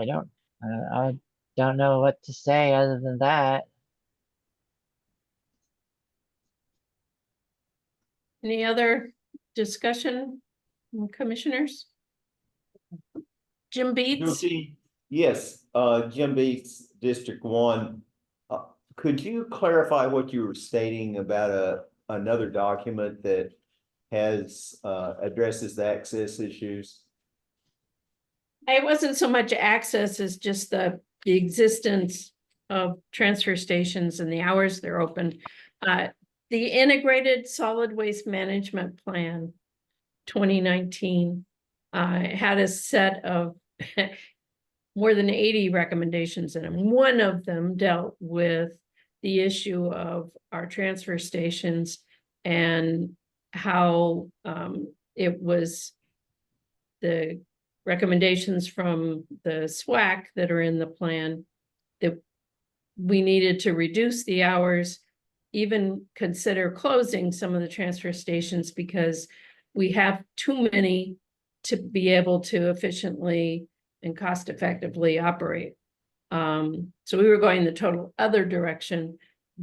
don't know what to say other than that. Any other discussion, commissioners? Jim Beats? Yes, Jim Beats, District 1. Could you clarify what you were stating about another document that has addresses the access issues? It wasn't so much access as just the existence of transfer stations and the hours they're open. The Integrated Solid Waste Management Plan 2019 had a set of more than 80 recommendations in them. One of them dealt with the issue of our transfer stations and how it was the recommendations from the SWAC that are in the plan that we needed to reduce the hours, even consider closing some of the transfer stations because we have too many to be able to efficiently and cost effectively operate. So we were going the total other direction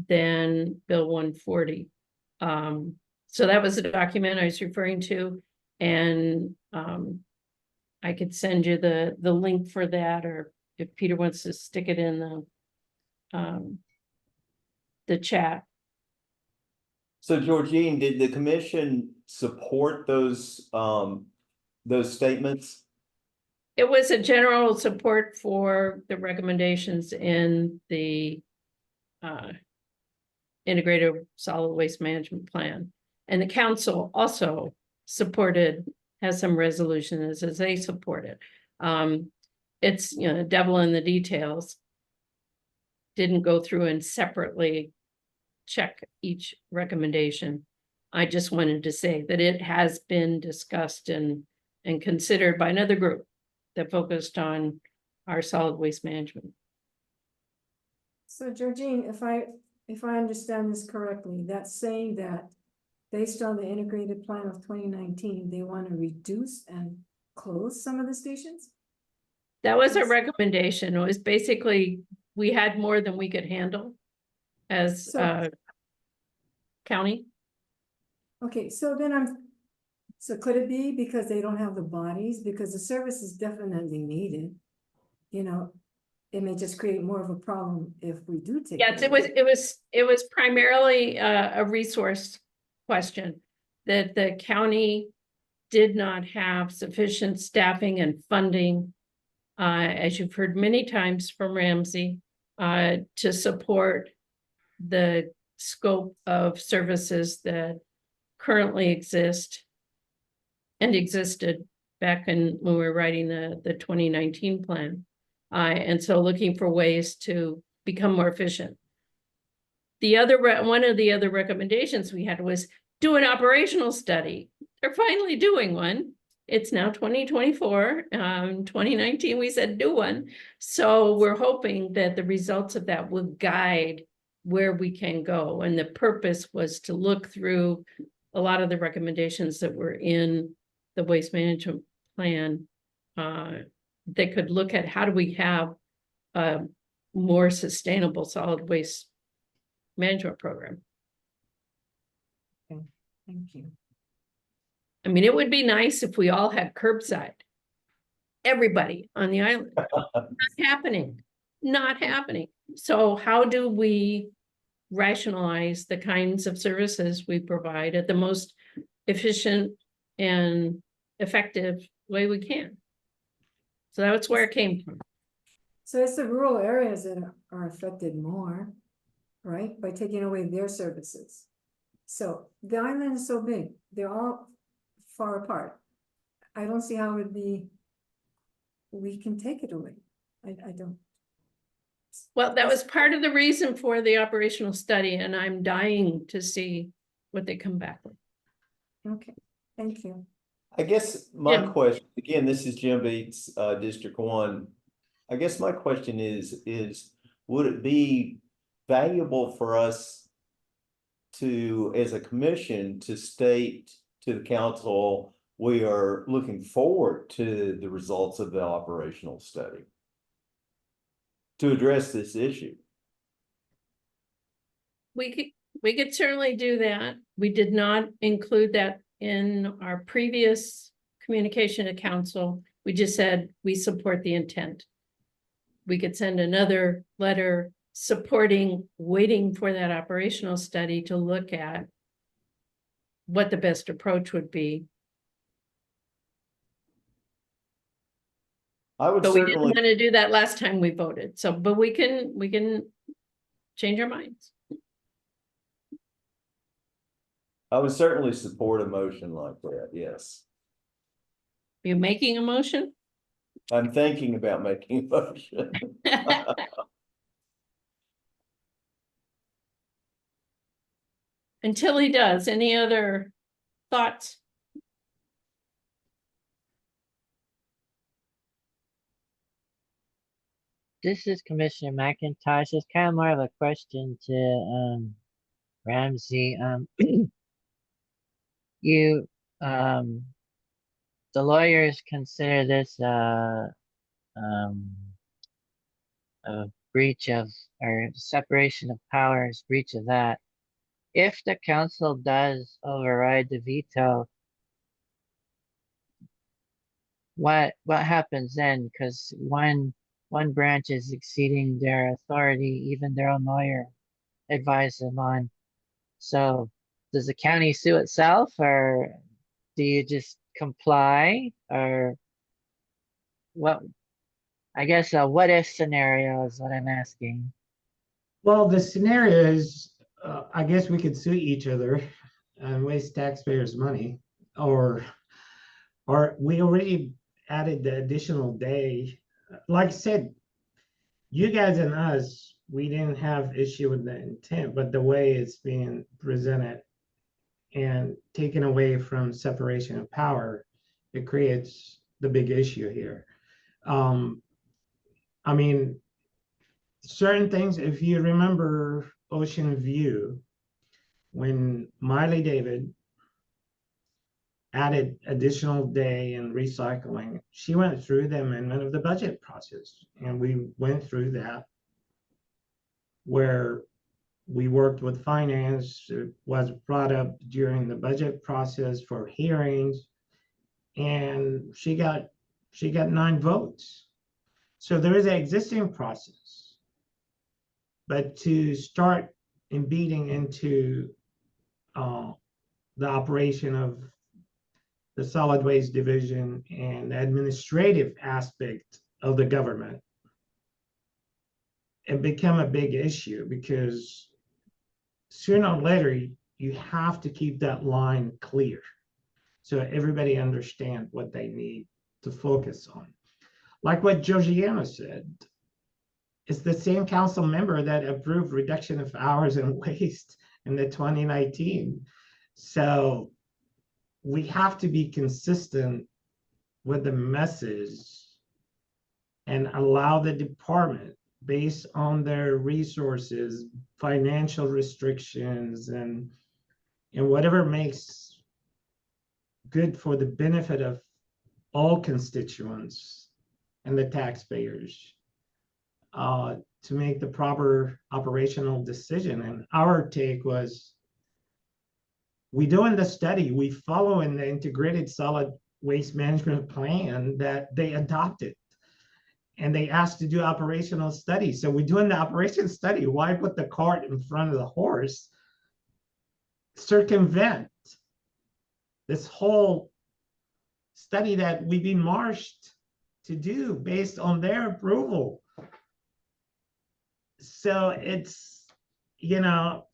than Bill 140. So that was the document I was referring to, and I could send you the link for that, or if Peter wants to stick it in the chat. So Georgine, did the commission support those statements? It was a general support for the recommendations in the Integrated Solid Waste Management Plan. And the council also supported, has some resolutions as they support it. It's, you know, the devil in the details. Didn't go through and separately check each recommendation. I just wanted to say that it has been discussed and considered by another group that focused on our solid waste management. So Georgine, if I understand this correctly, that's saying that based on the integrated plan of 2019, they want to reduce and close some of the stations? That was a recommendation. It was basically, we had more than we could handle as county. Okay, so then so could it be because they don't have the bodies? Because the service is definitely needed. You know, it may just create more of a problem if we do take. Yes, it was primarily a resource question that the county did not have sufficient staffing and funding, as you've heard many times from Ramsey, to support the scope of services that currently exist and existed back when we were writing the 2019 plan. And so looking for ways to become more efficient. One of the other recommendations we had was do an operational study. They're finally doing one. It's now 2024. 2019, we said do one. So we're hoping that the results of that will guide where we can go. And the purpose was to look through a lot of the recommendations that were in the waste management plan, they could look at how do we have a more sustainable solid waste management program. Thank you. I mean, it would be nice if we all had curbside. Everybody on the island. Not happening, not happening. So how do we rationalize the kinds of services we provide at the most efficient and effective way we can? So that's where it came from. So it's the rural areas that are affected more, right? By taking away their services. So the island is so big, they're all far apart. I don't see how it would be, we can take it away. I don't. Well, that was part of the reason for the operational study, and I'm dying to see what they come back with. Okay, thank you. I guess my Jim. question, again, this is Jim Beats, District 1. I guess my question is would it be valuable for us to, as a commission, to state to the council, we are looking forward to the results of the operational study to address this issue? We could certainly do that. We did not include that in our previous communication to council. We just said we support the intent. We could send another letter supporting, waiting for that operational study to look at what the best approach would be. I would But we didn't certainly, want to do that last time we voted. So, but we can change our minds. I would certainly support a motion like that, yes. You making a motion? I'm thinking about making a motion. Until he does, any other thoughts? This is Commissioner McIntosh. It's kind of more of a question to Ramsey. You the lawyers consider this a breach of, or separation of powers, breach of that. If the council does override the veto, what happens then? Because one branch is exceeding their authority, even their own lawyer advised them on. So does the county sue itself, or do you just comply, or what? I guess a what if scenario is what I'm asking. Well, the scenario is, I guess we could sue each other and waste taxpayers' money, or we already added the additional day. Like I said, you guys and us, we didn't have issue with the intent, but the way it's being presented and taken away from separation of power, it creates the big issue here. I mean, certain things, if you remember Ocean View, when Miley David added additional day and recycling, she went through the amendment of the budget process. And we went through that where we worked with finance. It was brought up during the budget process for hearings, and she got 9 votes. So there is an existing process, but to start embedding into the operation of the solid waste division and the administrative aspect of the government, it became a big issue, because sooner or later you have to keep that line clear so everybody understands what they need to focus on. Like what Georgiana said, it's the same council member that approved reduction of hours and waste in the 2019. So we have to be consistent with the message and allow the department, based on their resources, financial restrictions, and whatever makes good for the benefit of all constituents and the taxpayers to make the proper operational decision. And our take was, we doing the study, we follow in the integrated solid waste management plan that they adopted. And they asked to do operational studies. So we're doing the operation study. Why put the cart in front of the horse? Circumvent this whole study that we've been marched to do based on their approval. So it's, you know,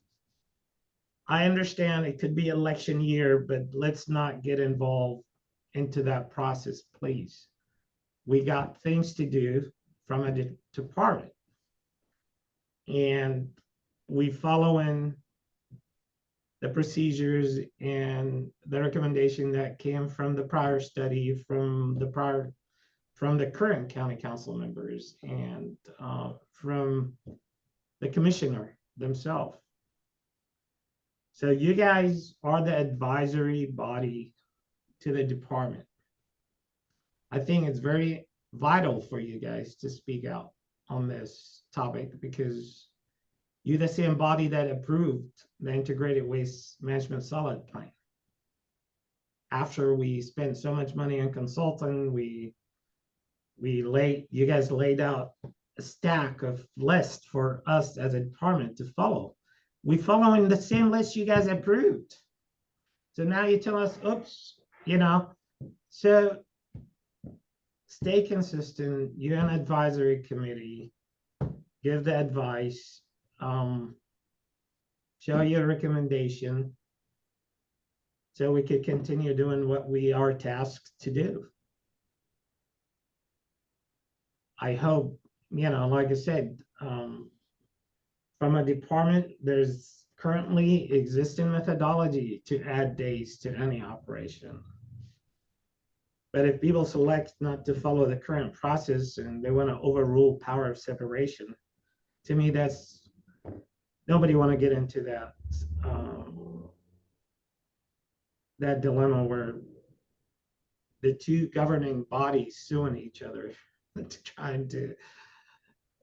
I understand it could be election year, but let's not get involved into that process, please. We got things to do from a department. And we follow in the procedures and the recommendation that came from the prior study, from the current county council members, and from the commissioner themselves. So you guys are the advisory body to the department. I think it's very vital for you guys to speak out on this topic, because you're the same body that approved the integrated waste management solid plan. After we spent so much money on consulting, you guys laid out a stack of lists for us as a department to follow. We following the same list you guys approved. So now you tell us, oops, you know, so stay consistent. You're an advisory committee. Give the advice. Show your recommendation so we could continue doing what we are tasked to do. I hope, you know, like I said, from a department, there's currently existing methodology to add days to any operation. But if people select not to follow the current process and they want to overrule power of separation, to me, that's, nobody want to get into that that dilemma where the two governing bodies suing each other trying to,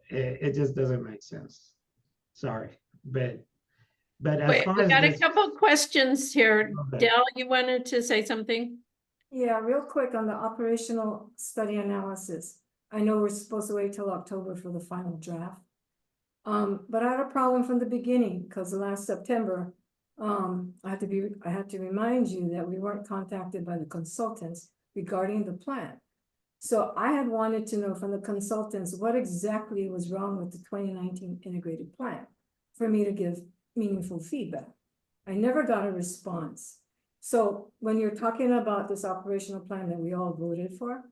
it just doesn't make sense. Sorry, but as Wait, far we as got a this, couple questions here. Okay. Del, you wanted to say something? Yeah, real quick on the operational study analysis. I know we're supposed to wait till October for the final draft. But I had a problem from the beginning, because last September, I had to remind you that we weren't contacted by the consultants regarding the plan. So I had wanted to know from the consultants what exactly was wrong with the 2019 integrated plan for me to give meaningful feedback. I never got a response. So when you're talking about this operational plan that we all voted for,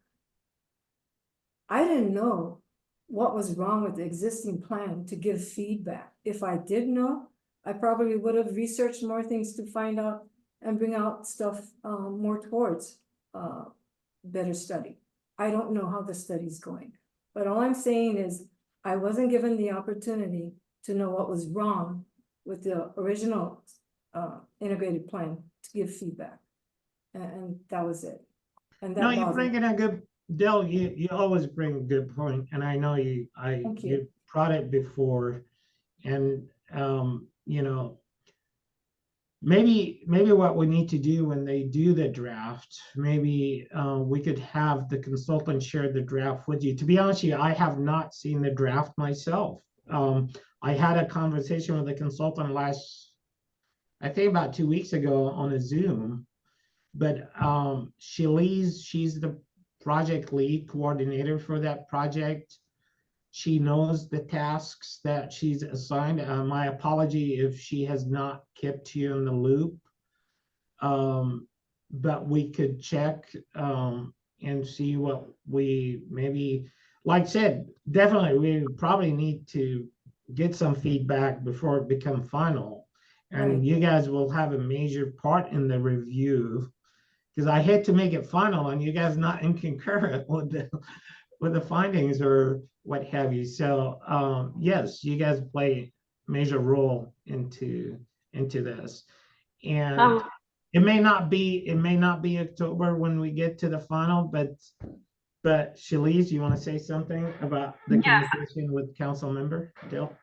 I didn't know what was wrong with the existing plan to give feedback. If I did know, I probably would have researched more things to find out and bring out stuff more towards better study. I don't know how the study's going, but all I'm saying is I wasn't given the opportunity to know what was wrong with the original integrated plan to give feedback. And that was it. And that no, you're bothered me. bringing a good, Del, you always bring a good point, and I know you brought it before, and you know, maybe what we need to do when they do the draft, maybe we could have the consultant share the draft with you. To be honest with you, I have not seen the draft myself. I had a conversation with a consultant I think about 2 weeks ago on a Zoom, but she's the project lead coordinator for that project. She knows the tasks that she's assigned. My apology if she has not kept you in the loop. But we could check and see what we maybe, like I said, definitely we probably need to get some feedback before it becomes final. And Right. you guys will have a major part in the review, because I hate to make it final and you guys not in concurrent with the findings or what have you. So yes, you guys play a major role into this. And it may not be October when we get to the final, but Shalice, you want to say something about the Yes. communication with council member Dale?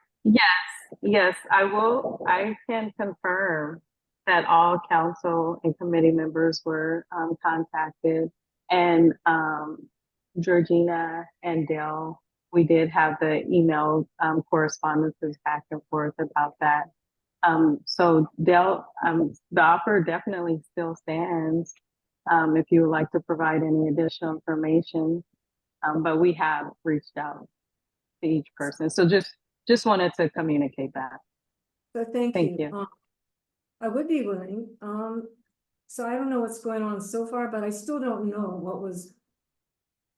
Yes, I will. I can confirm that all council and committee members were contacted, and Georgina and Dale, we did have the email correspondences back and forth about that. So Dale, the offer definitely still stands. If you would like to provide any additional information, but we have reached out to each person. So just wanted to communicate that. So thank Thank you. you. I would be willing. So I don't know what's going on so far, but I still don't know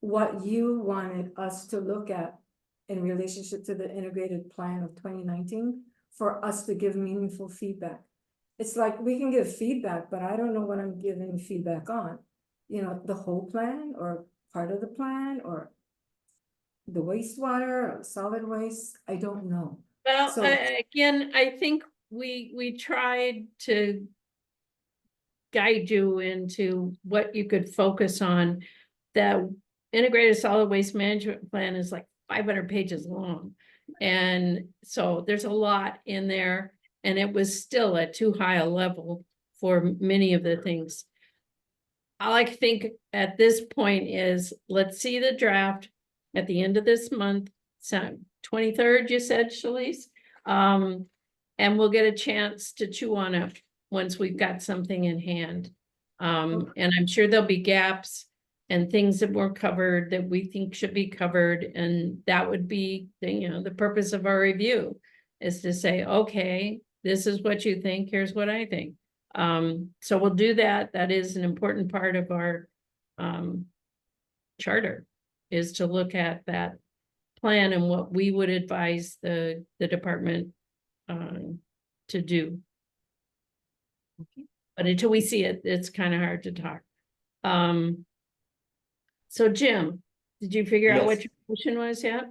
what you wanted us to look at in relationship to the integrated plan of 2019 for us to give meaningful feedback. It's like we can give feedback, but I don't know what I'm giving feedback on. You know, the whole plan or part of the plan or the wastewater, or solid waste, I don't know. Well, So- again, I think we tried to guide you into what you could focus on. The integrated solid waste management plan is like 500 pages long. And so there's a lot in there, and it was still at too high a level for many of the things. All I think at this point is, let's see the draft at the end of this month, so 23rd, you said, Shalice? And we'll get a chance to chew on it once we've got something in hand. And I'm sure there'll be gaps and things that were covered that we think should be covered, and that would be the purpose of our review, is to say, okay, this is what you think, here's what I think. So we'll do that. That is an important part of our charter, is to look at that plan and what we would advise the department to do. But until we see it, it's kind of hard to talk. So Jim, did you figure out what Yes. your motion was yet?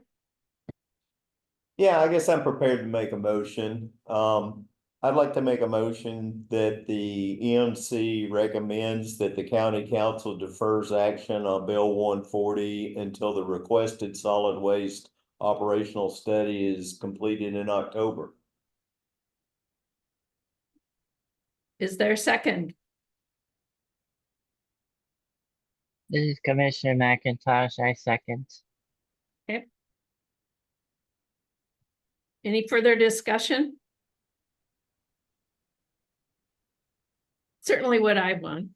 Yeah, I guess I'm prepared to make a motion. I'd like to make a motion that the EMC recommends that the county council defers action on Bill 140 until the requested solid waste operational study is completed in October. Is there a second? This is Commissioner McIntosh. I second. Okay. Any further discussion? Certainly what I want.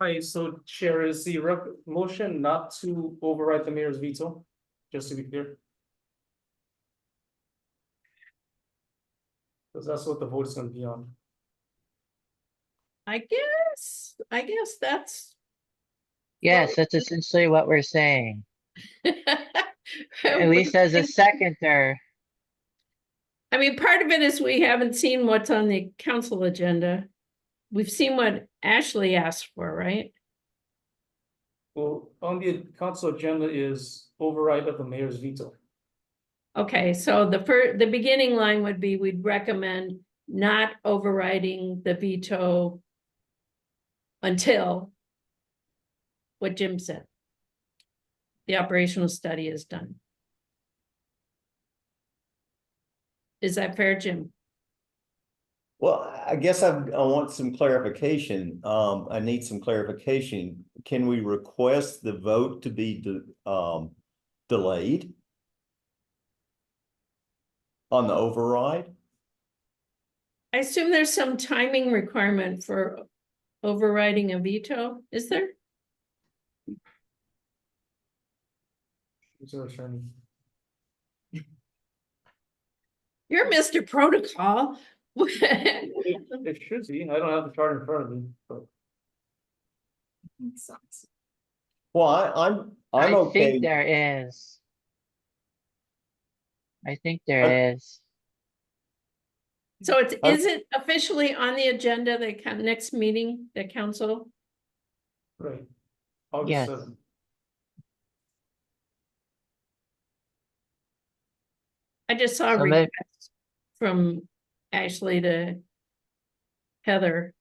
Hi, so Chair, is the motion not to override the mayor's veto, just to be clear? Because that's what the vote is gonna be on. I guess that's. Yes, that's essentially what we're saying. At least as a I seconder. mean, part of it is we haven't seen what's on the council agenda. We've seen what Ashley asked for, right? Well, on the council agenda is override of the mayor's veto. Okay, so the beginning line would be, we'd recommend not overriding the veto until what Jim said. The operational study is done. Is that fair, Jim? Well, I guess I want some clarification. I need some clarification. Can we request the vote to be delayed on the override? I assume there's some timing requirement for overriding a veto, is there? Who's our attorney? You're Mr. Protocol. It should be. I don't have the chart in front of me, but. Well, I'm I okay. think there is. I think there is. So is it officially on the agenda, the next meeting, the council? Right. August Yes. 7th. I just saw a So may- request from Ashley to Heather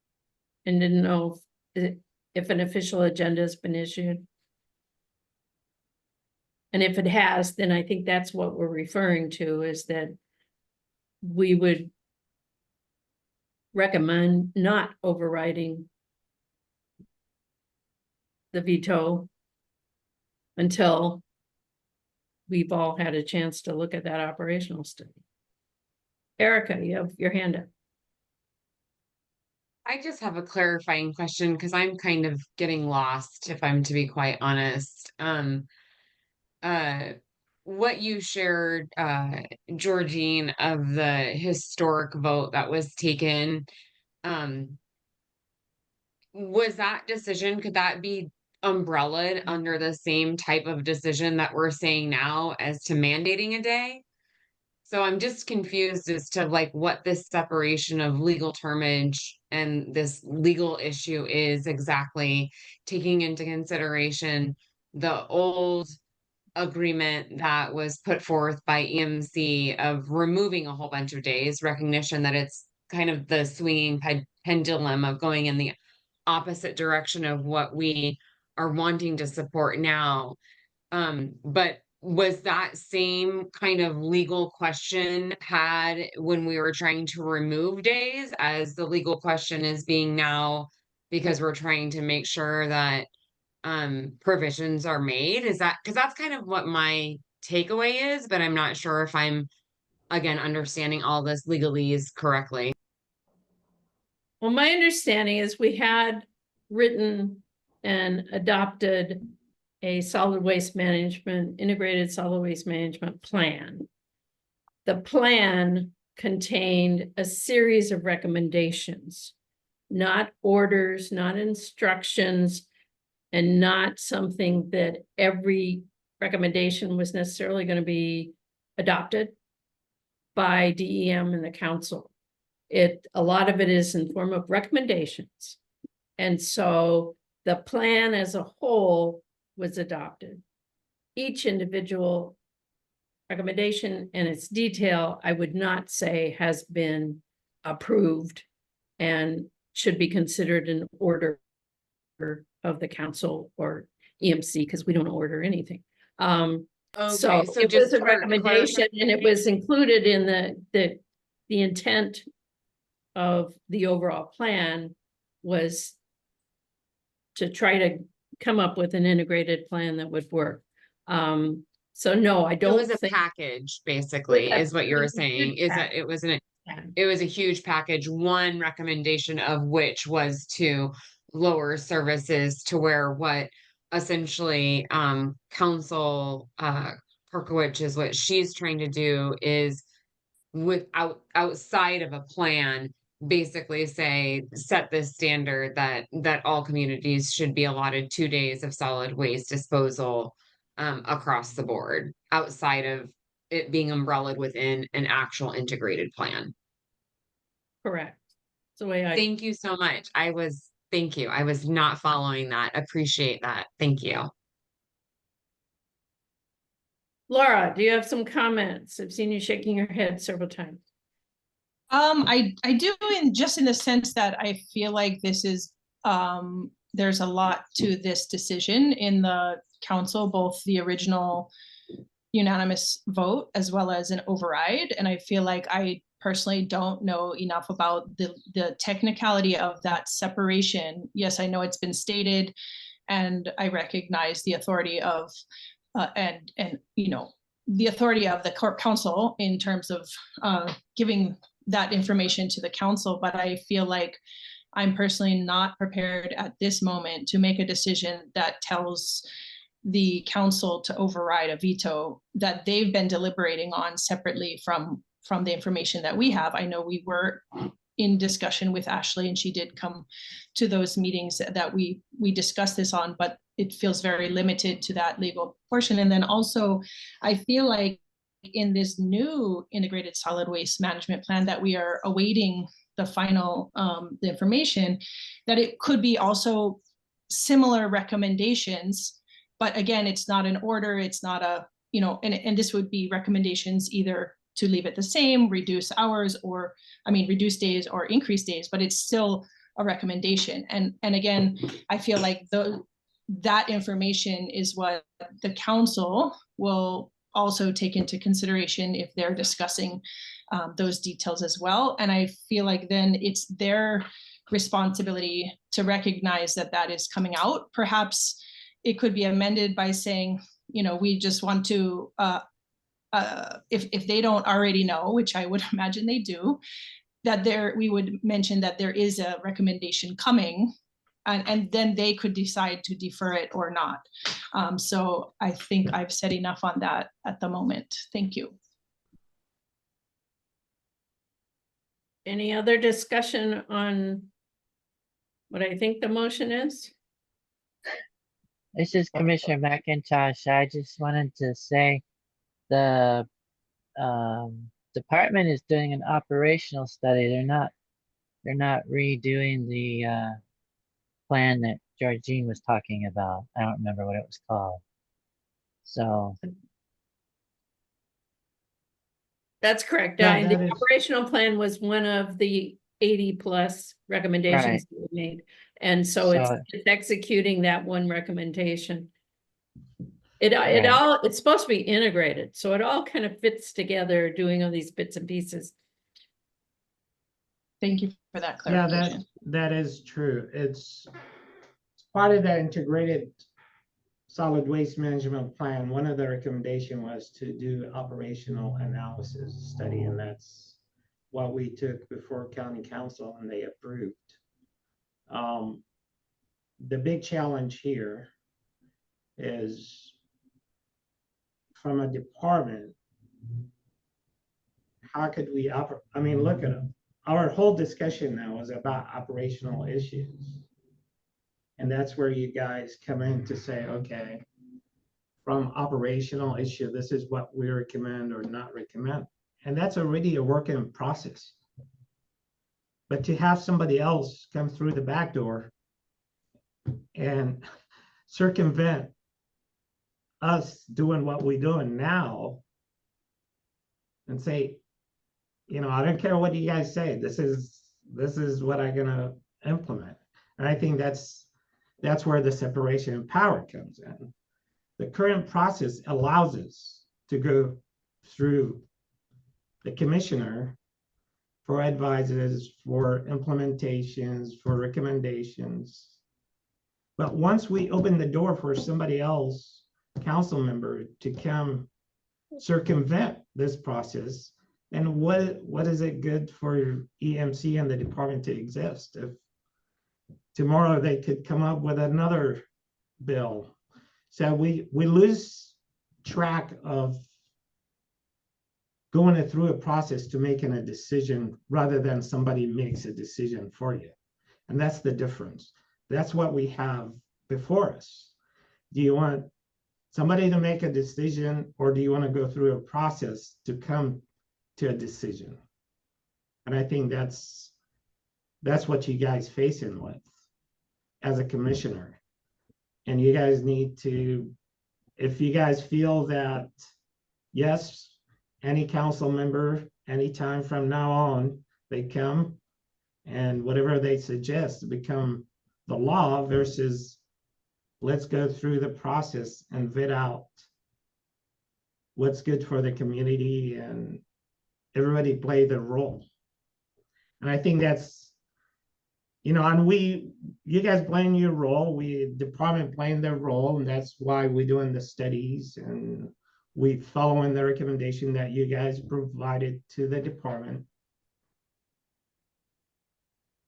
and didn't know if an official agenda has been issued. And if it has, then I think that's what we're referring to, is that we would recommend not overriding the veto until we've all had a chance to look at that operational study. Erica, you have your hand up. I just have a clarifying question because I'm kind of getting lost, if I'm to be quite honest. What you shared, Georgine, of the historic vote that was taken, was that decision, could that be umbrellaed under the same type of decision that we're saying now as to mandating a day? So I'm just confused as to like what this separation of legal termage and this legal issue is exactly, taking into consideration the old agreement that was put forth by EMC of removing a whole bunch of days, recognition that it's kind of the swinging pendulum of going in the opposite direction of what we are wanting to support now. But was that same kind of legal question had when we were trying to remove days, as the legal question is being now, because we're trying to make sure that provisions are made? Is that, because that's kind of what my takeaway is, but I'm not sure if I'm again understanding all this legalese correctly. Well, my understanding is we had written and adopted a solid waste management, integrated solid waste management plan. The plan contained a series of recommendations, not orders, not instructions, and not something that every recommendation was necessarily going to be adopted by DEM and the council. A lot of it is in form of recommendations. And so the plan as a whole was adopted. Each individual recommendation and its detail, I would not say has been approved and should be considered an order of the council or EMC, because we don't order anything. So it was a recommendation, and it was included in the intent of the overall plan was to try to come up with an integrated plan that would work. So no, I don't. It was a package, basically, is what you're saying, is that it was a huge package, one recommendation of which was to lower services to where what essentially Council Perkowicz is what she's trying to do is outside of a plan, basically set this standard that all communities should be allotted 2 days of solid waste disposal across the board, outside of it being umbrellaed within an actual integrated plan. Correct. That's the way I. Thank you so much. Thank you. I was not following that. Appreciate that. Thank you. Laura, do you have some comments? I've seen you shaking your head several times. I do, in the sense that I feel like this is there's a lot to this decision in the council, both the original unanimous vote as well as an override. And I feel like I personally don't know enough about the technicality of that separation. Yes, I know it's been stated, and I recognize the authority of and the authority of the council in terms of giving that information to the council. But I feel like I'm personally not prepared at this moment to make a decision that tells the council to override a veto that they've been deliberating on separately from the information that we have. I know we were in discussion with Ashley, and she did come to those meetings that we discussed this on, but it feels very limited to that legal portion. And then also, I feel like in this new integrated solid waste management plan that we are awaiting the final the information, that it could be also similar recommendations, but again, it's not an order, it's not a, and this would be recommendations either to leave it the same, reduce hours, or, I mean, reduce days or increase days, but it's still a recommendation. And again, I feel like that information is what the council will also take into consideration if they're discussing those details as well. And I feel like then it's their responsibility to recognize that that is coming out. Perhaps it could be amended by saying, you know, we just want to, if they don't already know, which I would imagine they do, that we would mention that there is a recommendation coming, and then they could decide to defer it or not. So I think I've said enough on that at the moment. Thank you. Any other discussion on what I think the motion is? This is Commissioner McIntosh. I just wanted to say the department is doing an operational study. They're not redoing the plan that Georgine was talking about. I don't remember what it was called. So That's correct. Yeah, The that is- operational plan was one of the 80+ recommendations that we made. And so it's executing that one recommendation. It's supposed to be integrated, so it all kind of fits together, doing all these bits and pieces. Thank you for that Yeah, clarification. that is true. It's part of that integrated solid waste management plan. One of the recommendation was to do operational analysis study, and that's what we took before county council and they approved. The big challenge here is from a department, how could we I mean, look at our whole discussion now is about operational issues. And that's where you guys come in to say, okay, from operational issue, this is what we recommend or not recommend. And that's already a work in process. But to have somebody else come through the back door and circumvent us doing what we're doing now and say, you know, I don't care what you guys say, this is what I'm gonna implement. And I think that's where the separation of power comes in. The current process allows us to go through the commissioner for advices, for implementations, for recommendations. But once we open the door for somebody else, council member, to come circumvent this process, then what is it good for EMC and the department to exist? If tomorrow they could come up with another bill. So we lose track of going through a process to making a decision rather than somebody makes a decision for you. And that's the difference. That's what we have before us. Do you want somebody to make a decision, or do you want to go through a process to come to a decision? And I think that's what you guys facing with as a commissioner. And you guys need to, if you guys feel that, yes, any council member, anytime from now on, they come and whatever they suggest become the law versus let's go through the process and vet out what's good for the community and everybody play their role. And I think that's, you know, and you guys playing your role, department playing their role, and that's why we're doing the studies and we following the recommendation that you guys provided to the department.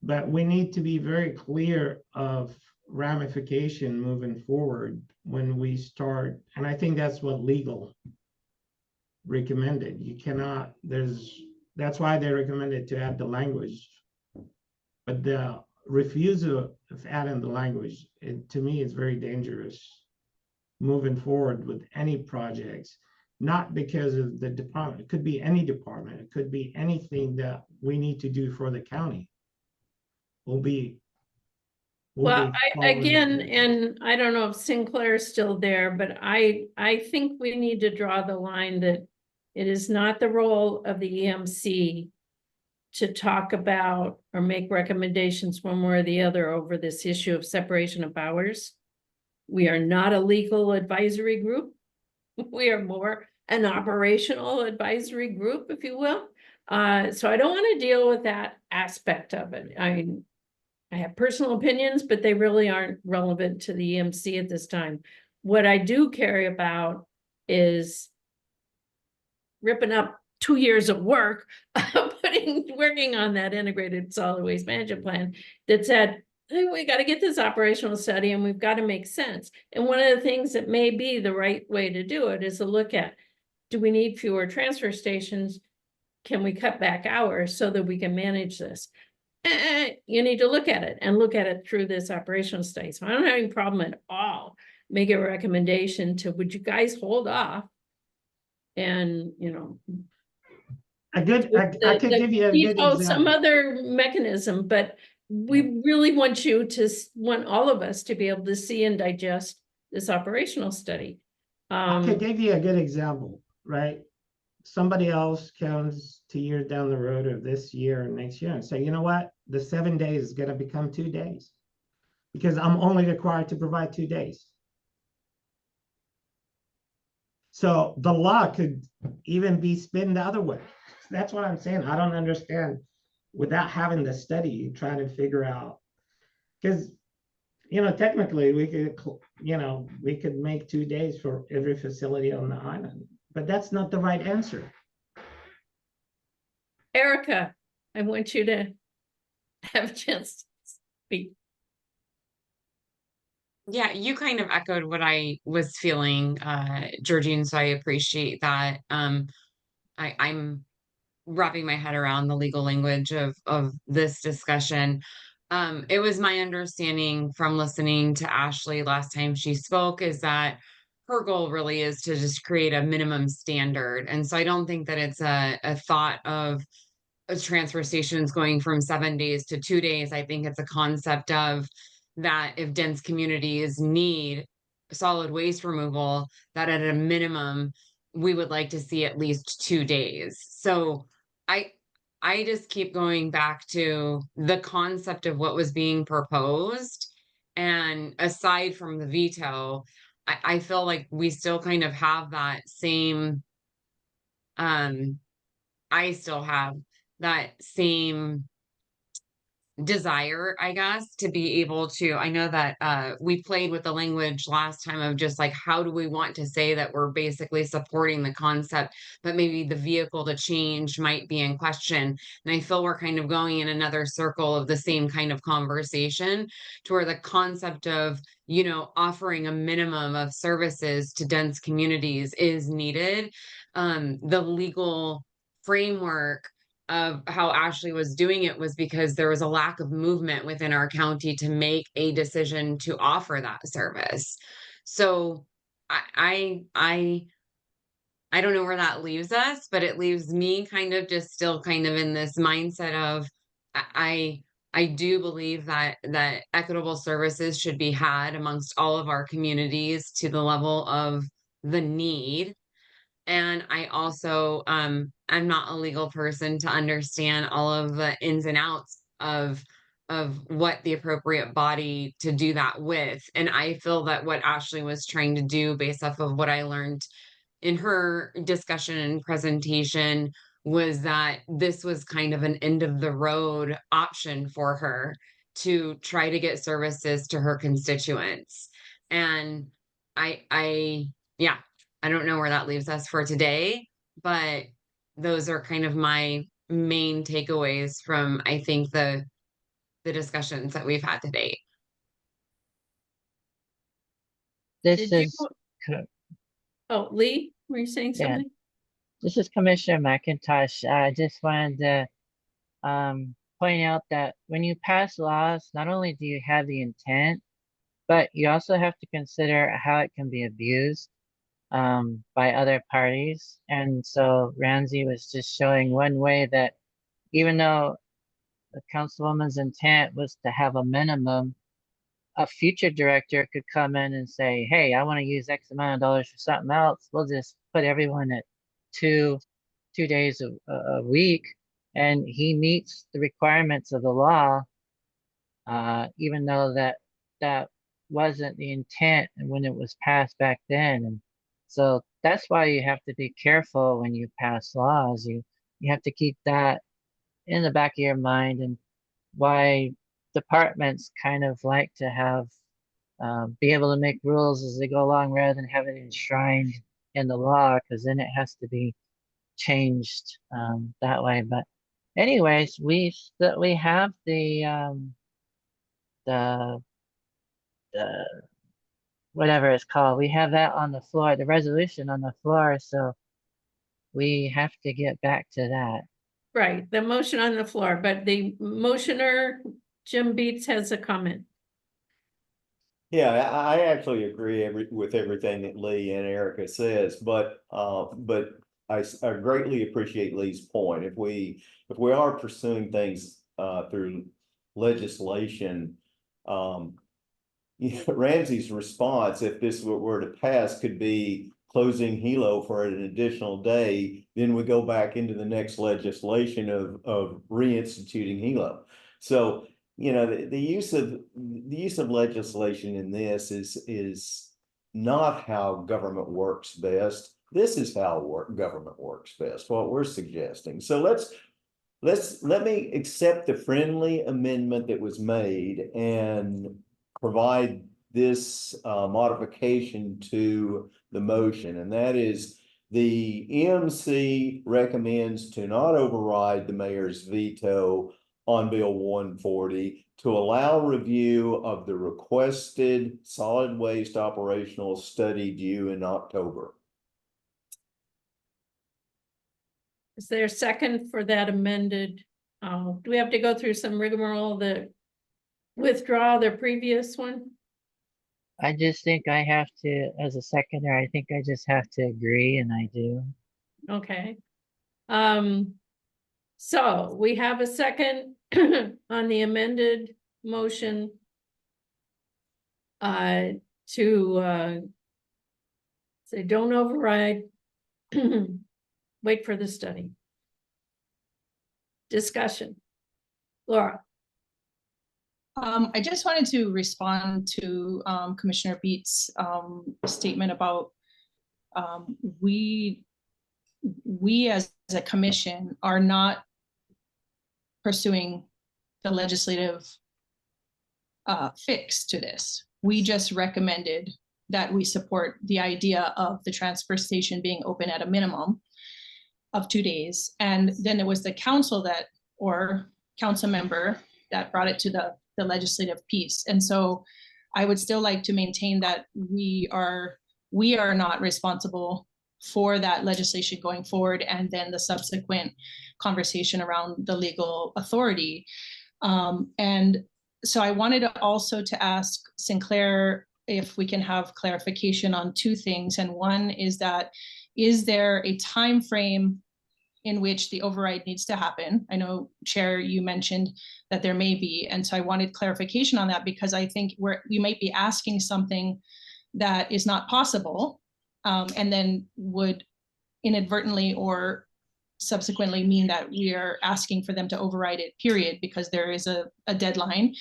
But we need to be very clear of ramification moving forward when we start, and I think that's what legal recommended. You cannot, that's why they recommended to add the language. But the refusal of adding the language, to me, is very dangerous moving forward with any projects, not because of the department. It could be any department. It could be anything that we need to do for the county. Well, again, and I don't know if Sinclair's still there, but I think we need to draw the line that It is not the role of the EMC to talk about or make recommendations one way or the other over this issue of separation of powers. We are not a legal advisory group. We are more an operational advisory group, if you will. So I don't want to deal with that aspect of it. I have personal opinions, but they really aren't relevant to the EMC at this time. What I do care about is ripping up 2 years of work, working on that integrated solid waste management plan that said, hey, we got to get this operational study and we've got to make sense. And one of the things that may be the right way to do it is to look at, do we need fewer transfer stations? Can we cut back hours so that we can manage this? You need to look at it and look at it through this operational study. So I don't have any problem at all. Make a recommendation to, would you guys hold off? And, you know, I could give you a good some example. other mechanism, but we really want you to, want all of us to be able to see and digest this operational study. I could give you a good example, right? Somebody else comes 2 years down the road of this year or next year and say, you know what? The 7 days is going to become 2 days because I'm only required to provide 2 days. So the law could even be spin the other way. That's what I'm saying. I don't understand without having the study, trying to figure out, because, you know, technically we could, you know, we could make 2 days for every facility on the island, but that's not the right answer. Erica, I want you to have a chance to speak. Yeah, you kind of echoed what I was feeling, Georgine, so I appreciate that. I'm wrapping my head around the legal language of this discussion. It was my understanding from listening to Ashley last time she spoke is that her goal really is to just create a minimum standard. And so I don't think that it's a thought of transfer stations going from 7 days to 2 days. I think it's a concept of that if dense communities need solid waste removal, that at a minimum, we would like to see at least 2 days. So I just keep going back to the concept of what was being proposed. And aside from the veto, I feel like we still kind of have that same I still have that same desire, I guess, to be able to. I know that we played with the language last time of just like, how do we want to say that we're basically supporting the concept, but maybe the vehicle to change might be in question. And I feel we're kind of going in another circle of the same kind of conversation to where the concept of, you know, offering a minimum of services to dense communities is needed. The legal framework of how Ashley was doing it was because there was a lack of movement within our county to make a decision to offer that service. So I don't know where that leaves us, but it leaves me kind of just still kind of in this mindset of I do believe that equitable services should be had amongst all of our communities to the level of the need. And I also, I'm not a legal person to understand all of the ins and outs of what the appropriate body to do that with. And I feel that what Ashley was trying to do based off of what I learned in her discussion and presentation was that this was kind of an end of the road option for her to try to get services to her constituents. And yeah, I don't know where that leaves us for today, but those are kind of my main takeaways from, I think, the discussions that we've had to date. This Did is, Oh, Lee, were you saying yeah, something? this is Commissioner McIntosh. I just wanted to point out that when you pass laws, not only do you have the intent, but you also have to consider how it can be abused by other parties. And so Ramsey was just showing one way that even though the councilwoman's intent was to have a minimum, a future director could come in and say, hey, I want to use X amount of dollars for something else. We'll just put everyone at two days a week, and he meets the requirements of the law, even though that wasn't the intent when it was passed back then. And so that's why you have to be careful when you pass laws. You have to keep that in the back of your mind, and why departments kind of like to have be able to make rules as they go along rather than have it enshrined in the law, because then it has to be changed that way. But anyways, we have the whatever it's called. We have that on the floor, the resolution on the floor, so we have to get back to that. Right, the motion on the floor, but the motioner, Jim Beats, has a comment. Yeah, I actually agree with everything that Lee and Erica says, but I greatly appreciate Lee's point. If we are pursuing things through legislation, Ramsey's response, if this were to pass, could be closing Hilo for an additional day. Then we go back into the next legislation of reinstituting Hilo. So, the use of legislation in this is not how government works best. This is how government works best, what we're suggesting. So let me accept the friendly amendment that was made and provide this modification to the motion, and that is the EMC recommends to not override the mayor's veto on Bill 140 to allow review of the requested solid waste operational study due in October. Is there a second for that amended? Do we have to go through some rigmarole to withdraw the previous one? I just think I have to, as a seconder, I think I just have to agree, and I do. Okay. So we have a second on the amended motion to say don't override, wait for the study. Discussion. Laura. I just wanted to respond to Commissioner Beats' statement about we as a commission are not pursuing the legislative fix to this. We just recommended that we support the idea of the transfer station being open at a minimum of 2 days. And then it was the council or council member that brought it to the legislative piece. And so I would still like to maintain that we are not responsible for that legislation going forward, and then the subsequent conversation around the legal authority. And so I wanted also to ask Sinclair if we can have clarification on two things. And one is that, is there a time frame in which the override needs to happen? I know, Chair, you mentioned that there may be, and so I wanted clarification on that, because I think we might be asking something that is not possible, and then would inadvertently or subsequently mean that we are asking for them to override it, period, because there is a deadline.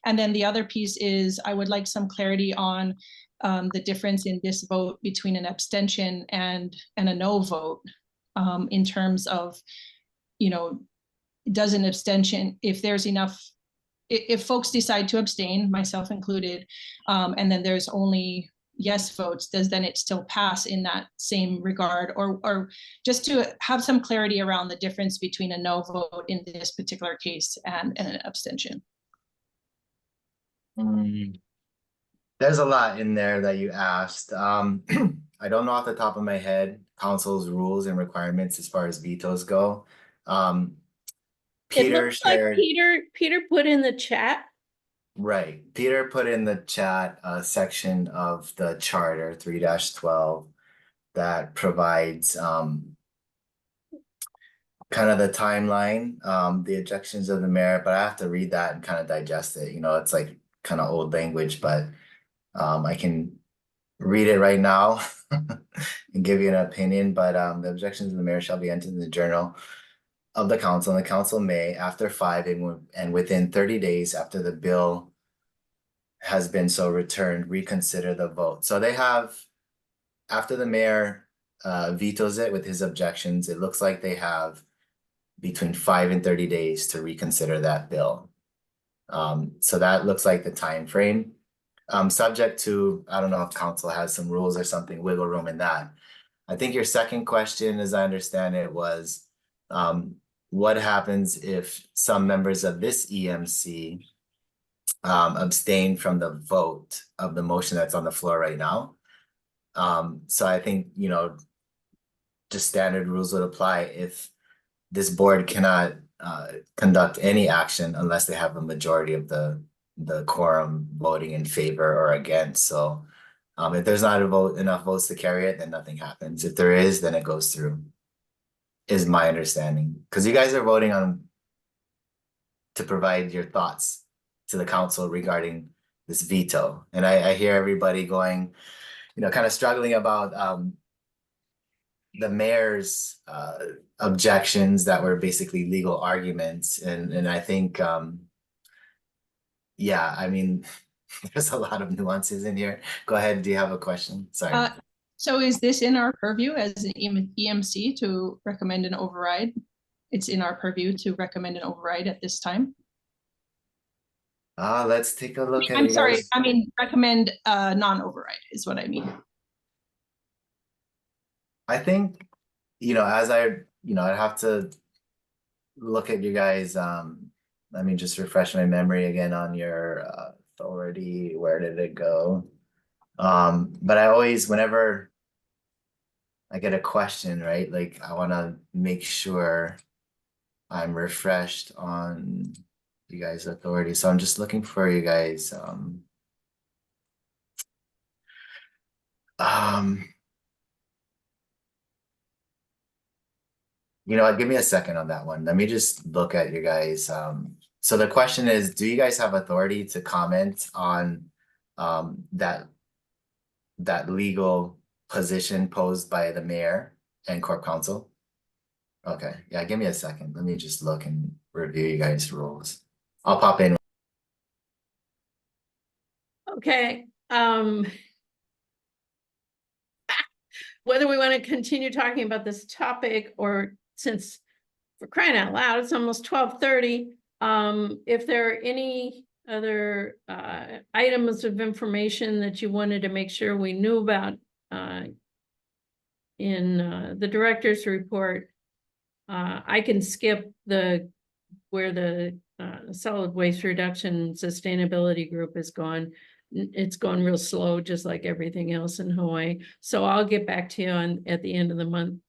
And then the other piece is, I would like some clarity on the difference in this vote between an abstention and a no vote, in terms of, does an abstention, if there's enough, if folks decide to abstain, myself included, and then there's only yes votes, does then it still pass in that same regard? Or just to have some clarity around the difference between a no vote in this particular case and an abstention. There's a lot in there that you asked. I don't know off the top of my head council's rules and requirements as far as vetoes go. Peter shared. Like Peter put in the chat. Right. Peter put in the chat a section of the charter 3-12 that provides kind of the timeline, the objections of the mayor, but I have to read that and kind of digest it. It's like kind of old language, but I can read it right now and give you an opinion, but the objections of the mayor shall be entered in the journal of the council, and the council may, after 5 and within 30 days after the bill has been so returned, reconsider the vote. So they have, after the mayor vetoes it with his objections, it looks like they have between 5 and 30 days to reconsider that bill. So that looks like the time frame. Subject to, I don't know if council has some rules or something, wiggle room in that. I think your second question, as I understand it, was what happens if some members of this EMC abstain from the vote of the motion that's on the floor right now? So I think, you know, just standard rules would apply if this board cannot conduct any action unless they have a majority of the quorum voting in favor or against. So if there's not enough votes to carry it, then nothing happens. If there is, then it goes through, is my understanding. Because you guys are voting on to provide your thoughts to the council regarding this veto. And I hear everybody going, you know, kind of struggling about the mayor's objections that were basically legal arguments. And I think, yeah, I mean, there's a lot of nuances in here. Go ahead, do you have a question? Sorry. So is this in our purview as an EMC to recommend an override? It's in our purview to recommend an override at this time? Let's take a look at I'm you sorry, guys. I mean, recommend non-override is what I mean. I think, you know, as I, you know, I'd have to look at you guys. Let me just refresh my memory again on your authority. Where did it go? But I always, whenever I get a question, right, like I want to make sure I'm refreshed on you guys' authority. So I'm just looking for you guys. You know what, give me a second on that one. Let me just look at you guys. So the question is, do you guys have authority to comment on that legal position posed by the mayor and corp counsel? Okay, yeah, give me a second. Let me just look and review you guys' rules. I'll pop in. Okay, whether we want to continue talking about this topic or since for crying out loud, it's almost 12:30. If there are any other items of information that you wanted to make sure we knew about in the director's report, I can skip where the solid waste reduction sustainability group is gone. It's gone real slow, just like everything else in Hawaii. So I'll get back to you at the end of the month.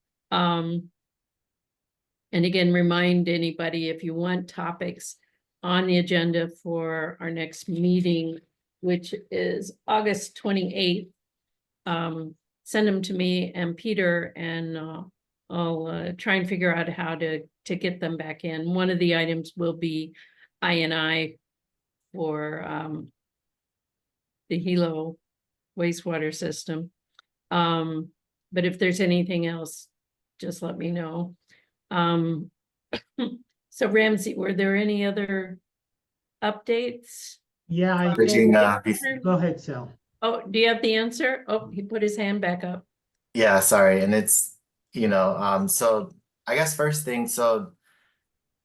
And again, remind anybody if you want topics on the agenda for our next meeting, which is August 28th. Send them to me and Peter, and I'll try and figure out how to get them back in. One of the items will be I&I for the Hilo wastewater system. But if there's anything else, just let me know. So Ramsey, were there any other updates? Yeah, I Regina, go ahead, Sal. Oh, do you have the answer? Oh, he put his hand back up. Yeah, sorry. And it's, you know, so I guess first thing, so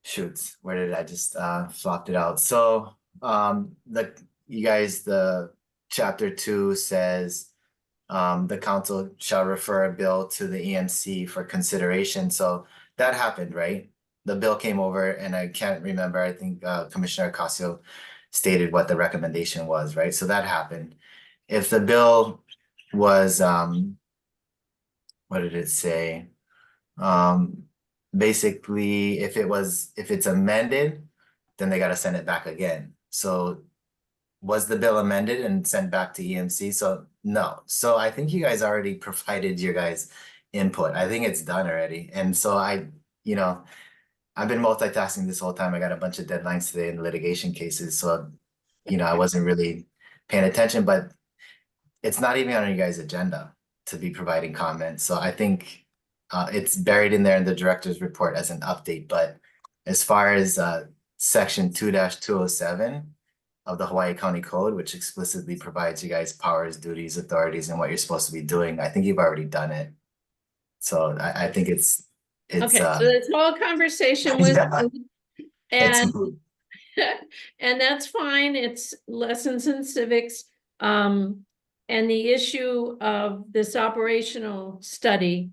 shoots, where did I just flopped it out? So the chapter 2 says the council shall refer a bill to the EMC for consideration. So that happened, right? The bill came over and I can't remember, I think Commissioner Ocasio stated what the recommendation was, right? So that happened. If the bill was, what did it say? Basically, if it's amended, then they got to send it back again. So was the bill amended and sent back to EMC? So no. So I think you guys already provided your guys' input. I think it's done already. And so you know, I've been multitasking this whole time. I got a bunch of deadlines today in litigation cases. So, you know, I wasn't really paying attention, but it's not even on your guys' agenda to be providing comments. So I think it's buried in there in the director's report as an update. But as far as section 2-207 of the Hawaii County Code, which explicitly provides you guys powers, duties, authorities, and what you're supposed to be doing, I think you've already done it. So I think it's Okay, so this whole conversation was, yeah, it's and moved. and that's fine. It's lessons in civics. And the issue of this operational study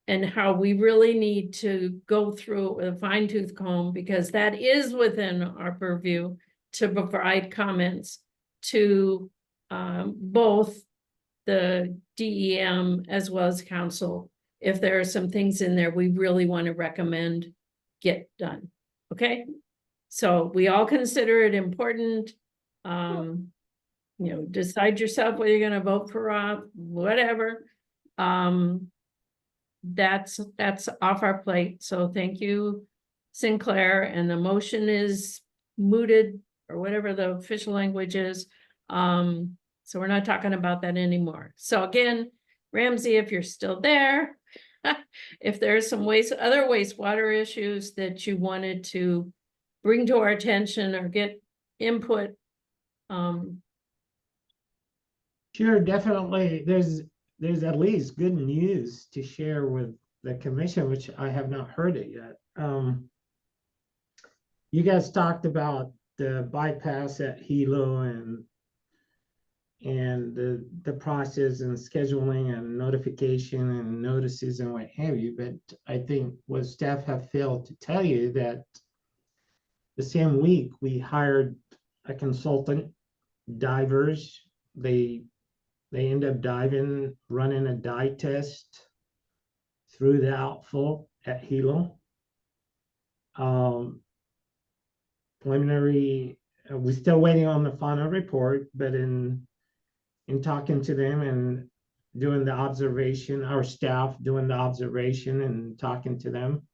and how we really need to go through it with a fine tooth comb, because that is within our purview to provide comments to both the DEM as well as council. If there are some things in there we really want to recommend get done, okay? So we all consider it important. You know, decide yourself whether you're gonna vote for Rob, whatever. That's off our plate, so thank you, Sinclair, and the motion is mooted, or whatever the official language is. So we're not talking about that anymore. So again, Ramsey, if you're still there, if there's some other wastewater issues that you wanted to bring to our attention or get input. Sure, definitely. There's at least good news to share with the commission, which I have not heard it yet. You guys talked about the bypass at Hilo and the process and scheduling and notification and notices and what have you. But I think what staff have failed to tell you that the same week we hired a consultant, divers. They end up diving, running a dive test through the outfall at Hilo. Preliminary, we're still waiting on the final report, but in talking to them and doing the observation, our staff doing the observation and talking to them,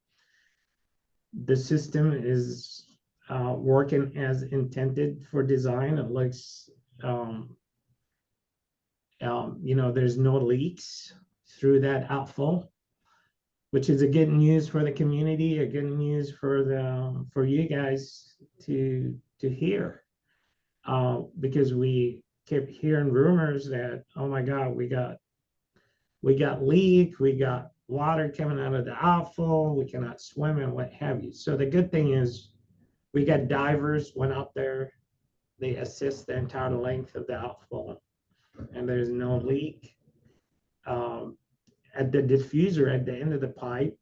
the system is working as intended for design. It looks, you know, there's no leaks through that outfall, which is a good news for the community, a good news for you guys to hear, because we kept hearing rumors that, oh my God, we got leak, we got water coming out of the outfall, we cannot swim and what have you. So the good thing is we got divers went out there, they assist the entire length of the outfall, and there's no leak. At the diffuser at the end of the pipe,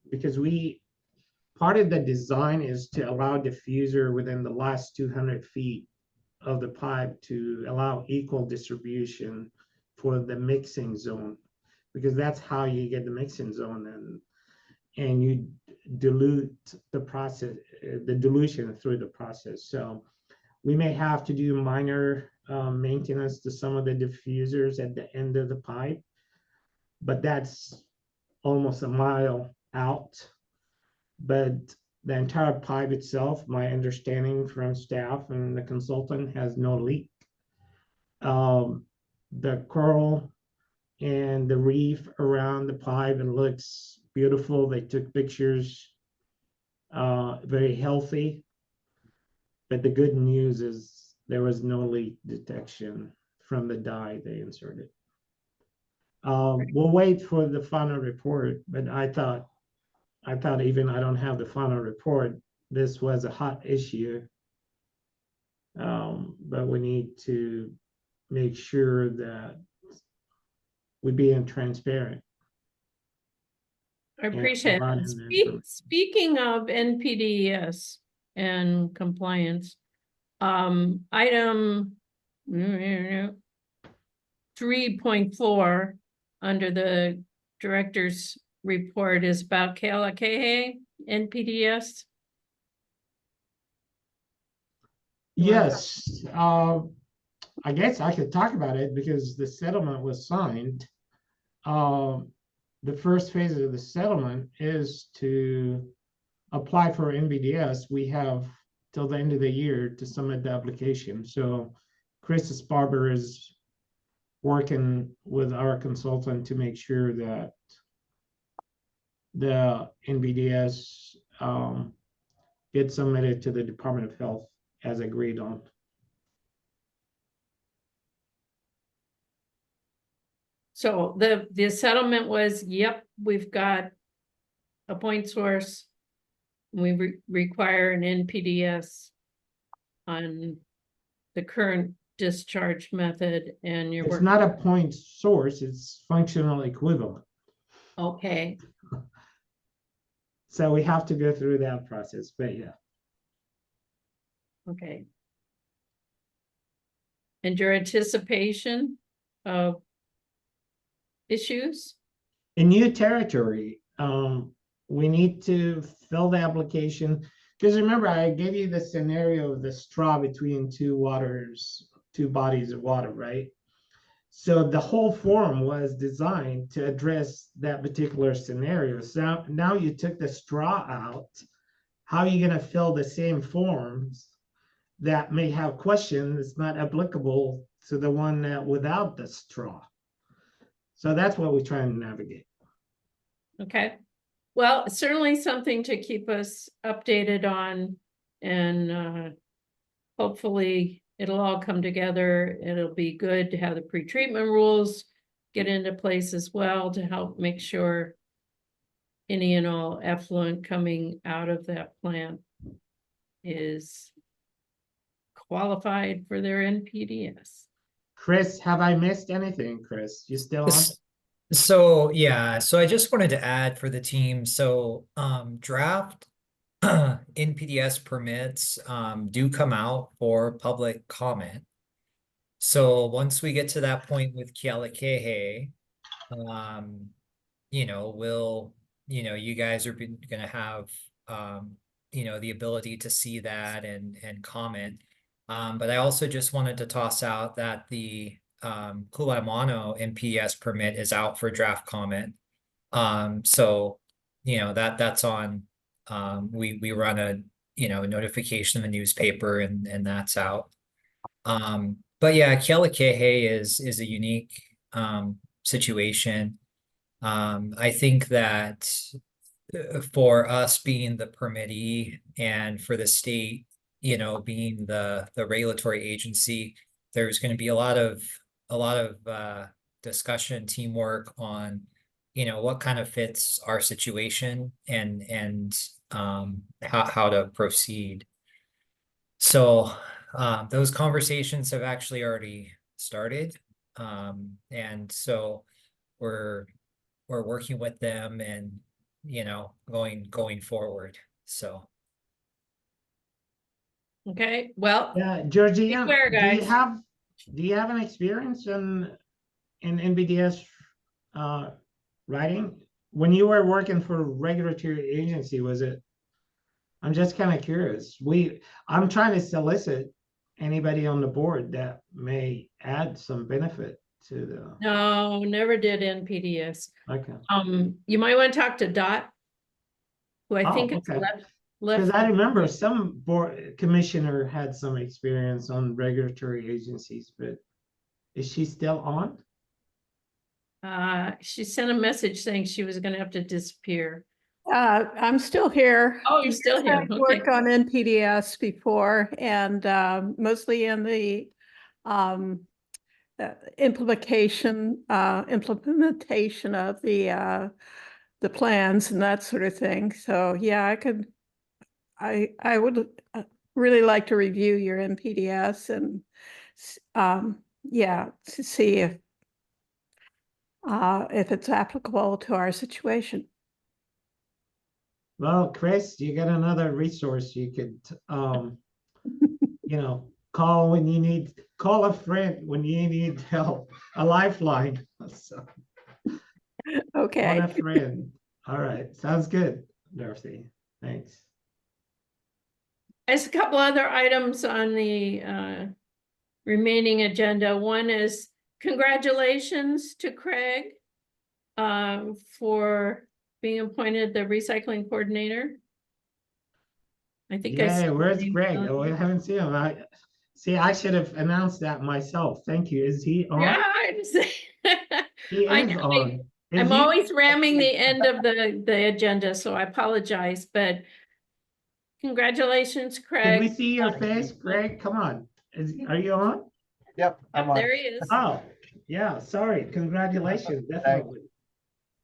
because part of the design is to allow diffuser within the last 200 feet of the pipe to allow equal distribution for the mixing zone, because that's how you get the mixing zone, and you dilute the process, the dilution through the process. So we may have to do minor maintenance to some of the diffusers at the end of the pipe, but that's almost a mile out. But the entire pipe itself, my understanding from staff and the consultant, has no leak. The coral and the reef around the pipe, it looks beautiful. They took pictures, very healthy. But the good news is there was no leak detection from the dye they inserted. We'll wait for the final report, but I thought even I don't have the final report, this was a hot issue. But we need to make sure that we're being transparent. I appreciate it. Speaking of NPDES and compliance, item 3.4 under the director's report is about Kealakehe NPDES. Yes, I guess I could talk about it because the settlement was signed. The first phase of the settlement is to apply for NPDES. We have till the end of the year to submit the application. So Chris Barber is working with our consultant to make sure that the NBDS gets submitted to the Department of Health as agreed on. So the settlement was, yep, we've got a point source. We require an NPDS on the current discharge method, and you're It's working. not a point source, it's functional equivalent. Okay, So we have to go through that process, but yeah. okay. And your anticipation of issues? In new territory, we need to fill the application. Because remember, I gave you the scenario of the straw between two bodies of water, right? So the whole form was designed to address that particular scenario. So now you took the straw out. How are you going to fill the same forms that may have questions not applicable to the one that without the straw? So that's what we're trying to navigate. Okay, well, certainly something to keep us updated on, and hopefully it'll all come together. It'll be good to have the pretreatment rules get into place as well to help make sure any and all effluent coming out of that plant is qualified for their NPDS. Chris, have I missed anything, Chris? You still on? So yeah, so I just wanted to add for the team, so draft NPDS permits do come out for public comment. So once we get to that point with Kealakekee, you know, you guys are gonna have the ability to see that and comment. But I also just wanted to toss out that the Kulaimano NPDS permit is out for draft comment. So that's on. We run a notification in the newspaper, and that's out. But yeah, Kealakekee is a unique situation. I think that for us being the permittee and for the state, being the regulatory agency, there's going to be a lot of discussion, teamwork on, what kind of fits our situation and how to proceed. So those conversations have actually already started. And so we're working with them and, going forward. So. Okay, well. Yeah, Georgina, beware, do guys. you have an experience in NBDS writing? When you were working for a regulatory agency, was it? I'm just kind of curious. I'm trying to solicit anybody on the board that may add some benefit to the. No, never did NPDS. Okay. You might want to talk to Dot, who I think is okay. left. Because I remember some board commissioner had some experience on regulatory agencies, but is she still on? She sent a message saying she was gonna have to disappear. I'm still here. Oh, you're still here. I've worked on NPDS before, and mostly in the implementation of the plans and that sort of thing. So yeah, I would really like to review your NPDS and yeah, to see if it's applicable to our situation. Well, Chris, you got another resource you could call when you call a friend when you need help, a lifeline. So, okay. call a friend. All right, sounds good, Dorothy. Thanks. There's a couple other items on the remaining agenda. One is congratulations to Craig for being appointed the recycling coordinator. I think where's Greg? Oh, I haven't seen him. See, I should have announced that myself. Thank you. Is he on? Yeah, I'm saying. He I is know, on. Is I'm he? always ramming the end of the agenda, so I apologize, but congratulations, Can we Craig. see your face, Greg? Come on. Are you on? Yep, I'm Yep, on. there he is. Oh, yeah, sorry. Congratulations, definitely.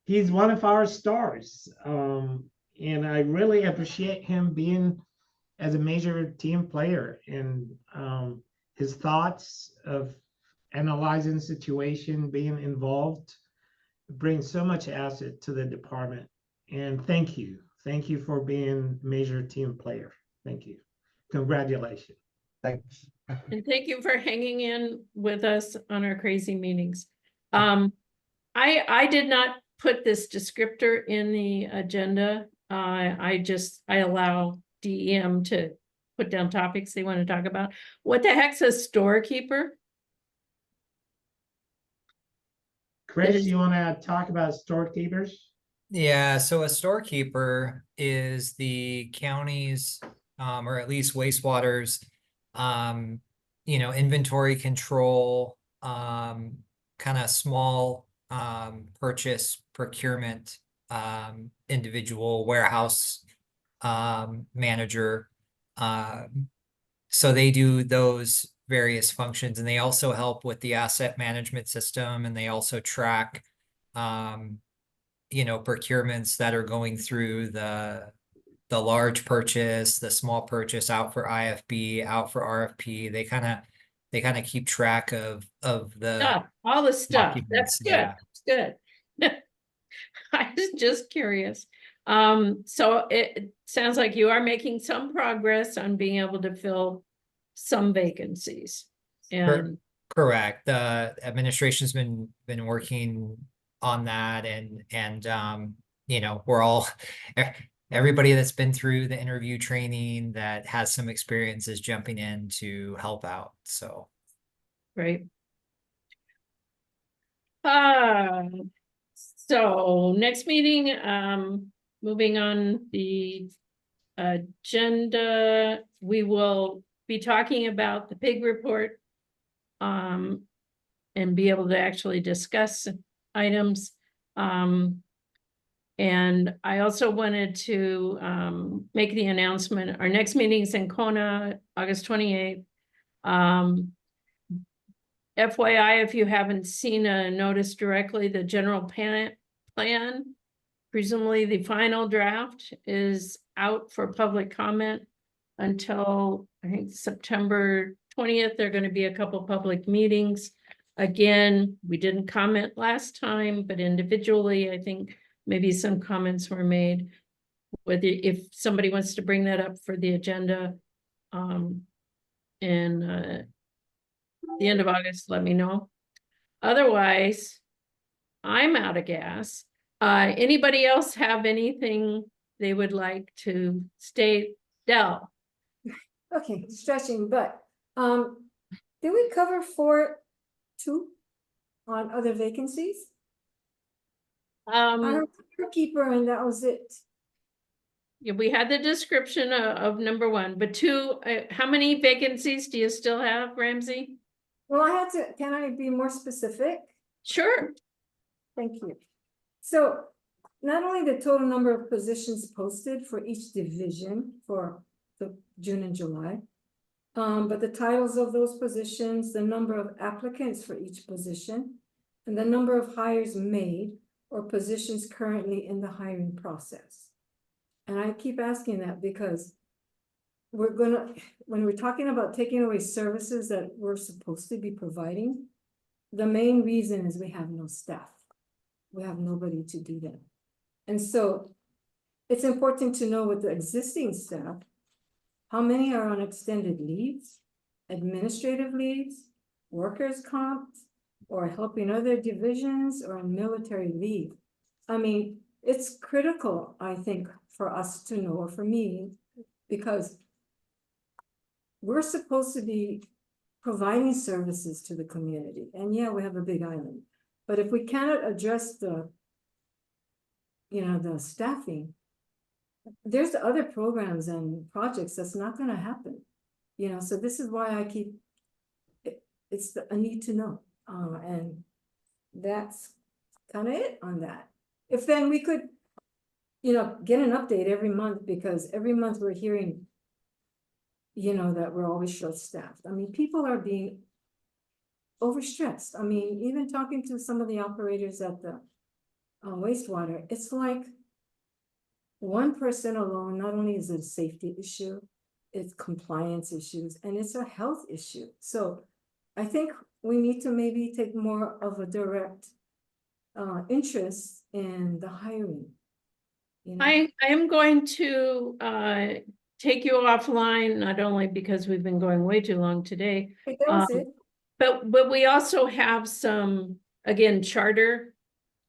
He's one of our stars. And I really appreciate him being as a major team player and his thoughts of analyzing situation, being involved, brings so much asset to the department. And thank you. Thank you for being major team player. Thank you. Congratulations. Thanks. And thank you for hanging in with us on our crazy meetings. I did not put this descriptor in the agenda. I allow DEM to put down topics they want to talk about. What the heck's a storekeeper? Chris, you want to talk about storekeepers? Yeah, so a storekeeper is the county's, or at least wastewater's, inventory control, kind of small, purchase procurement, individual warehouse, manager. So they do those various functions, and they also help with the asset management system, and they also track, procurements that are going through the large purchase, the small purchase, out for IFB, out for RFP. They kind of keep track of the Stuff, all the stuff. That's documents. good. Yeah. That's good. I was just curious. So it sounds like you are making some progress on being able to fill some vacancies. And Correct. The administration's been working on that, and we're all everybody that's been through the interview training that has some experience is jumping in to help out. So right. So next meeting, moving on the agenda, we will be talking about the pig report. And be able to actually discuss items. And I also wanted to make the announcement, our next meeting is in Kona, August 28th. FYI, if you haven't seen a notice directly, the general plan, presumably the final draft, is out for public comment until I think September 20th. There are going to be a couple public meetings. Again, we didn't comment last time, but individually, I think maybe some comments were made. Whether if somebody wants to bring that up for the agenda, in the end of August, let me know. Otherwise, I'm out of gas. Anybody else have anything they would like to state? Del. Okay, stretching, but, did we cover 4.2 on other vacancies? I heard keeper and that was it. Yeah, we had the description of number 1, but 2, how many vacancies do you still have, Ramsey? Well, can I be more specific? Sure. Thank you. So not only the total number of positions posted for each division for the June and July, but the titles of those positions, the number of applicants for each position, and the number of hires made or positions currently in the hiring process. And I keep asking that because when we're talking about taking away services that we're supposed to be providing, the main reason is we have no staff. We have nobody to do that. And so it's important to know with the existing staff, how many are on extended leaves, administrative leaves, workers' comp, or helping other divisions, or on military leave. I mean, it's critical, I think, for us to know, or for me, because we're supposed to be providing services to the community. And yeah, we have a big island, but if we cannot address the staffing, there's other programs and projects that's not going to happen. you know, so this is why I keep, it's a need to know, and that's kind of it on that. If then we could, you know, get an update every month, because every month we're hearing, you know, that we're always short-staffed. I mean, people are being overstressed. I mean, even talking to some of the operators at the wastewater, it's like one person alone, not only is it a safety issue, it's compliance issues, and it's a health issue. So I think we need to maybe take more of a direct interest in the hiring. You know? I am going to take you offline, not only because we've been going way too long today. Hey, that was it. But we also have some, again, charter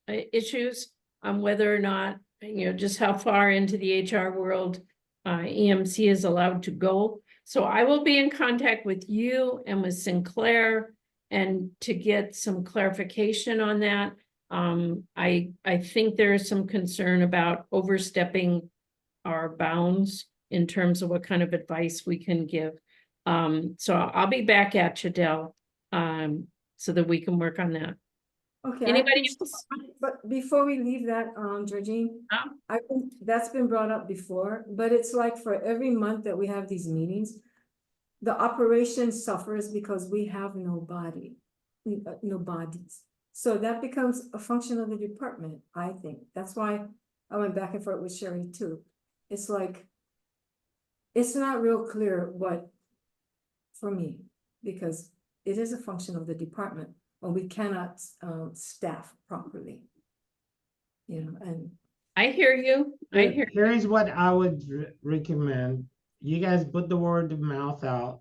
issues on whether or not, you know, just how far into the HR world EMC is allowed to go. So I will be in contact with you and with Sinclair and to get some clarification on that. I think there is some concern about overstepping our bounds in terms of what kind of advice we can give. So I'll be back at you, Del, so that we can work on that. Okay. Anybody else? But before we leave that, Georgine, I think that's been brought up before, but it's like for every month that we have these meetings, the operation suffers because we have no bodies. So that becomes a function of the department, I think. That's why I went back and forth with Sherry too. It's like, it's not real clear what, for me, because it is a function of the department when we cannot staff properly. You know, and I hear you. I hear. Here's what I would recommend. You guys put the word of mouth out.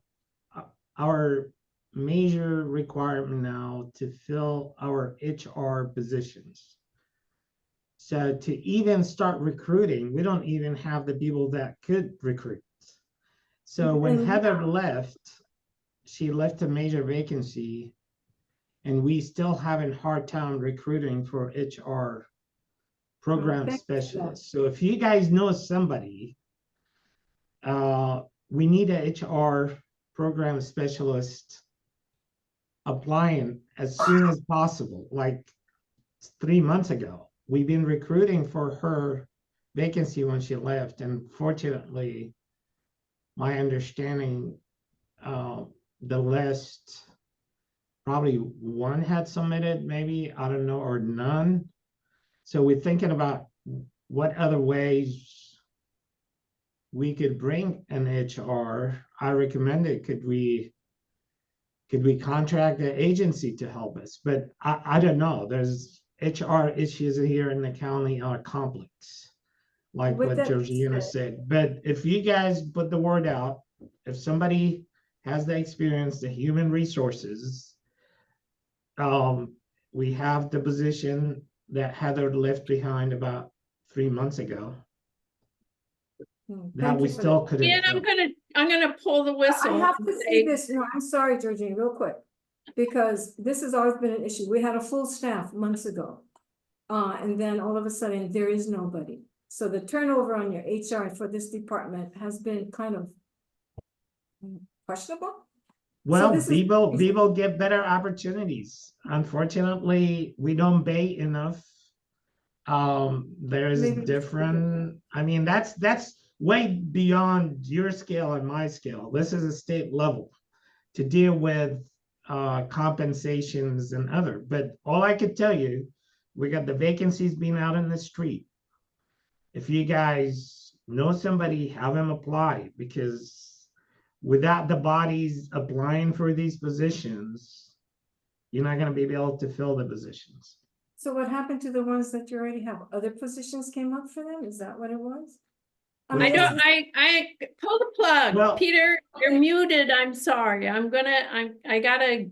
Our major requirement now to fill our HR positions. So to even start recruiting, we don't even have the people that could recruit. So when Heather left, she left a major vacancy, and we still having hard time recruiting for HR program specialists. So if you guys know somebody, we need a HR program specialist applying as soon as possible, like 3 months ago. We've been recruiting for her vacancy when she left, and fortunately, my understanding, the list, probably one had submitted, maybe, I don't know, or none. So we're thinking about what other ways we could bring an HR. I recommended, could we contract an agency to help us? But I don't know. There's HR issues here in the county are complex, like what Georgina said. But if you guys put the word out, if somebody has the experience, the human resources, we have the position that Heather left behind about 3 months ago. That we still could. Yeah, I'm gonna pull the whistle. I have to say this. No, I'm sorry, Georgine, real quick, because this has always been an issue. We had a full staff months ago. And then all of a sudden there is nobody. So the turnover on your HR for this department has been kind of questionable. Well, people get better opportunities. Unfortunately, we don't pay enough. There's different, I mean, that's way beyond your scale and my scale. This is a state level to deal with compensations and other. But all I could tell you, we got the vacancies being out in the street. If you guys know somebody, have them apply, because without the bodies applying for these positions, you're not going to be able to fill the positions. So what happened to the ones that you already have? Other positions came up for them? Is that what it was? I pull the plug. Well, Peter, you're muted. I'm sorry. I gotta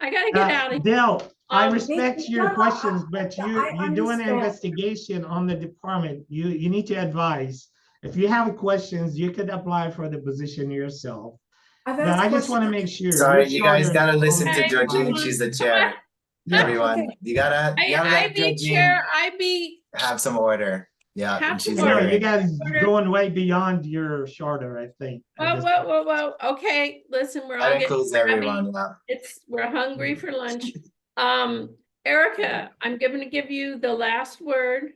get out of here. Del, I respect your questions, but you're doing an investigation on the department. You need to advise. If you have questions, you could apply for the position yourself. But I just want to make sure. Sorry, you guys gotta listen to Georgine. She's the chair. Everyone, you gotta let Georgine chair, have some order. Yeah, Have and to she's You know, order you very, guys Order. going way beyond your charter, I think. at this point. Whoa, okay, listen, we're all that getting, includes I mean, everyone, yeah. we're hungry for lunch. Erica, I'm going to give you the last word,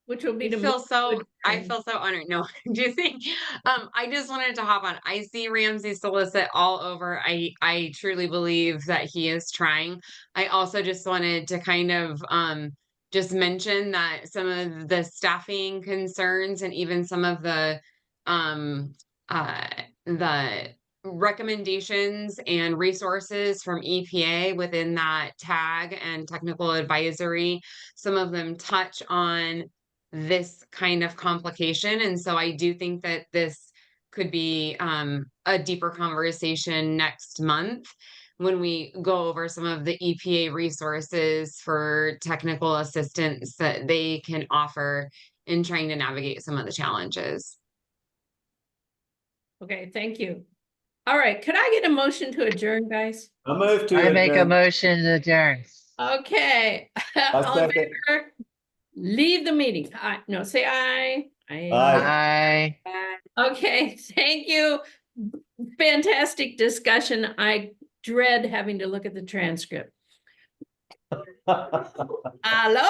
which will be to move to I adjourn. feel so honored. No, I'm just saying, I just wanted to hop on. I see Ramsey solicit all over. I truly believe that he is trying. I also just wanted to kind of just mention that some of the staffing concerns and even some of the the recommendations and resources from EPA within that tag and technical advisory, some of them touch on this kind of complication. And so I do think that this could be a deeper conversation next month when we go over some of the EPA resources for technical assistance that they can offer in trying to navigate some of the challenges. Okay, thank you. All right, could I get a motion to adjourn, guys? I move to I make a adjourn. motion to adjourn. Okay. All in second. favor? Leave the meeting. No, say aye. Aye. Aye. Okay, thank you. Fantastic discussion. I dread having to look at the transcript. Hello?